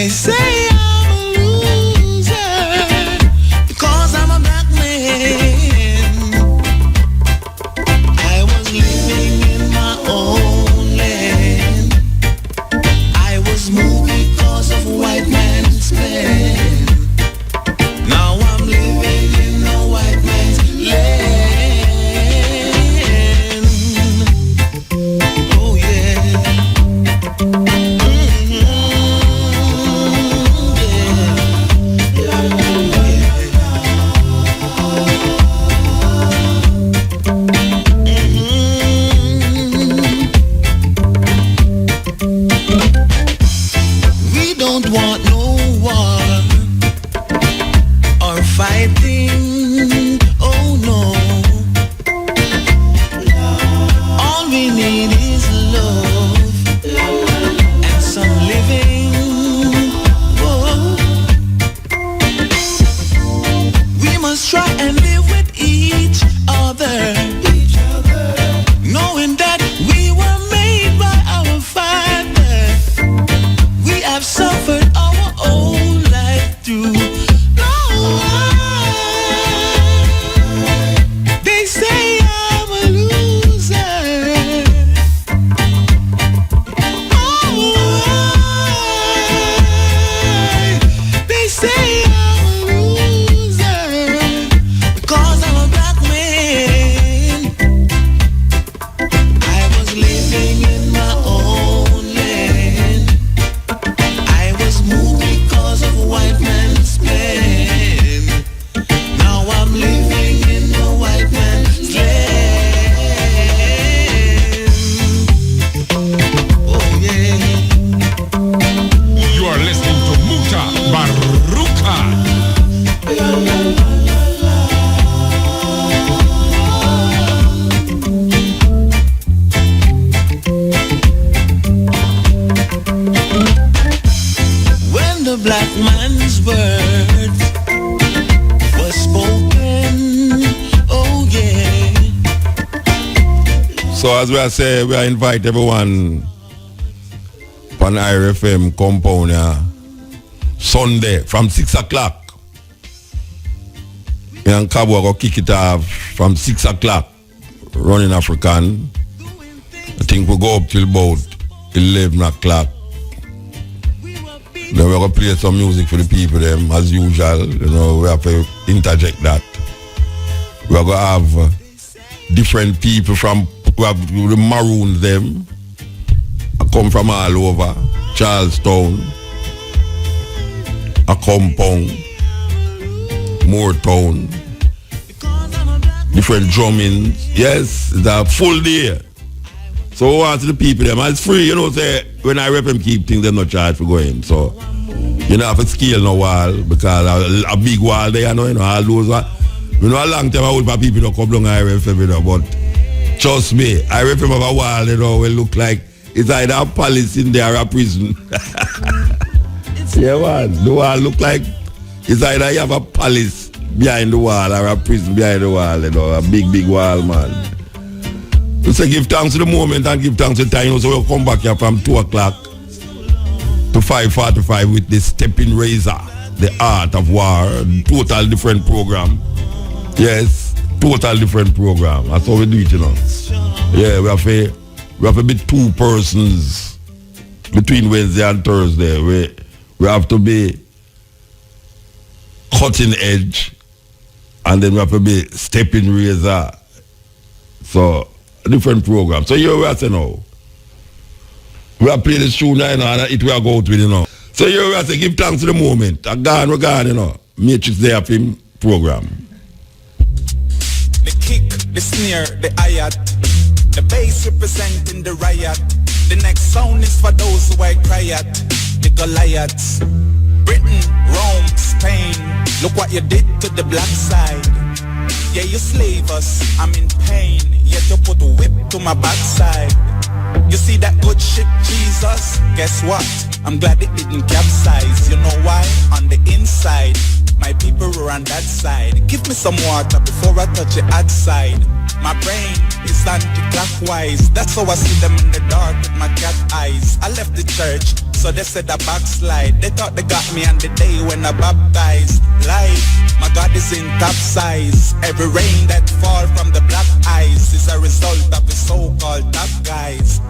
They say I'm a loser because I'm a black man. I was living in my own land. I was moved because of white man's plan. Now I'm living in a white man's land. Oh yeah. We don't want no war or fighting. Oh no. All we need is love and some living. Whoa. We must try and live with each other, knowing that we were made by our Father. We have suffered our whole life through. They say I'm a loser. They say I'm a loser because I'm a black man. I was living in my own land. I was moved because of white man's plan. Now I'm living in the white man's land. Oh yeah. You are listening to Mutabaruka. When the black man's words was spoken, oh yeah. So as we are saying, we invite everyone on IRFM compound Sunday from 6 o'clock. Me and Cabo go kick it off from 6 o'clock, running African. I think we go up till about 11 o'clock. Then we're going to play some music for the people, them, as usual. You know, we have to interject that. We're going to have different people from, we have the Maroons, them. I come from all over. Charlestown, a compound, Moortown, different drummings. Yes, it's a full day. So we want the people, them, it's free, you know, say, when I rep them keep things, they're not charged for going. So, you know, have to scale no wall, because a big wall there, you know, all those, you know, a long time I would for people to come down I rep them, you know, but trust me, I rep them have a wall, you know, will look like it's either a palace in there or a prison. Yeah, man, the wall look like it's either you have a palace behind the wall or a prison behind the wall, you know, a big, big wall, man. We say give thanks to the moment and give thanks to the time. So we'll come back here from 2 o'clock to 5:45 with the Stepping Razor, the Art of War, total different program. Yes, total different program. That's how we do it, you know. Yeah, we have to be 2 persons between Wednesday and Thursday. We have to be cutting edge, and then we have to be Stepping Razor. So different program. So here we are saying now. We are playing this tune now, and it will go out with, you know. So here we are saying give thanks to the moment. We're gone, you know. Matrix there for him program. The kick, the snare, the hi-hat, the bass representing the riot. The next sound is for those who I cry at, the Goliaths. Britain, Rome, Spain, look what you did to the black side. Yeah, you slave us, I'm in pain, yet you put a whip to my backside. You see that good ship, Jesus? Guess what? I'm glad it didn't capsize. You know why? On the inside, my people were on that side. Give me some water before I touch the outside. My brain is anti-clockwise. That's how I see them in the dark with my cat eyes. I left the church so they said I backslide. They thought they got me on the day when I baptized. Life, my God is in top size. Every rain that fall from the black eyes is a result of the so-called top guys.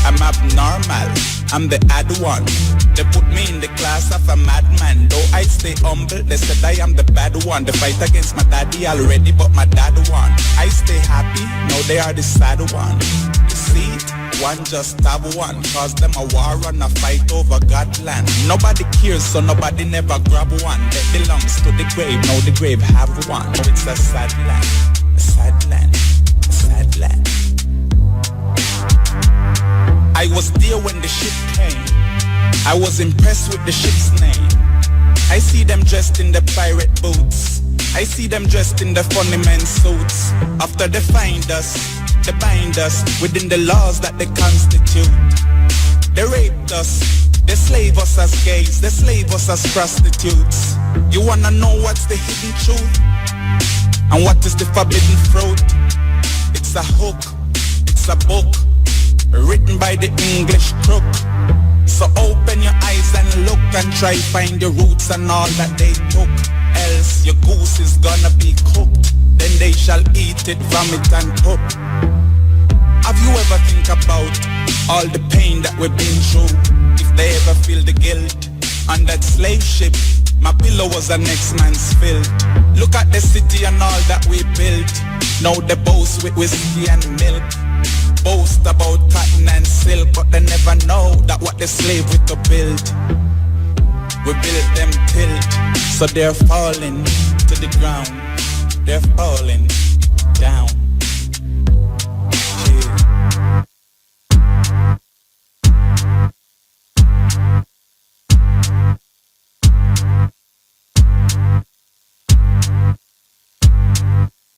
I'm abnormal, I'm the odd one. They put me in the class of a madman. Though I stay humble, they said I am the bad one. They fight against my daddy already, but my dad won. I stay happy, no they are the sad one. You see, one just have one. Cause them a war and a fight over Godland. Nobody cares, so nobody never grab one. That belongs to the grave, now the grave have one. Oh, it's a sad land, a sad land, a sad land. I was there when the ship came. I was impressed with the ship's name. I see them dressed in the pirate boots. I see them dressed in the funny men suits. After they find us, they bind us within the laws that they constitute. They raped us, they slave us as gays, they slave us as prostitutes. You wanna know what's the hidden truth? And what is the forbidden fruit? It's a hook, it's a book written by the English crook. So open your eyes and look and try find your roots and all that they took. Else your goose is gonna be cooked. Then they shall eat it, vomit and cook. Have you ever think about all the pain that we've been through? If they ever feel the guilt on that slave ship, my pillow was the next man's filth. Look at the city and all that we built. Now they boast with whiskey and milk. Boast about cotton and silk, but they never know that what the slave with to build. We built them tilt, so they're falling to the ground. They're falling down.